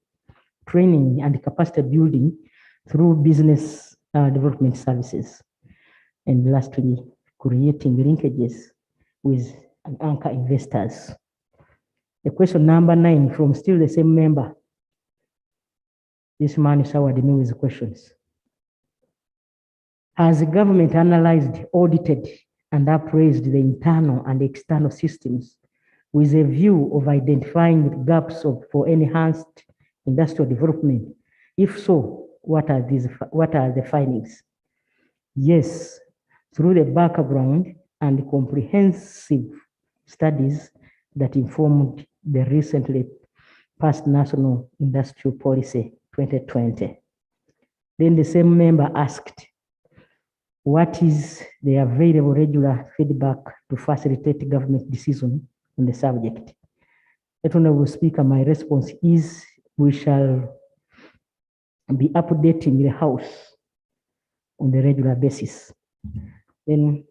training, and capacity building through business development services. And lastly, creating linkages with anchor investors. The question number 9 from still the same member. This man showered me with questions. Has the government analyzed, audited, and appraised the internal and external systems with a view of identifying gaps for enhanced industrial development? If so, what are the findings? Yes, through the background and comprehensive studies that informed the recently passed National Industrial Policy 2020. Then the same member asked, what is the available regular feedback to facilitate government decision on the subject? Honorable Speaker, my response is we shall be updating the House on the regular basis. Then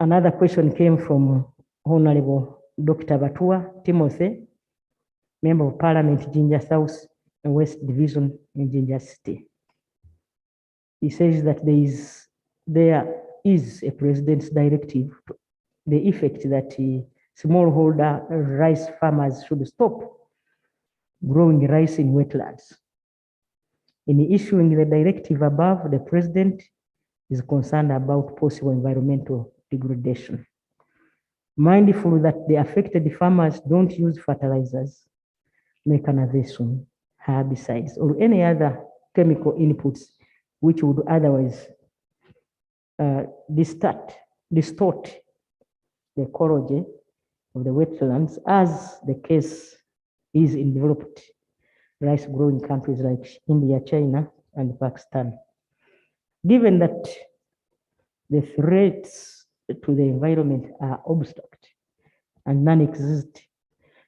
another question came from Honorable Dr. Batua Timothy, Member of Parliament, Ginger South and West Division in Ginger City. He says that there is a President's directive to the effect that smallholder rice farmers should stop growing rice in wetlands. In issuing the directive above, the President is concerned about possible environmental degradation. Mindful that the affected farmers don't use fertilizers, mechanization, herbicides, or any other chemical inputs which would otherwise distort the ecology of the wetlands, as the case is in developed rice growing countries like India, China, and Pakistan. Given that the threats to the environment are obstruct and non-existent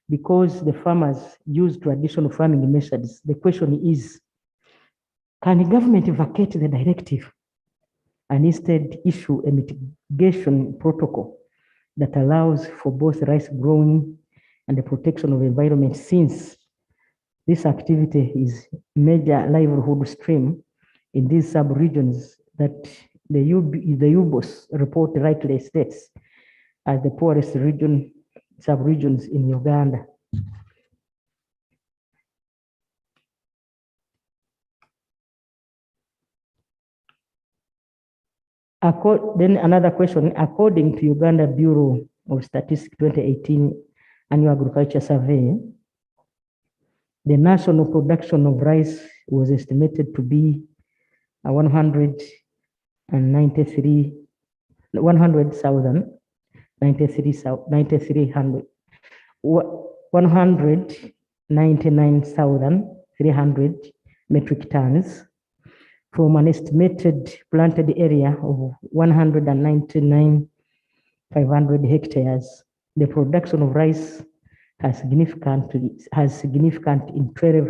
because the farmers use traditional farming methods, the question is, can the government vacate the directive and instead issue a mitigation protocol that allows for both rice growing and the protection of the environment, since this activity is major livelihood stream in these sub-regions that the UBOS report rightly states as the poorest sub-regions in Uganda. Then another question, according to Uganda Bureau of Statistics 2018 Annual Agriculture Survey, the national production of rice was estimated to be 199,300 metric tons from an estimated planted area of 199,500 hectares. The production of rice has significant in 12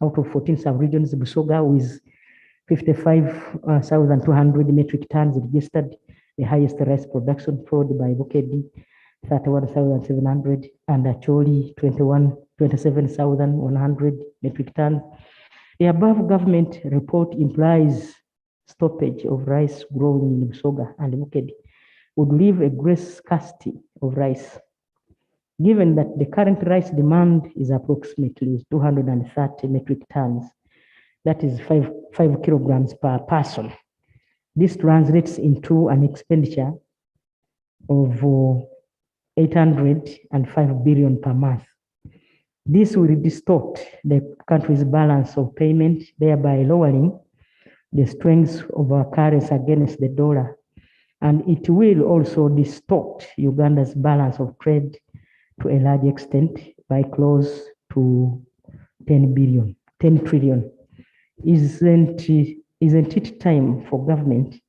out of 14 sub-regions. Busoga with 55,200 metric tons registered the highest rice production, followed by Bukedi 31,700 and Acholi 27,100 metric tons. The above government report implies stoppage of rice growing in Busoga and Bukedi would leave a great scarcity of rice. Given that the current rice demand is approximately 230 metric tons, that is 5 kilograms per person. This translates into an expenditure of 805 billion per month. This will distort the country's balance of payment, thereby lowering the strength of our currency against the dollar. And it will also distort Uganda's balance of trade to a large extent by close to 10 trillion. Isn't it time for government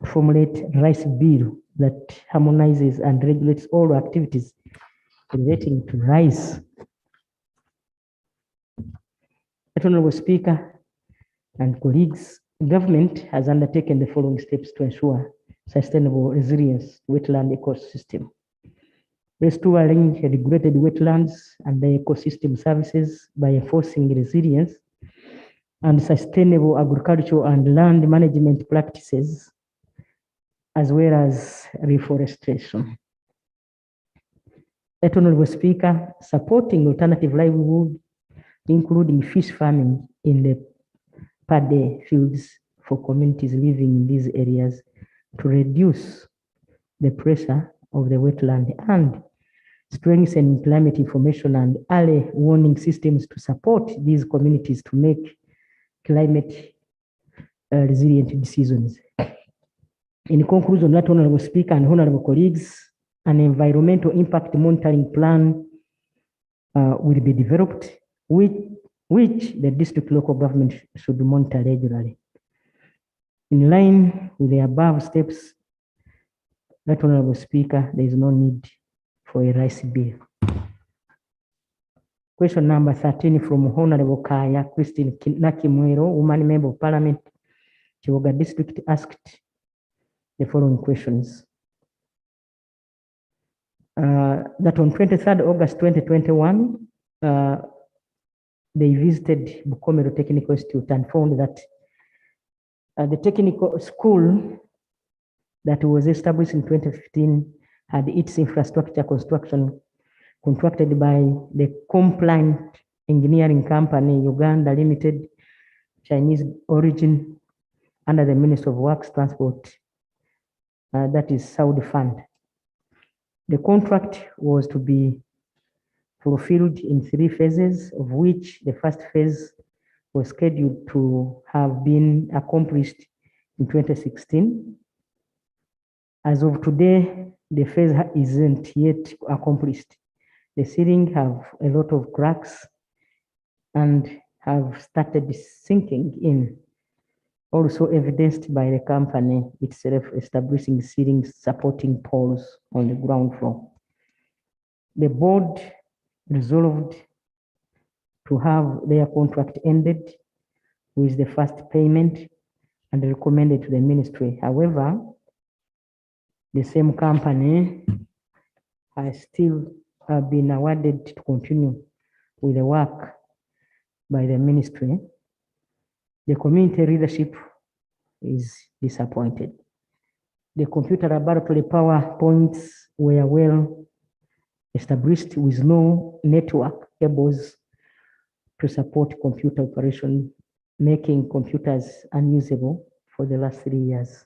to formulate a rice bill that harmonizes and regulates all activities relating to rice? Honorable Speaker and colleagues, government has undertaken the following steps to ensure sustainable resilience wetland ecosystem. Restoring regulated wetlands and the ecosystem services by enforcing resilience and sustainable agricultural and land management practices, as well as reforestation. Honorable Speaker, supporting alternative livelihood, including fish farming in the paddy fields for communities living in these areas to reduce the pressure of the wetland, and strengthen climate information and early warning systems to support these communities to make climate resilient decisions. In conclusion, that Honorable Speaker and honorable colleagues, an environmental impact monitoring plan will be developed, which the district local government should monitor regularly. In line with the above steps, that Honorable Speaker, there is no need for a rice bill. Question number 13 from Honorable Kaya Christine Nakimwero, woman member of Parliament, Chiwoga District, asked the following questions. That on 23rd August 2021, they visited Bukomero Technical Institute and found that the technical school that was established in 2015 had its infrastructure construction contracted by the compliant engineering company, Uganda Limited, Chinese origin, under the Ministry of Works, Transport, that is Saudi Fund. The contract was to be fulfilled in 3 phases, of which the first phase was scheduled to have been accomplished in 2016. As of today, the phase isn't yet accomplished. The ceiling have a lot of cracks and have started sinking in, also evidenced by the company itself establishing ceiling supporting poles on the ground floor. The board resolved to have their contract ended with the first payment and recommended to the ministry. However, the same company has still been awarded to continue with the work by the ministry. The community leadership is disappointed. The computer laboratory power points were well established with no network cables to support computer operation, making computers unusable for the last 3 years.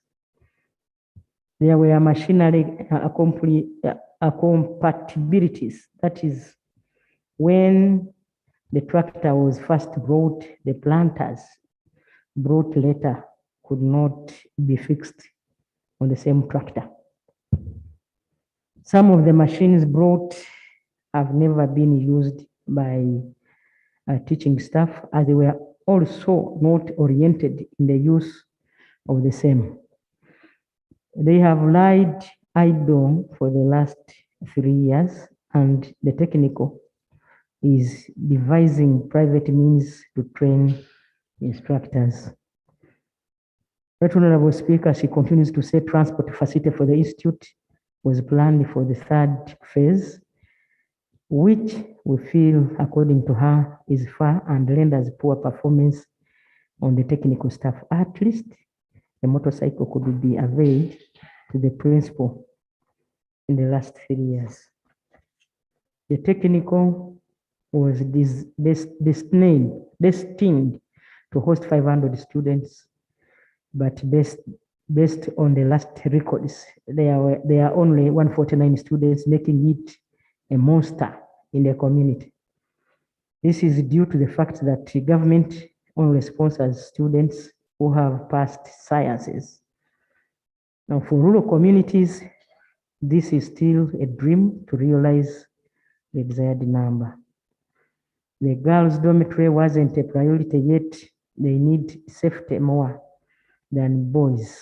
There were machinery compatibilities. That is, when the tractor was first brought, the planters brought later could not be fixed on the same tractor. Some of the machines brought have never been used by teaching staff, as they were also not oriented in the use of the same. They have lied idle for the last 3 years, and the technical is devising private means to train instructors. Right Honorable Speaker, she continues to say transport facility for the institute was planned for the 3rd phase, which we feel, according to her, is far and renders poor performance on the technical staff. At least the motorcycle could be availed to the principal in the last 3 years. The technical was destined to host 500 students, but based on the last records, there are only 149 students, making it a monster in the community. This is due to the fact that the government only sponsors students who have passed sciences. Now, for rural communities, this is still a dream to realize the desired number. The girls' dormitory wasn't a priority yet. They need safety more than boys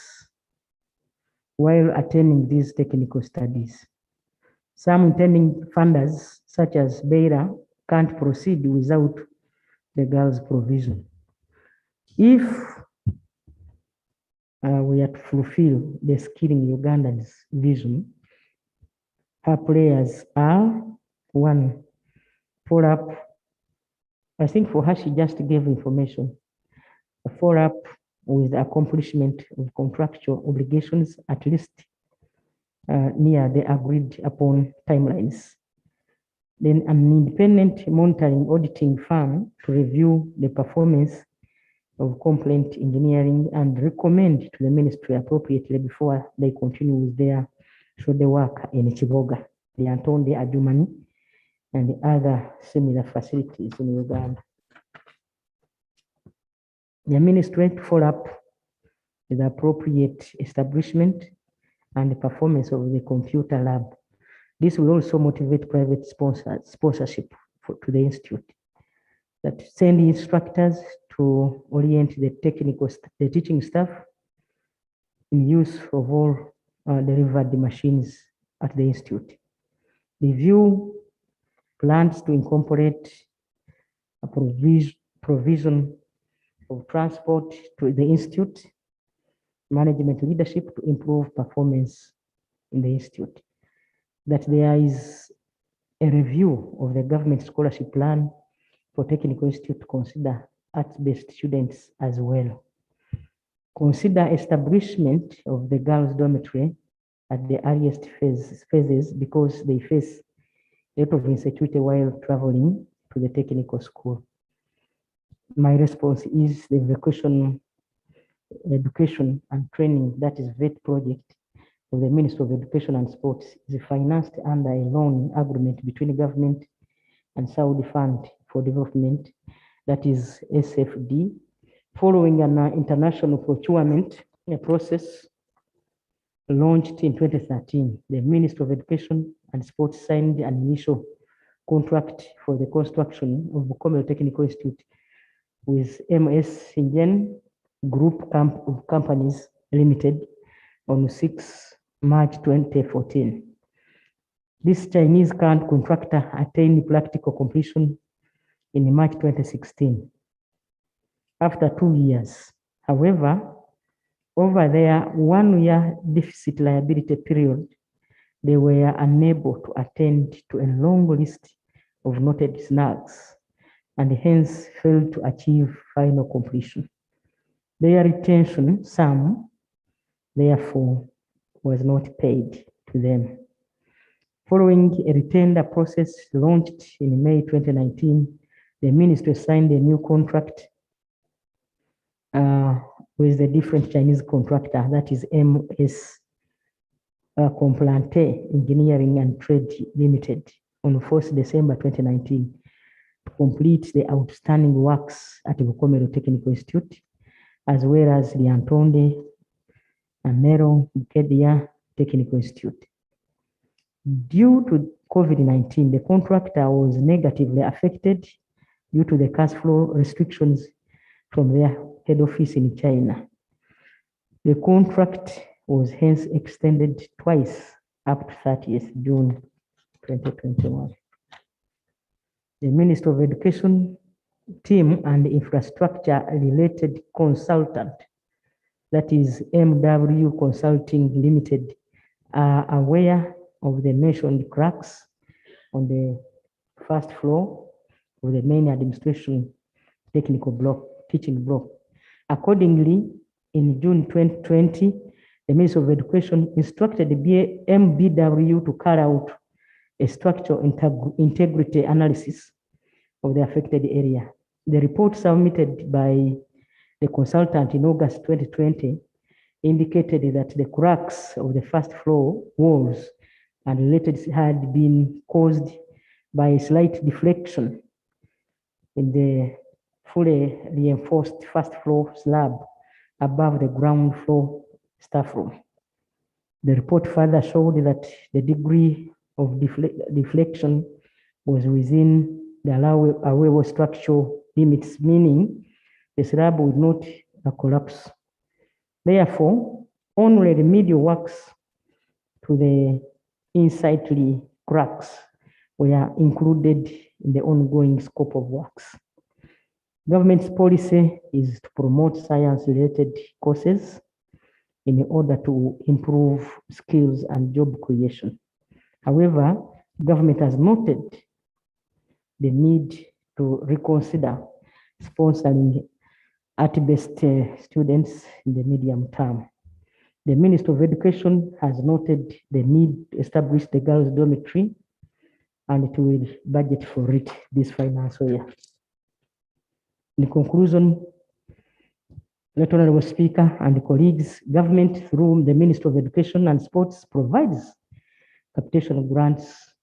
while attending these technical studies. Some intending funders, such as Beira, can't proceed without the girls' provision. If we are to fulfill the Skilling Uganda's vision, her prayers are: one, follow up. I think for her, she just gave information. A follow up with the accomplishment of contractual obligations, at least near the agreed upon timelines. Then an independent monitoring auditing firm to review the performance of complaint engineering and recommend to the ministry appropriately before they continue with their shoulder work in Chiboga, the Antonde Adjumani, and the other similar facilities in Uganda. The ministry to follow up with the appropriate establishment and the performance of the computer lab. This will also motivate private sponsorship to the institute, that send instructors to orient the teaching staff in use of all delivered machines at the institute. Review plans to incorporate a provision of transport to the institute, management leadership to improve performance in the institute. That there is a review of the government scholarship plan for technical institute to consider arts-based students as well. Consider establishment of the girls' dormitory at the earliest phases because they face a lot of insecurity while traveling to the technical school. My response is the vocational education and training, that is VET project of the Ministry of Education and Sports, is financed under a loan agreement between the government and Saudi Fund for Development, that is SFD, following an international procurement process launched in 2013. The Ministry of Education and Sports signed an initial contract for the construction of Buenos Technical Institute with MS Ingen Group of Companies Limited on 6 March 2014. This Chinese contractor attained practical completion in March 2016, after 2 years. However, over their 1 year deficit liability period, they were unable to attend to a long list of noted snags and hence failed to achieve final completion. Their retention sum, therefore, was not paid to them. Following a retender process launched in May 2019, the ministry signed a new contract with a different Chinese contractor, that is MS Complante Engineering and Trade Limited, on 4th December 2019 to complete the outstanding works at the Bukomero Technical Institute, as well as the Antonde Amero Bukedia Technical Institute. Due to COVID-19, the contractor was negatively affected due to the cash flow restrictions from their head office in China. The contract was hence extended twice up to 30th June 2021. The Ministry of Education team and infrastructure related consultant, that is MW Consulting Limited, are aware of the mentioned cracks on the first floor of the main administration technical block, teaching block. Accordingly, in June 2020, the Ministry of Education instructed the MBW to carry out a structural integrity analysis of the affected area. The report submitted by the consultant in August 2020 indicated that the cracks of the first floor walls and related had been caused by a slight deflection in the fully reinforced first floor slab above the ground floor staff room. The report further showed that the degree of deflection was within the allowable structural limits, meaning the slab would not collapse. Therefore, only remedial works to the insightly cracks were included in the ongoing scope of works. Government's policy is to promote science-related courses in order to improve skills and job creation. However, government has noted the need to reconsider sponsoring art-based students in the medium term. The Minister of Education has noted the need to establish the girls' dormitory, and it will budget for it this financial year. In conclusion, Right Honorable Speaker and colleagues, government through the Minister of Education and Sports provides capitation grants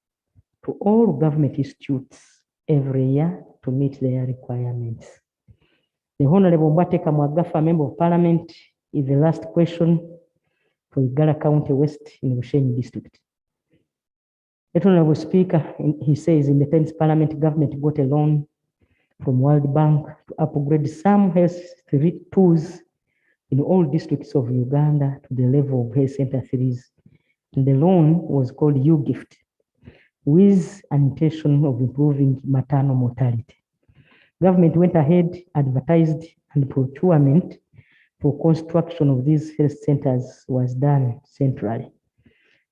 to all government institutes every year to meet their requirements. The Honorable Mwateka Mwagafa, Member of Parliament, is the last question for Igala County West in Bushenyi District. The Honorable Speaker, he says in the 10th Parliament, government got a loan from World Bank to upgrade some health tools in all districts of Uganda to the level of health center 3s. And the loan was called U-Gift, with an intention of improving maternal mortality. Government went ahead, advertised, and procurement for construction of these health centers was done centrally.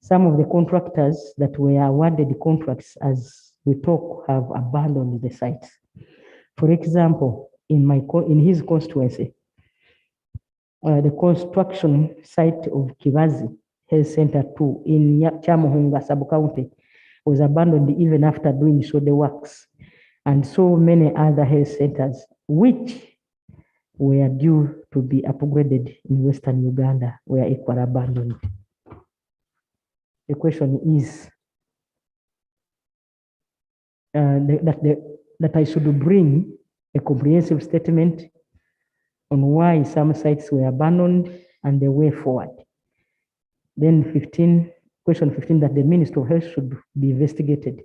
Some of the contractors that were awarded contracts as we talk have abandoned the sites. For example, in his constituency, the construction site of Kivazi Health Center 2 in Chamuhunga sub-county was abandoned even after doing shoulder works, and so many other health centers which were due to be upgraded in Western Uganda were equally abandoned. The question is that I should bring a comprehensive statement on why some sites were abandoned and the way forward. Then question 15, that the Minister of Health should be investigated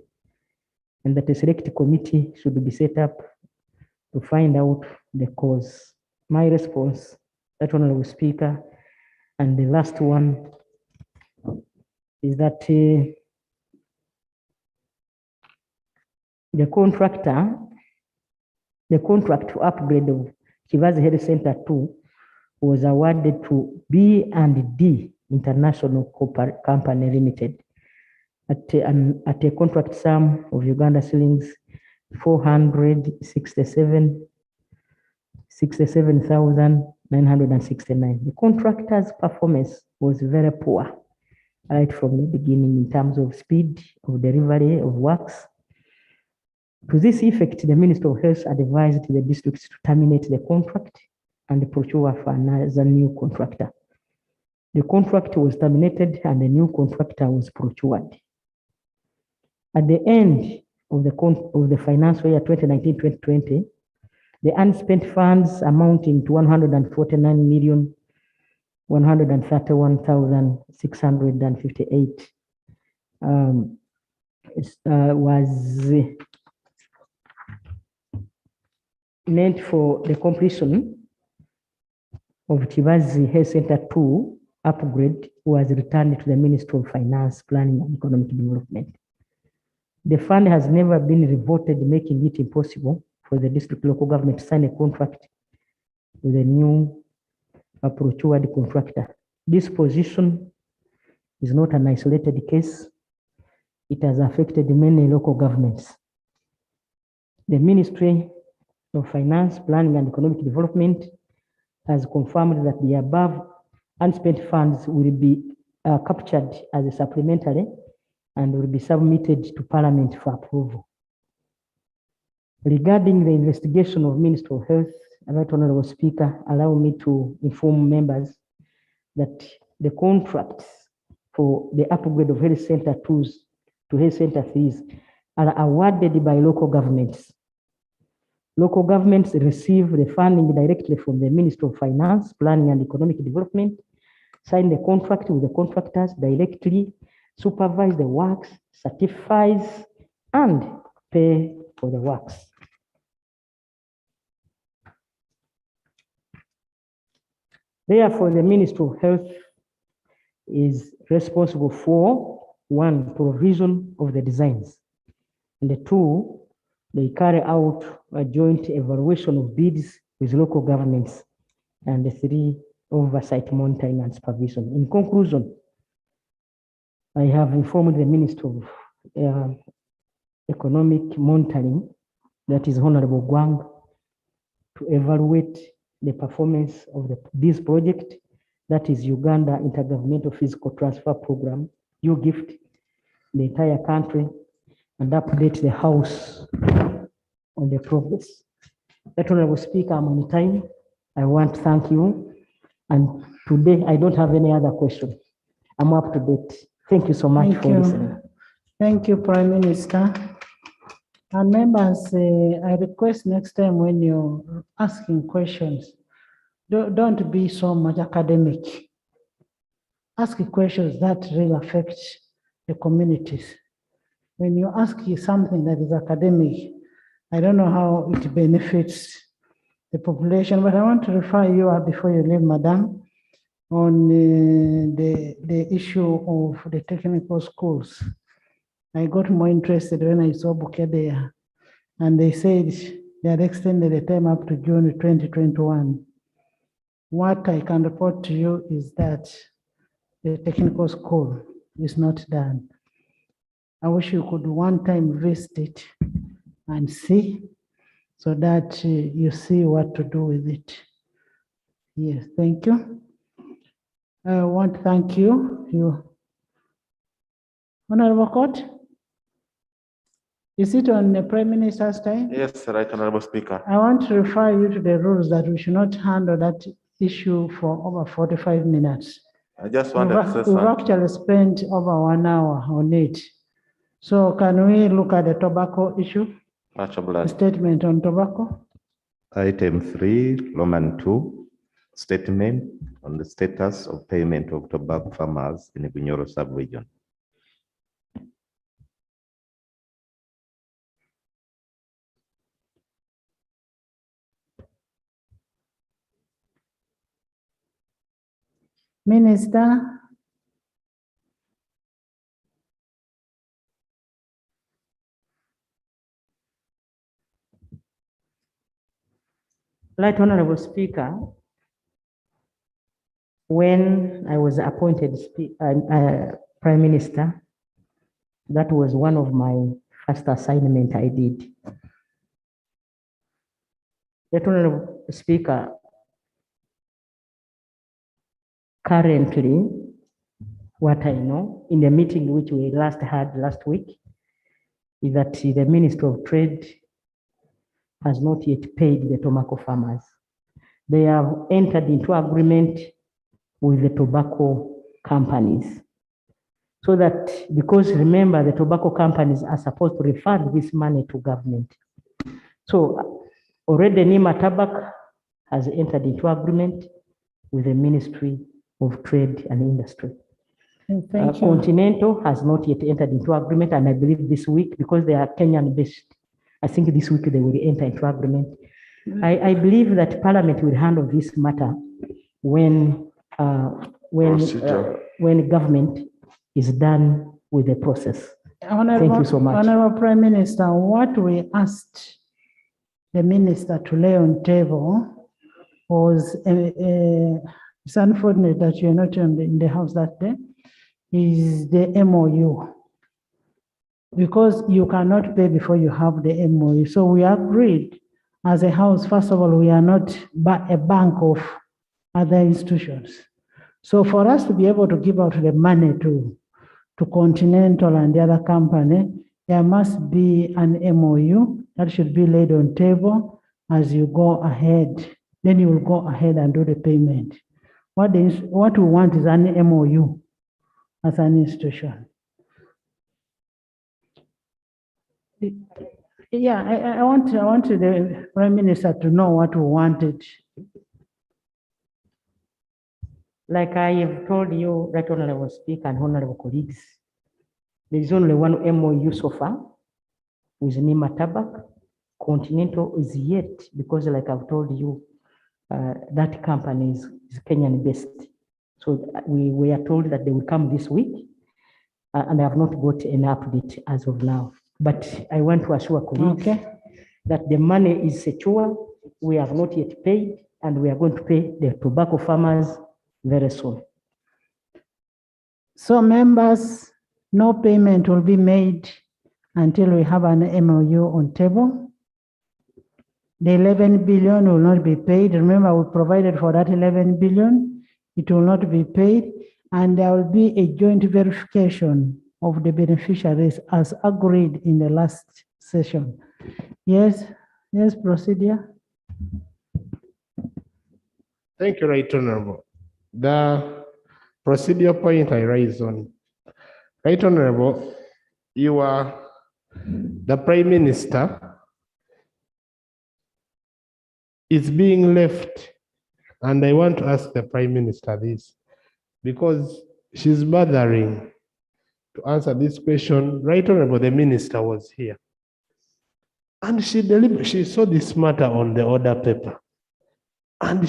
and that a select committee should be set up to find out the cause. My response, that Honorable Speaker, and the last one is that the contract to upgrade of Kivazi Health Center 2 was awarded to B&D International Company Limited at a contract sum of Uganda shillings 467,969. The contractor's performance was very poor right from the beginning in terms of speed of delivery of works. To this effect, the Minister of Health advised the districts to terminate the contract and procure for another new contractor. The contract was terminated and the new contractor was procured. At the end of the financial year 2019-2020, the unspent funds amounting to 141,131,658 was meant for the completion of Kivazi Health Center 2 upgrade was returned to the Ministry of Finance, Planning and Economic Development. The fund has never been reverted, making it impossible for the district local government to sign a contract with a new procured contractor. This position is not an isolated case. It has affected many local governments. The Ministry of Finance, Planning and Economic Development has confirmed that the above unspent funds will be captured as a supplementary and will be submitted to Parliament for approval. Regarding the investigation of Minister of Health, Right Honorable Speaker, allow me to inform members that the contracts for the upgrade of health center 2s to health center 3s are awarded by local governments. Local governments receive the funding directly from the Ministry of Finance, Planning and Economic Development, sign the contract with the contractors directly, supervise the works, certifies, and pay for the works. Therefore, the Ministry of Health is responsible for, 1, provision of the designs, and 2, they carry out a joint evaluation of bids with local governments, and 3, oversight, monitoring, and supervision. In conclusion, I have informed the Minister of Economic Monitoring, that is Honorable Gwang, to evaluate the performance of this project, that is Uganda Intergovernmental Physical Transfer Program, UGIFT, the entire country, and update the House on the progress. That Honorable Speaker, I'm on time. I want to thank you. And today I don't have any other question. I'm up to date. Thank you so much Thank for you. listening. Thank you, Prime Minister. And members, I request next time when you're asking questions, don't be so much academic. Ask questions that really affect the communities. When you ask something that is academic, I don't know how it benefits the population, but I want to refer you before you leave, Madam, on the issue of the technical schools. I got more interested when I saw Bouquet there, and they said they had extended the time up to June 2021. What I can report to you is that the technical school is not done. I wish you could one time visit it and see, so that you see what to do with it. Yes, thank you. I want to thank you. Honorable Court, is it on the Prime Minister's time? Yes, Right Honorable Speaker. I want to refer you to the rules that we should not handle that issue for over 45 minutes. I just wanted to say We've something. actually spent over 1 hour on it. So can we look at the tobacco issue? Much obliged. Statement on tobacco. Item 3, Roman 2, statement on the status of payment of tobacco farmers in the Buenos sub-region. Minister. Right Honorable Speaker, when I was appointed Prime Minister, that was one of my first assignment I did. Right Honorable Speaker, currently, what I know, in the meeting which we last had last week, is that the Ministry of Trade has not yet paid the tobacco farmers. They have entered into agreement with the tobacco companies. So that, because remember, the tobacco companies are supposed to refund this money to government. So already Nima Tabak has entered into agreement with the Ministry of Trade and Industry. Thank you. Continental has not yet entered into agreement, and I believe this week, because they are Kenyan based, I think this week they will enter into agreement. I believe that Parliament will handle this matter when government is done with the process. Thank you so much. Honorable Prime Minister, what we asked the minister to lay on table was, it's unfortunate that you're not in the house that day, is the MOU. Because you cannot pay before you have the MOU. So we agreed as a house, first of all, we are not a bank of other institutions. So for us to be able to give out the money to to Continental and the other company, there must be an MOU that should be laid on table as you go ahead. Then you will go ahead and do the payment. What we want is an MOU as an institution. Yeah, I want the Prime Minister to know what we wanted. Like I have told you, Right Honorable Speaker and honorable colleagues, there is only one MOU so far with Nima Tabak. Continental is yet, because like I've told you, that company is Kenyan based. So we are told that they will come this week, and I have not got an update as of now. But I want to assure colleagues that the money is secure. We have not yet paid, and we are going to pay the tobacco farmers very soon. So members, no payment will be made until we have an MOU on table. The 11 billion will not be paid. Remember, we provided for that 11 billion. It will not be paid, and there will be a joint verification of the beneficiaries as agreed in the last session. Yes, procedure. Thank you, Right Honorable. The procedure point I raise on. Right Honorable, you are the Prime Minister is being left, and I want to ask the Prime Minister this, because she's bothering to answer this question. Right Honorable, the Minister was here, and she saw this matter on the order paper, and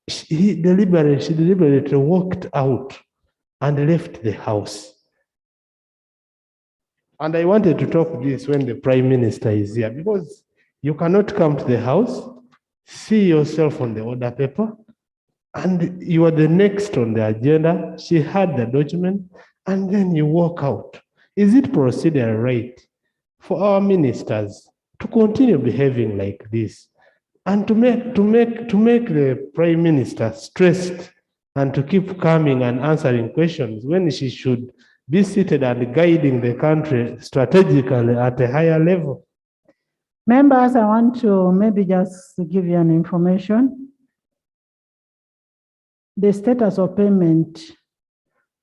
she deliberately walked out and left the house. And I wanted to talk this when the Prime Minister is here, because you cannot come to the house, see yourself on the order paper, and you are the next on the agenda. She had the document, and then you walk out. Is it procedure right for our ministers to continue behaving like this, and to make the Prime Minister stressed and to keep coming and answering questions when she should be seated and guiding the country strategically at a higher level? Members, I want to maybe just give you an information. The status of payment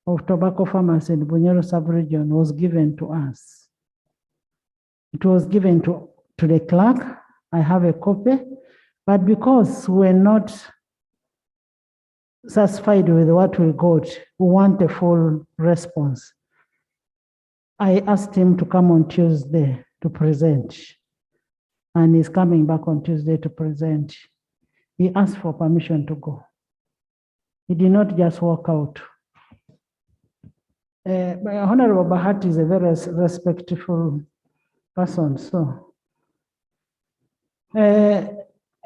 of tobacco farmers in Buenos sub-region was given to us. It was given to the clerk. I have a copy, but because we're not satisfied with what we got, we want a full response. I asked him to come on Tuesday to present, and he's coming back on Tuesday to present. He asked for permission to go. He did not just walk out. Honorable Bahati is a very respectful person, so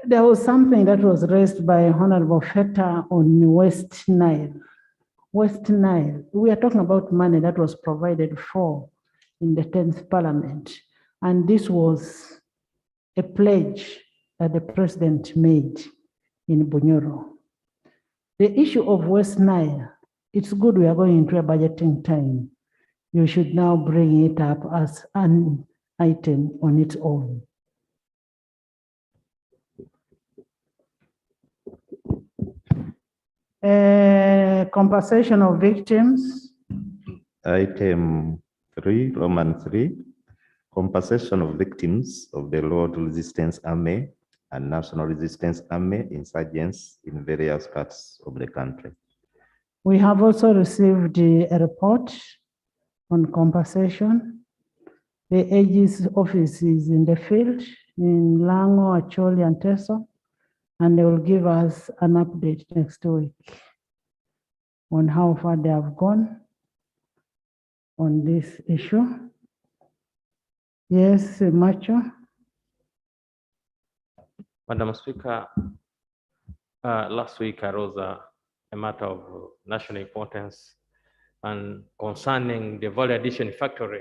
there was something that was raised by Honorable Feta on West Nile. West Nile, we are talking about money that was provided for in the 10th Parliament, and this was a pledge that the President made in Bunyoro. The issue of West Nile, it's good we are going into a budgeting time. You should now bring it up as an item on its own. Compensation of victims. Item 3, Roman 3, compensation of victims of the Lord Resistance Army and National Resistance Army insurgents in various parts of the country. We have also received a report on compensation. The AG's office is in the field in Lango, Acholi, and Teso, and they will give us an update next week on how far they have gone on this issue. Yes, Macho. Madam Speaker, last week arose a matter of national importance and concerning the value addition factory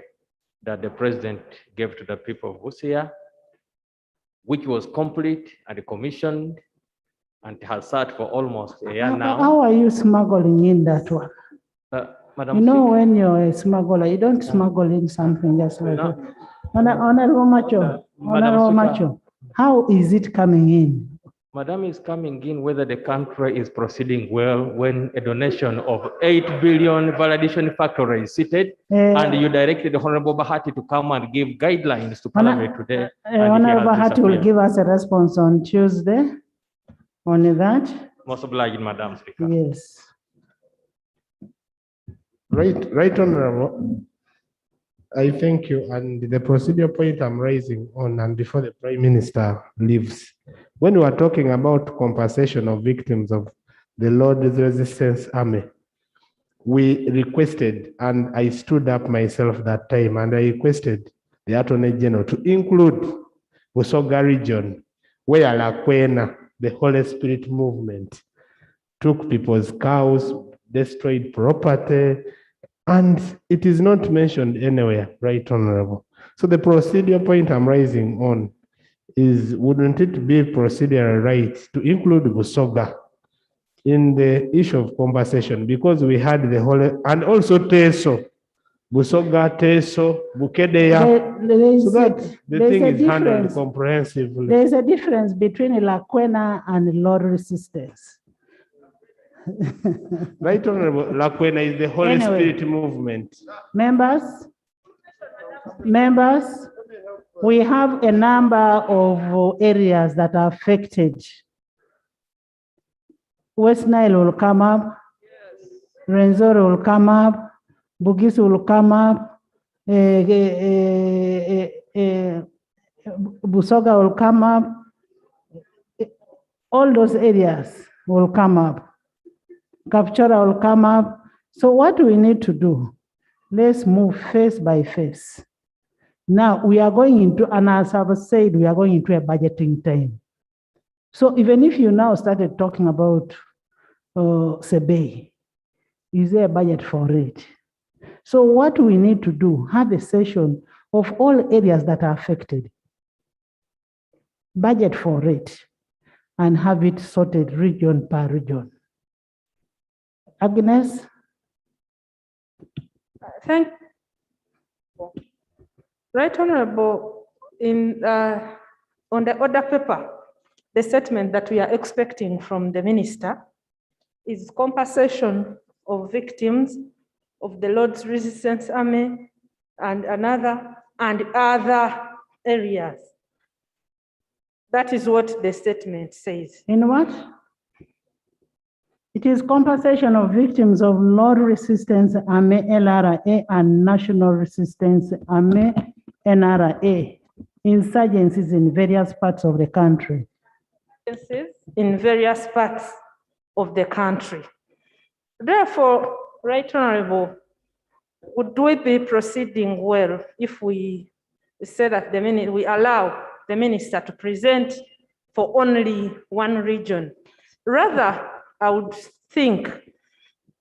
that the President gave to the people of Busia, which was complete and commissioned and has sat for almost a year now. How are you smuggling in that one? Madam You know, Speaker. when you're a smuggler, you don't smuggle in something just like No. that. Honorable Macho, Madam Honorable Speaker. Macho, how is it coming in? Madam is coming in whether the country is proceeding well when a donation of 8 billion validation factory is seated, and you directed the Honorable Bahati to come and give guidelines to Parliament today. And he Honorable has Bahati will disappeared. give us a response on Tuesday. Only that? Most obliged, Madam Speaker. Yes. Right, Honorable. I thank you. And the procedure point I'm raising on, and before the Prime Minister leaves, when we are talking about compensation of victims of the Lord's Resistance Army, we requested, and I stood up myself that time, and I requested the Attorney General to include Busoga region, where Lakwena, the Holy Spirit movement, took people's cows, destroyed property, and it is not mentioned anywhere, Right Honorable. So the procedure point I'm raising on is, wouldn't it be procedural right to include Busoga in the issue of compensation, because we had the whole, and also Teso, Busoga, Teso, Bukedeya, so that the thing is handled comprehensively. There's a difference between Lakwena and Lord Resistance. Right Honorable, Lakwena is the Holy Anyway. Spirit movement. Members, we have a number of areas that are affected. West Nile will come up, Renzori will come up, Bugis will come up, Busoga will come up. All those areas will come up. Kapchora will come up. So what we need to do, let's move phase by phase. Now we are going into, and as I've said, we are going into a budgeting time. So even if you now started talking about Sebei, is there a budget for it? So what we need to do, have a session of all areas that are affected, budget for it, and have it sorted region per region. Agnes? Thank you. Right Honorable, on the order paper, the statement that we are expecting from the minister is compensation of victims of the Lord's Resistance Army and other areas. That is what the statement says. In what? It is compensation of victims of Lord Resistance Army, LRA, and National Resistance Army, NRA, insurgencies in various parts of the country. In various parts of the country. Therefore, Right Honorable, would we be proceeding well if we say that we allow the minister to present for only one region? Rather, I would think,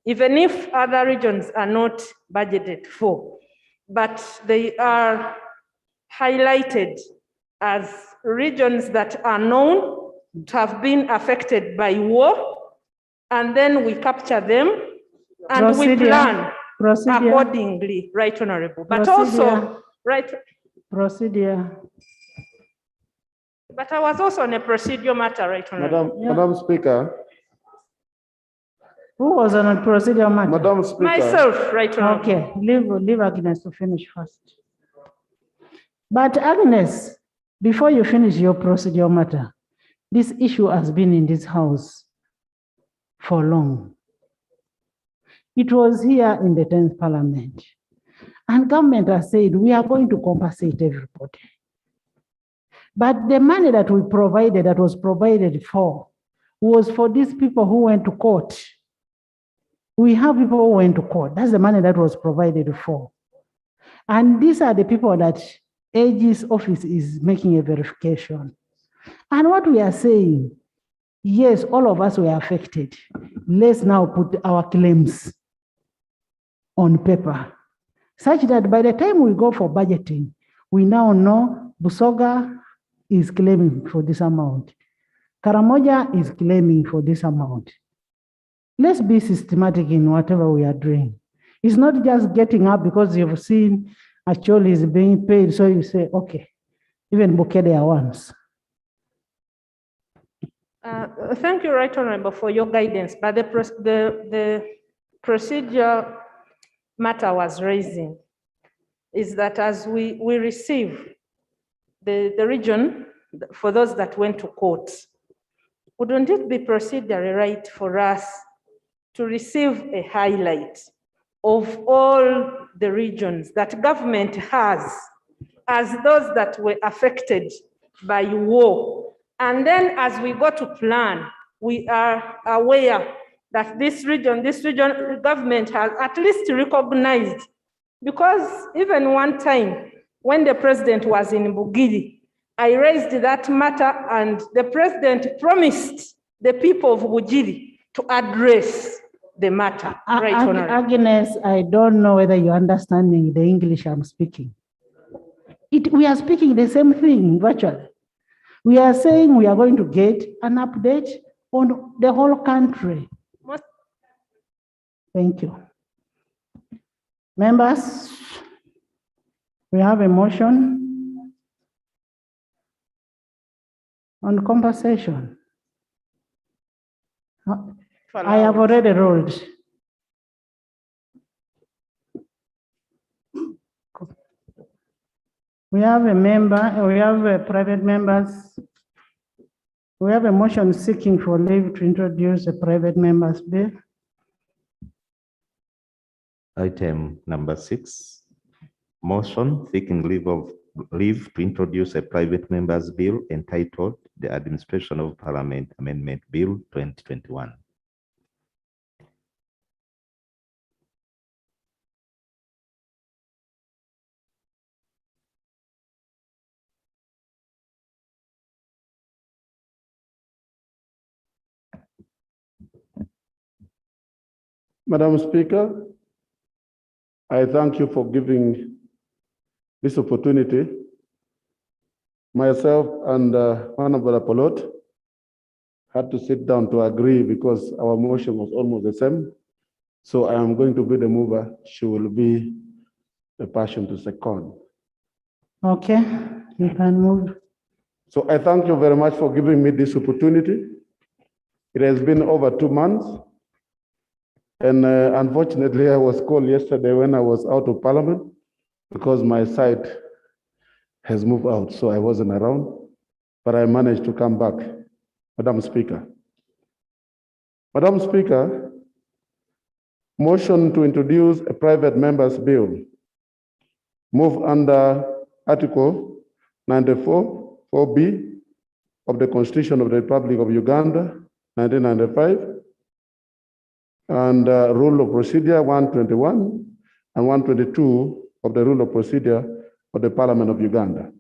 even if other regions are not budgeted for, but they are highlighted as regions that are known to have been affected by war, and then we capture them and we plan accordingly, Right Honorable. But also, right. Procedure. But I was also on a procedural matter, Right Honorable. Madam Speaker. Who was on a procedural matter? Madam Speaker. Myself, Right Honorable. Okay, leave Agnes to finish first. But Agnes, before you finish your procedural matter, this issue has been in this house for long. It was here in the 10th Parliament. And government has said, we are going to compensate everybody. But the money that we provided, that was provided for, was for these people who went to court. We have people who went to court. That's the money that was provided for. And these are the people that AG's office is making a verification. And what we are saying, yes, all of us were affected. Let's now put our claims on paper, such that by the time we go for budgeting, we now know Busoga is claiming for this amount. Karamoja is claiming for this amount. Let's be systematic in whatever we are doing. It's not just getting up because you've seen Acholi is being paid, so you say, okay, even Bukede once. Thank you, Right Honorable, for your guidance, but the procedure matter was raising is that as we receive the region, for those that went to court, wouldn't it be procedurally right for us to receive a highlight of all the regions that government has as those that were affected by war? And then as we go to plan, we are aware that this region government has at least recognized, because even one time when the president was in Bugiri, I raised that matter and the president promised the people of Bugiri to address the matter. Right, Honorable. Agnes, I don't know whether you're understanding the English I'm speaking. We are speaking the same thing virtually. We are saying we are going to get an update on the whole country. Thank you. Members, we have a motion on compensation. I have already ruled. We have private members. We have a motion seeking for leave to introduce a private members bill. Item number 6, motion seeking leave to introduce a private members bill entitled the Administration of Parliament Amendment Bill 2021. Madam Speaker, I thank you for giving this opportunity. Myself and Honorable Apolot had to sit down to agree because our motion was almost the same. So I am going to be the mover. She will be the person to second. Okay, you can move. So I thank you very much for giving me this opportunity. It has been over 2 months. And unfortunately, I was called yesterday when I was out of Parliament because my site has moved out, so I wasn't around, but I managed to come back. Madam Speaker. Madam Speaker, motion to introduce a private members bill. Move under Article 94, 4B of the Constitution of the Republic of Uganda, 1995, and Rule of Procedure 121 and 122 of the Rule of Procedure of the Parliament of Uganda.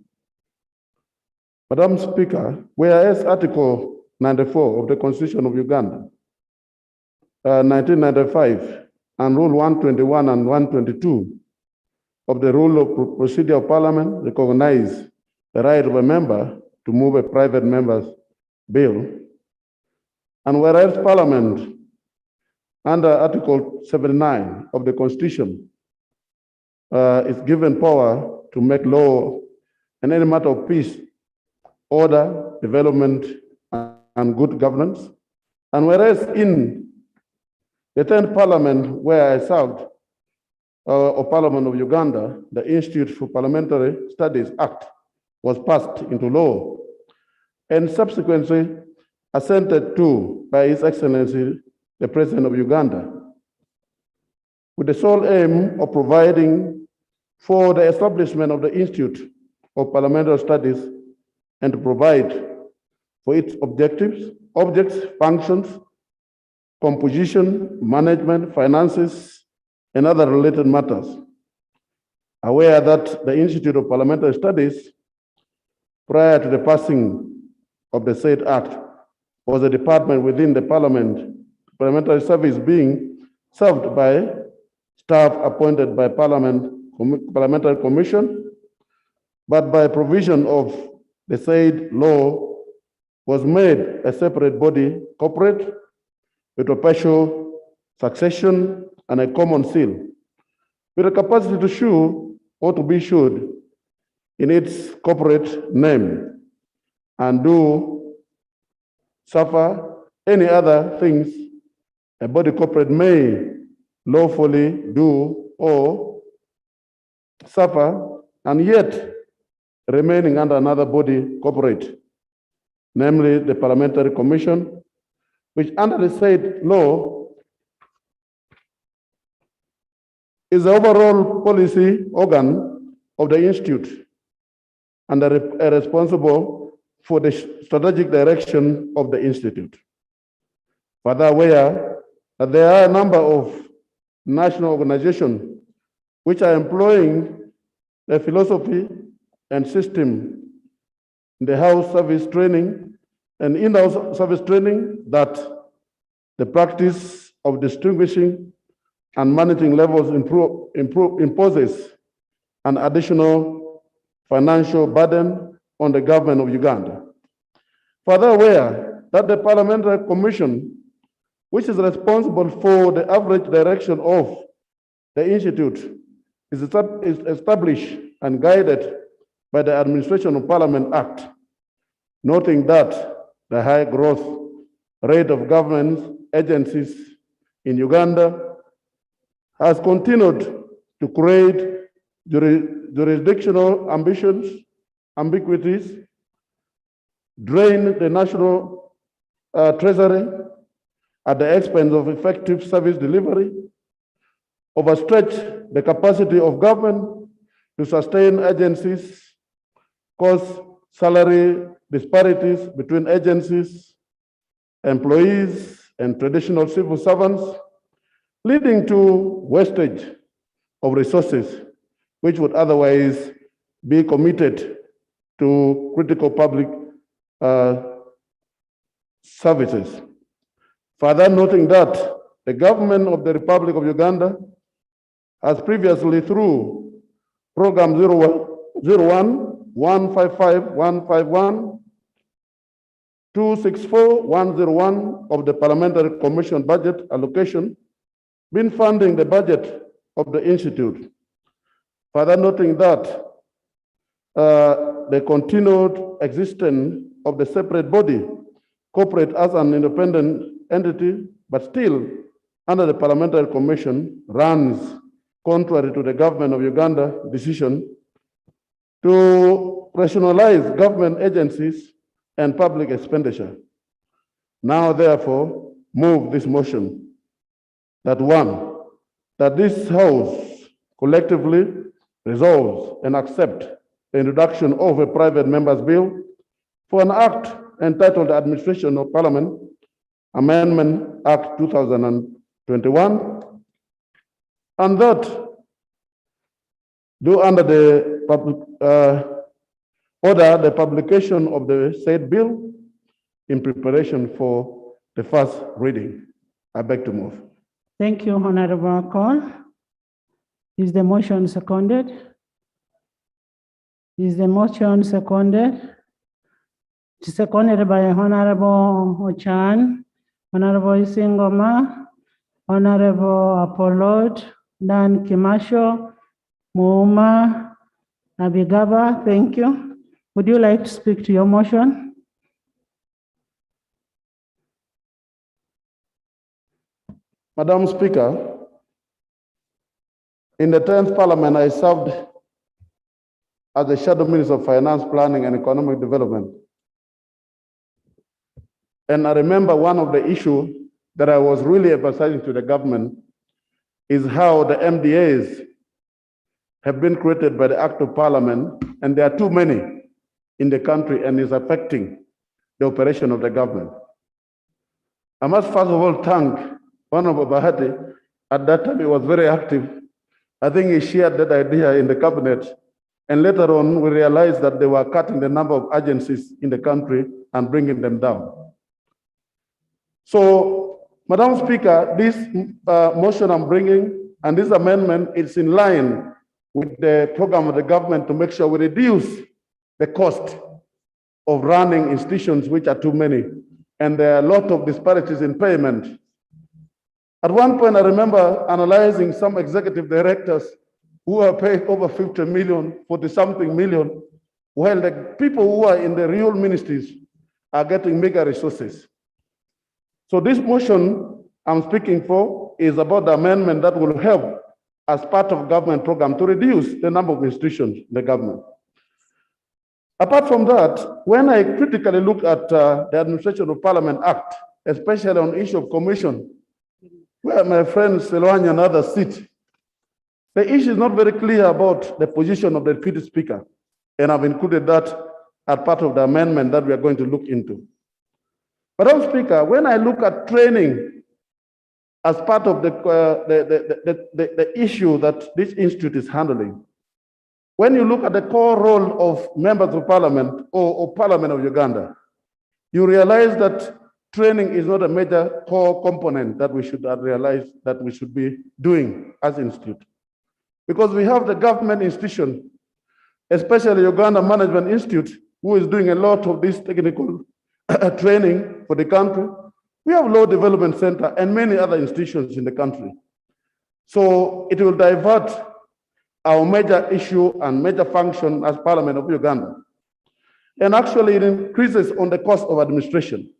Madam Speaker, whereas Article 94 of the Constitution of Uganda, 1995, and Rule 121 and 122 of the Rule of Procedure of Parliament recognize the right of a member to move a private member's bill, and whereas Parliament under Article 79 of the Constitution is given power to make law in any matter of peace, order, development, and good governance. And whereas in the 10th Parliament where I served, of Parliament of Uganda, the Institute for Parliamentary Studies Act was passed into law and subsequently assented to by His Excellency the President of Uganda, with the sole aim of providing for the establishment of the Institute of Parliamentary Studies and to provide for its objectives, functions, composition, management, finances, and other related matters. Aware that the Institute of Parliamentary Studies, prior to the passing of the said act, was a department within the Parliamentary Service being served by staff appointed by Parliamentary Commission, but by provision of the said law was made a separate body corporate with a partial succession and a common seal with the capacity to sue or to be sued in its corporate name and do suffer any other things a body corporate may lawfully do or suffer, and yet remaining under another body corporate, namely the Parliamentary Commission, which under the said law is the overall policy organ of the Institute and responsible for the strategic direction of the Institute. Further aware that there are a number of national organizations which are employing the philosophy and system in the house service training and in-house service training that the practice of distinguishing and managing levels imposes an additional financial burden on the government of Uganda. Further aware that the Parliamentary Commission, which is responsible for the average direction of the Institute, is established and guided by the Administration of Parliament Act, noting that the high growth rate of government agencies in Uganda has continued to create jurisdictional ambiguities, drain the national treasury at the expense of effective service delivery, overstretch the capacity of government to sustain agencies, cause salary disparities between agencies, employees, and traditional civil servants, leading to wastage of resources which would otherwise be committed to critical public services. Further noting that the government of the Republic of Uganda has previously, through Program 01-155-151, 264-101 of the Parliamentary Commission budget allocation, been funding the budget of the Institute. Further noting that the continued existence of the separate body, corporate as an independent entity, but still under the Parliamentary Commission, runs contrary to the government of Uganda decision to rationalize government agencies and public expenditure. Now, therefore, move this motion that one, that this House collectively resolves and accept the introduction of a private member's bill for an act entitled Administration of Parliament Amendment Act 2021, and that do under the order the publication of the said bill in preparation for the first reading. I beg to move. Thank you, Honorable Cole. Is the motion seconded? Is the motion seconded? It's seconded by Honorable Ochan, Honorable Isingoma, Honorable Apollo, Dan Kimasho, Mouma, Abigaba. Thank you. Would you like to speak to your motion? Madam Speaker, in the 10th Parliament, I served as the Shadow Minister of Finance, Planning and Economic Development. And I remember one of the issues that I was really emphasizing to the government is how the MDAs have been created by the Act of Parliament, and there are too many in the country and is affecting the operation of the government. I must first of all thank Honorable Bahati. At that time, he was very active. I think he shared that idea in the cabinet. And later on, we realized that they were cutting the number of agencies in the country and bringing them down. So, Madam Speaker, this motion I'm bringing and this amendment is in line with the program of the government to make sure we reduce the cost of running institutions which are too many. And there are a lot of disparities in payment. At one point, I remember analyzing some executive directors who are paid over 50 million, 40-something million, while the people who are in the real ministries are getting mega resources. So this motion I'm speaking for is about the amendment that will help as part of government program to reduce the number of institutions in the government. Apart from that, when I critically look at the Administration of Parliament Act, especially on issue of commission, where my friend Selwanya and others sit, the issue is not very clear about the position of the deputy speaker, and I've included that as part of the amendment that we are going to look into. Madam Speaker, when I look at training as part of the issue that this institute is handling, when you look at the core role of members of parliament or Parliament of Uganda, you realize that training is not a major core component that we should realize that we should be doing as an institute. Because we have the government institution, especially Uganda Management Institute, who is doing a lot of this technical training for the country. We have Law Development Center and many other institutions in the country. So it will divert our major issue and major function as Parliament of Uganda. And actually it increases on the cost of administration.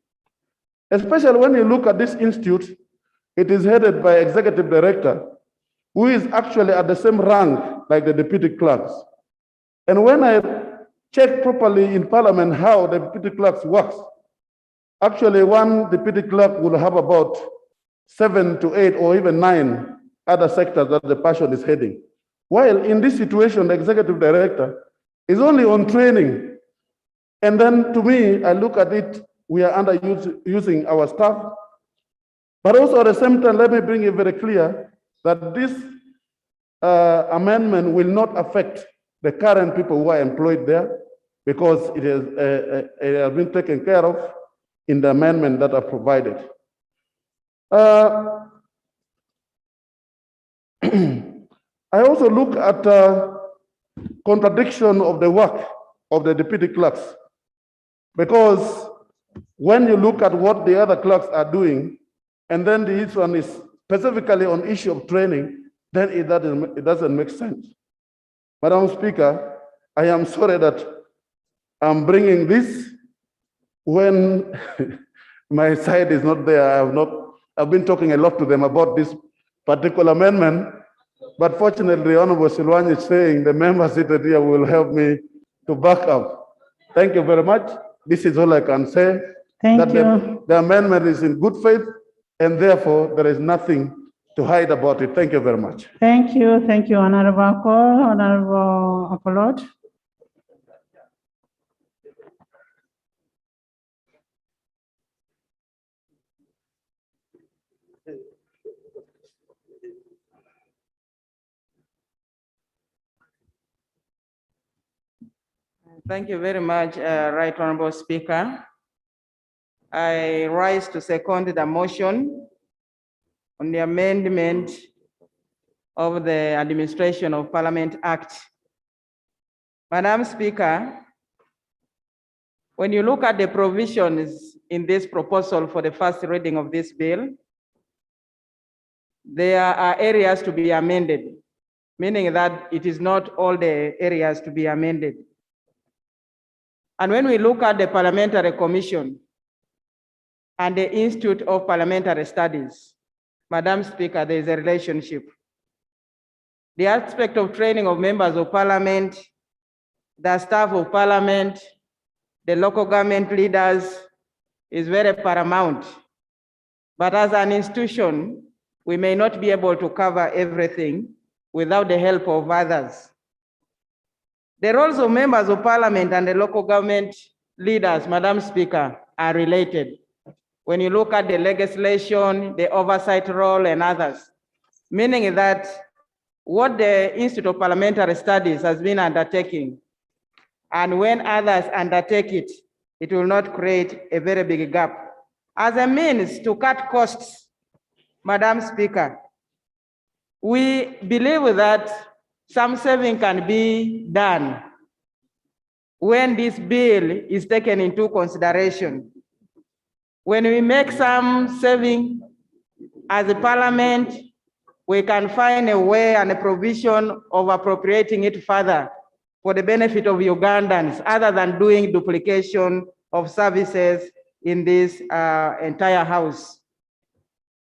Especially when you look at this institute, it is headed by executive director, who is actually at the same rank like the deputy clerks. And when I check properly in Parliament how the deputy clerks works, actually one deputy clerk will have about 7 to 8 or even 9 other sectors that the person is heading. While in this situation, the executive director is only on training. And then to me, I look at it, we are underusing our staff. But also at the same time, let me bring it very clear that this amendment will not affect the current people who are employed there, because it has been taken care of in the amendment that are provided. I also look at contradiction of the work of the deputy clerks, because when you look at what the other clerks are doing, and then this one is specifically on issue of training, then it doesn't make sense. Madam Speaker, I am sorry that I'm bringing this when my side is not there. I've been talking a lot to them about this particular amendment, but fortunately, the Honorable Silwani is saying the members seated here will help me to back up. Thank you very much. This is all I can say. Thank you. The amendment is in good faith, and therefore there is nothing to hide about it. Thank you very much. Thank you, Honorable Akol, Honorable Apollo. Thank you very much, Right Honorable Speaker. I rise to second the motion on the amendment of the Administration of Parliament Act. Madam Speaker, when you look at the provisions in this proposal for the first reading of this bill, there are areas to be amended, meaning that it is not all the areas to be amended. And when we look at the Parliamentary Commission and the Institute of Parliamentary Studies, Madam Speaker, there is a relationship. The aspect of training of members of Parliament, the staff of Parliament, the local government leaders is very paramount. But as an institution, we may not be able to cover everything without the help of others. The roles of members of Parliament and the local government leaders, Madam Speaker, are related. When you look at the legislation, the oversight role and others, meaning that what the Institute of Parliamentary Studies has been undertaking, and when others undertake it, it will not create a very big gap. As a means to cut costs, Madam Speaker, we believe that some saving can be done when this bill is taken into consideration. When we make some saving as a Parliament, we can find a way and a provision of appropriating it further for the benefit of Ugandans, other than doing duplication of services in this entire house.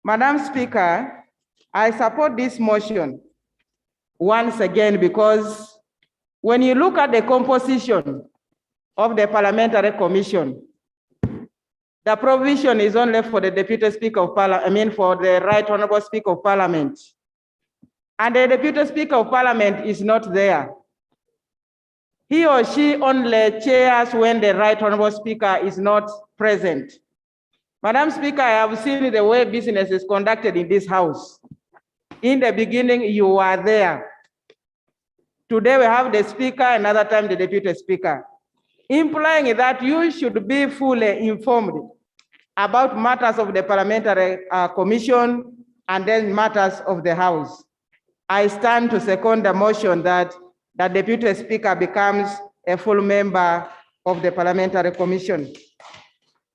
Madam Speaker, I support this motion once again because when you look at the composition of the Parliamentary Commission, the provision is only for the Deputy Speaker of Parliament, for the Right Honorable Speaker of Parliament. And the Deputy Speaker of Parliament is not there. He or she only chairs when the Right Honorable Speaker is not present. Madam Speaker, I have seen the way business is conducted in this house. In the beginning, you were there. Today we have the Speaker, another time the Deputy Speaker, implying that you should be fully informed about matters of the Parliamentary Commission and then matters of the House. I stand to second the motion that the Deputy Speaker becomes a full member of the Parliamentary Commission.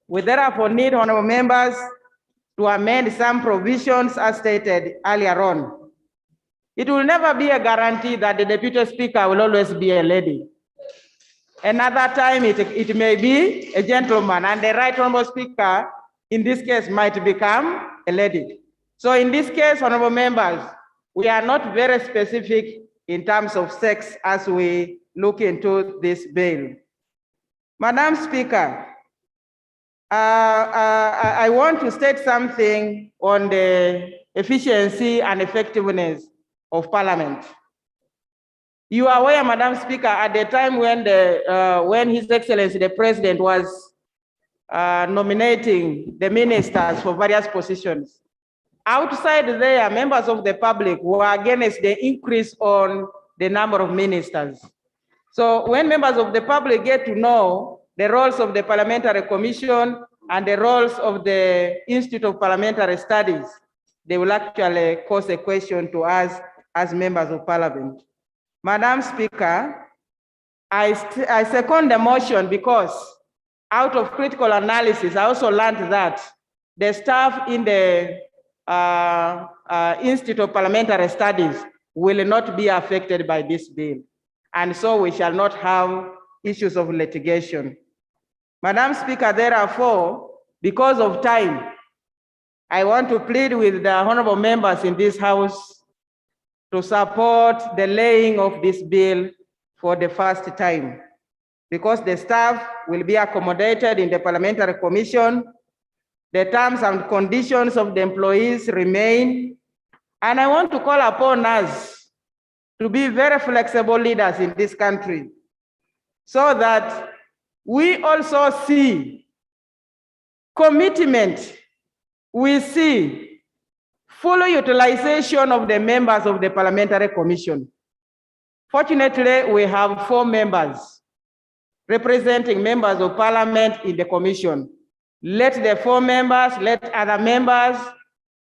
We therefore need honorable members to amend some provisions as stated earlier on. It will never be a guarantee that the Deputy Speaker will always be a lady. Another time it may be a gentleman, and the Right Honorable Speaker in this case might become a lady. So in this case, honorable members, we are not very specific in terms of sex as we look into this bill. Madam Speaker, I want to state something on the efficiency and effectiveness of Parliament. You are aware, Madam Speaker, at the time when His Excellency the President was nominating the ministers for various positions, outside there, members of the public were against the increase on the number of ministers. So when members of the public get to know the roles of the Parliamentary Commission and the roles of the Institute of Parliamentary Studies, they will actually cause a question to us as members of Parliament. Madam Speaker, I second the motion because out of critical analysis, I also learned that the staff in the Institute of Parliamentary Studies will not be affected by this bill. And so we shall not have issues of litigation. Madam Speaker, therefore, because of time, I want to plead with the honorable members in this House to support the laying of this bill for the first time, because the staff will be accommodated in the Parliamentary Commission, the terms and conditions of the employees remain, and I want to call upon us to be very flexible leaders in this country so that we also see commitment, we see full utilization of the members of the Parliamentary Commission. Fortunately, we have 4 members representing members of Parliament in the Commission. Let the 4 members, let other members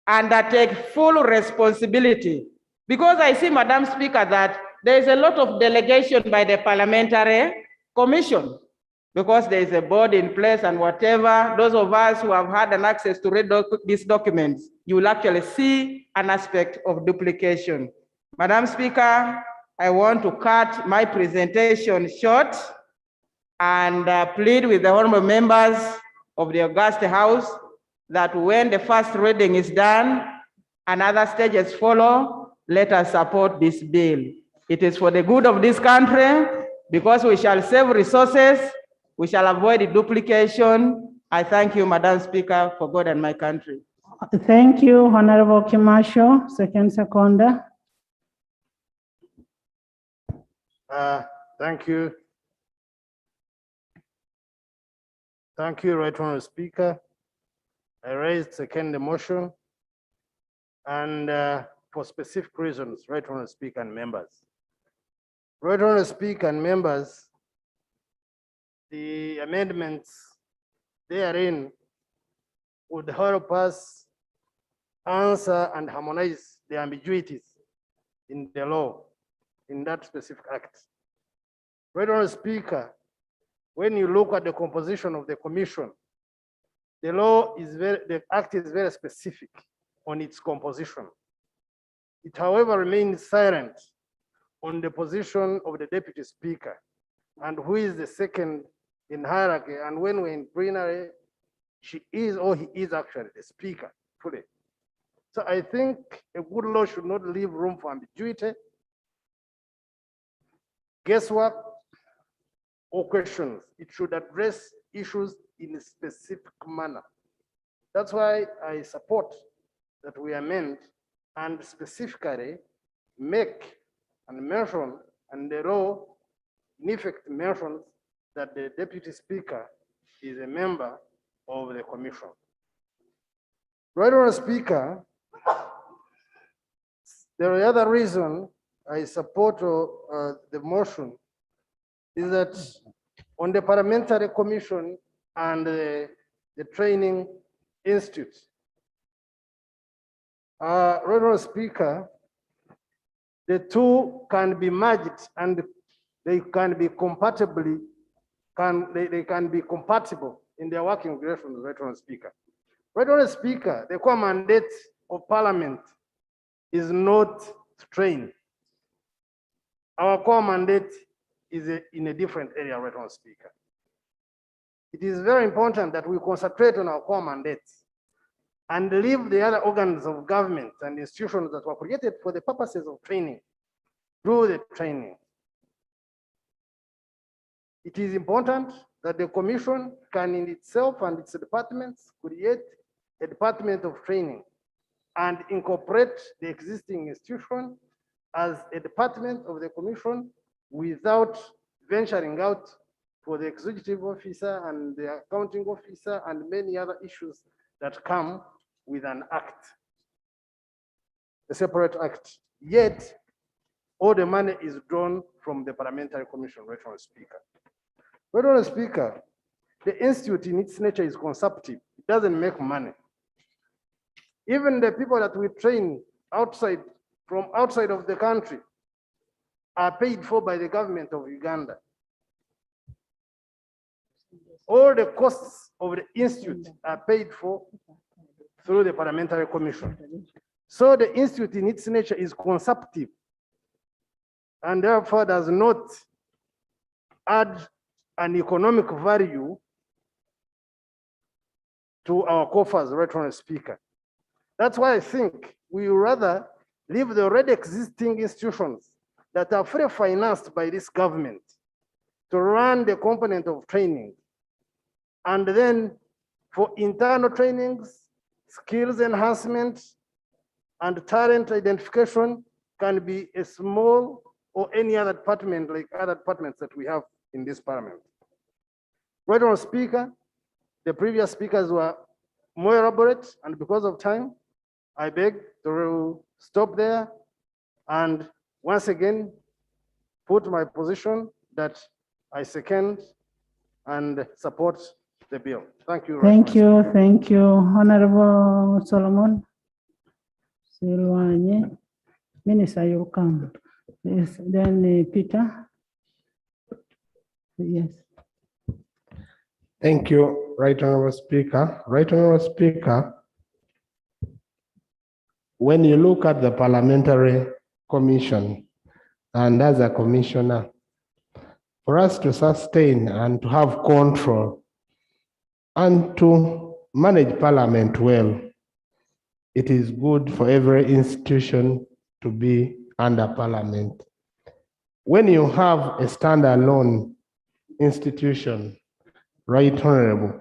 undertake full responsibility. Because I see, Madam Speaker, that there is a lot of delegation by the Parliamentary Commission, because there is a board in place and whatever. Those of us who have had an access to read these documents, you will actually see an aspect of duplication. Madam Speaker, I want to cut my presentation short and plead with the honorable members of the August House that when the first reading is done and other stages follow, let us support this bill. It is for the good of this country, because we shall save resources, we shall avoid duplication. I thank you, Madam Speaker, for God and my country. Thank you, Honorable Kimasho, second seconder. Thank you. Thank you, Right Honorable Speaker. I raised second motion, and for specific reasons, Right Honorable Speaker and members. Right Honorable Speaker and members, the amendments therein would help us answer and harmonize the ambiguities in the law, in that specific act. Right Honorable Speaker, when you look at the composition of the commission, the act is very specific on its composition. It, however, remains silent on the position of the deputy speaker and who is the second in hierarchy. And when we're in plenary, she is or he is actually the speaker fully. So I think a good law should not leave room for ambiguity, guesswork, or questions. It should address issues in a specific manner. That's why I support that we amend and specifically make and mention, and the law in effect mentions that the deputy speaker is a member of the commission. Right, Honorable Speaker, the other reason I support the motion is that on the parliamentary commission and the training institute, Right, Honorable Speaker, the two can be merged and they can be compatibly, they can be compatible in their working relations, Right, Honorable Speaker. Right, Honorable Speaker, the core mandate of Parliament is not to train. Our core mandate is in a different area, Right, Honorable Speaker. It is very important that we concentrate on our core mandates and leave the other organs of government and institutions that were created for the purposes of training, through the training. It is important that the commission can in itself and its departments create a department of training and incorporate the existing institution as a department of the commission without venturing out for the executive officer and the accounting officer and many other issues that come with an act, a separate act. Yet, all the money is drawn from the parliamentary commission, Right, Honorable Speaker. Right, Honorable Speaker, the institute in its nature is consumptive. It doesn't make money. Even the people that we train outside, from outside of the country, are paid for by the government of Uganda. All the costs of the institute are paid for through the parliamentary commission. So the institute in its nature is consumptive and therefore does not add an economic value to our coffers, Right, Honorable Speaker. That's why I think we rather leave the already existing institutions that are fully financed by this government to run the component of training. And then for internal trainings, skills enhancement, and talent identification can be a small or any other department like other departments that we have in this parliament. Right, Honorable Speaker, the previous speakers were more elaborate, and because of time, I beg to stop there and once again put my position that I second and support the bill. Thank you. Thank you, thank you, Honorable Solomon Silwanye. Minister, you come. Yes, then Peter. Yes. Thank you, Right Honorable Speaker. Right Honorable Speaker, when you look at the parliamentary commission and as a commissioner, for us to sustain and to have control and to manage parliament well, it is good for every institution to be under parliament. When you have a standalone institution, Right Honorable,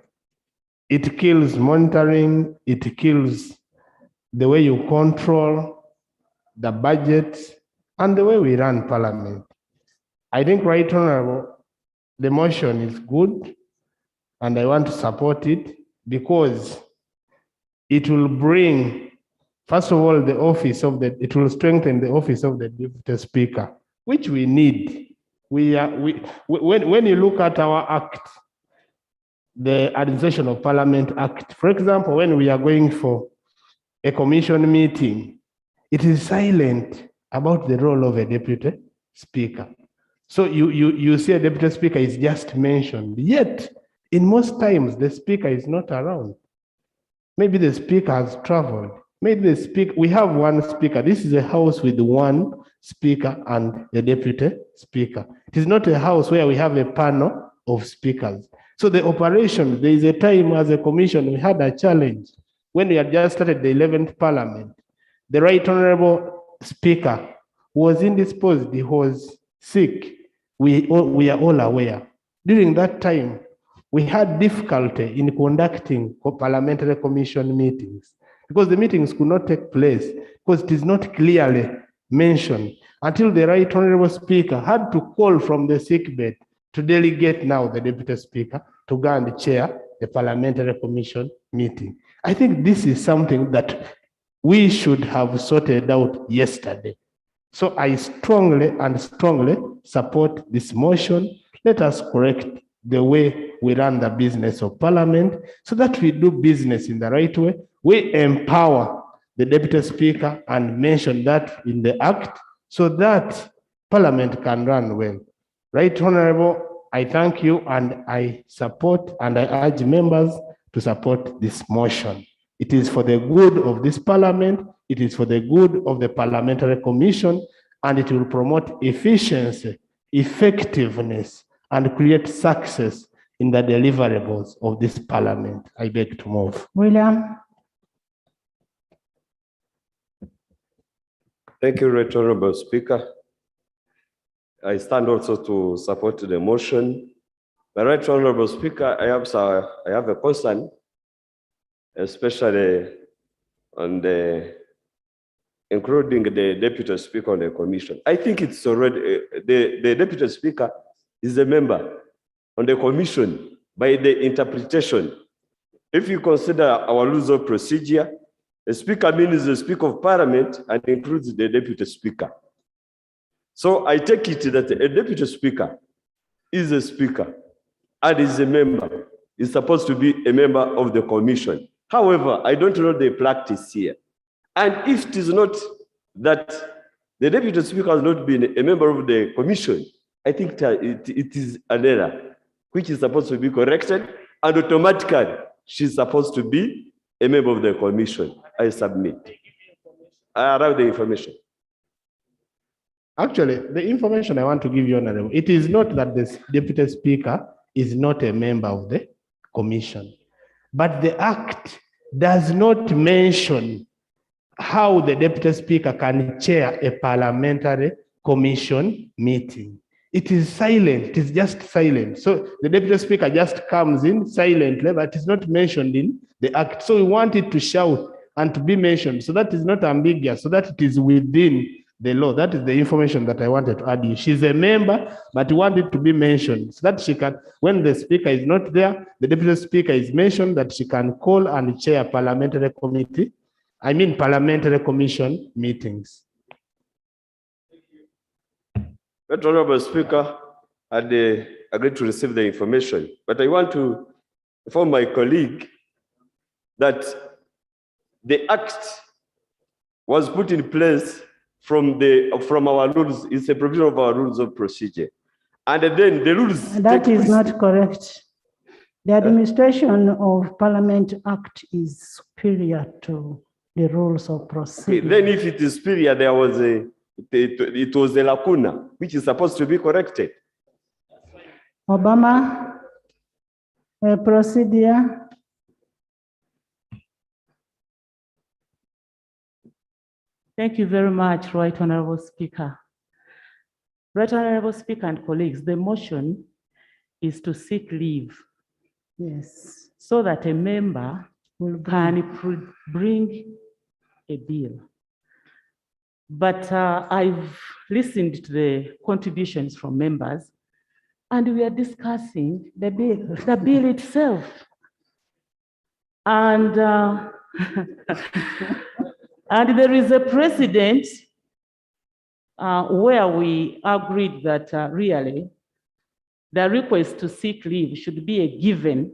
it kills monitoring, it kills the way you control the budget and the way we run parliament. I think, Right Honorable, the motion is good and I want to support it because it will bring, first of all, the office of the, it will strengthen the office of the Deputy Speaker, which we need. When you look at our act, the Administration of Parliament Act, for example, when we are going for a commission meeting, it is silent about the role of a Deputy Speaker. So you see a Deputy Speaker is just mentioned, yet in most times the Speaker is not around. Maybe the Speaker has traveled, Maybe the speaker, we have one speaker. This is a house with one speaker and a deputy speaker. It is not a house where we have a panel of speakers. So the operation, there is a time as a commission, we had a challenge when we had just started the 11th Parliament. The Right Honorable Speaker was indisposed, he was sick. We are all aware. During that time, we had difficulty in conducting parliamentary commission meetings because the meetings could not take place because it is not clearly mentioned until the Right Honorable Speaker had to call from the sick bed to delegate now the Deputy Speaker to go and chair the parliamentary commission meeting. I think this is something that we should have sorted out yesterday. So I strongly support this motion. Let us correct the way we run the business of Parliament so that we do business in the right way. We empower the Deputy Speaker and mention that in the Act so that Parliament can run well. Right Honorable, I thank you and I support and I urge members to support this motion. It is for the good of this Parliament, it is for the good of the Parliamentary Commission, and it will promote efficiency, effectiveness, and create success in the deliverables of this Parliament. I beg to move. William. Thank you, Right Honorable Speaker. I stand also to support the motion. But Right Honorable Speaker, I have a concern, especially on including the Deputy Speaker on the Commission. I think it's already, the Deputy Speaker is a member on the Commission by the interpretation. If you consider our rules of procedure, a Speaker means the Speaker of Parliament and includes the Deputy Speaker. So I take it that a Deputy Speaker is a Speaker and is a member, is supposed to be a member of the Commission. However, I don't know the practice here. And if it is not that the Deputy Speaker has not been a member of the Commission, I think it is an error, which is supposed to be corrected, and automatically she's supposed to be a member of the Commission. I submit. I arrive the information. Actually, the information I want to give you, Honorable, it is not that the Deputy Speaker is not a member of the Commission, but the Act does not mention how the Deputy Speaker can chair a parliamentary commission meeting. It is silent, it is just silent. So the Deputy Speaker just comes in silently, but it's not mentioned in the Act. So we want it to shout and to be mentioned, so that is not ambiguous, so that it is within the law. That is the information that I wanted to add you. She's a member, but we want it to be mentioned so that she can, when the Speaker is not there, the Deputy Speaker is mentioned that she can call and chair parliamentary committee, parliamentary commission meetings. Right Honorable Speaker, I agreed to receive the information, but I want to inform my colleague that the Act was put in place from our rules. It's a provision of our rules of procedure. And then the rules. That is not correct. The Administration of Parliament Act is superior to the rules of procedure. Okay, then if it is superior, there was it was a lacuna, which is supposed to be corrected. Obama, procedure. Thank you very much, Right Honorable Speaker. Right Honorable Speaker and colleagues, the motion is to seek leave. Yes. So that a member can bring a bill. But I've listened to the contributions from members, and we are discussing the bill itself. And and there is a precedent where we agreed that really the request to seek leave should be a given,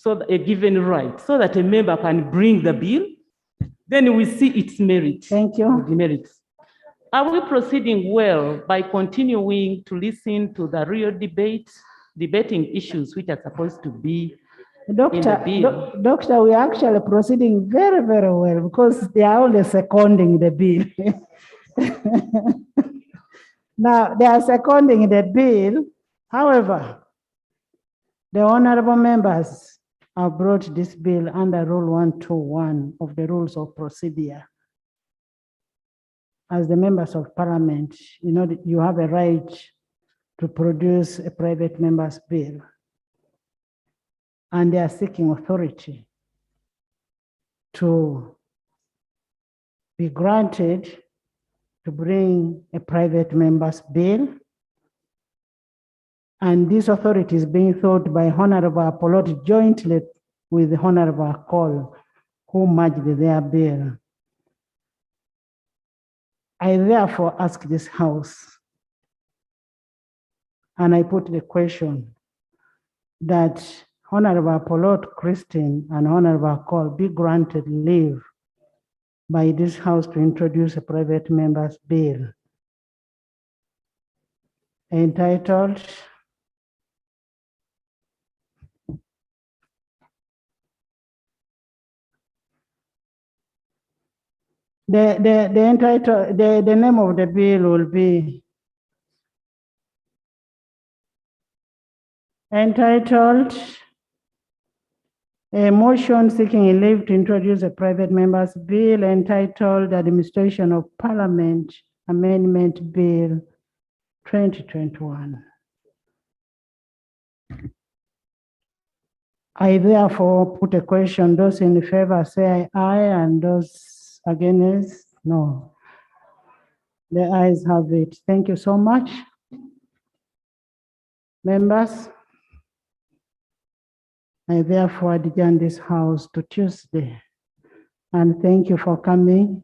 a given right, so that a member can bring the bill. Then we see its merit. Thank you. The merits. Are we proceeding well by continuing to listen to the real debating issues which are supposed to be Doctor, bill. Doctor, we are actually proceeding very, very well because they are only seconding the bill. Now, they are seconding the bill. However, the honorable members have brought this bill under Rule 121 of the Rules of Procedure. As the members of parliament, you know, you have a right to produce a private member's bill. And they are seeking authority to be granted to bring a private member's bill. And this authority is being thought by Honorable Apollo jointly with Honorable Cole, who merged their bill. I therefore ask this House, and I put the question that Honorable Apollo Christine and Honorable Cole be granted leave by this House to introduce a private member's bill entitled the name of the bill will be entitled a motion seeking a leave to introduce a private member's bill entitled Administration of Parliament Amendment Bill 2021. I therefore put a question. Those in favor say aye, and those against, no. The ayes have it. Thank you so much. Members, I therefore adjourn this House to Tuesday. And thank you for coming.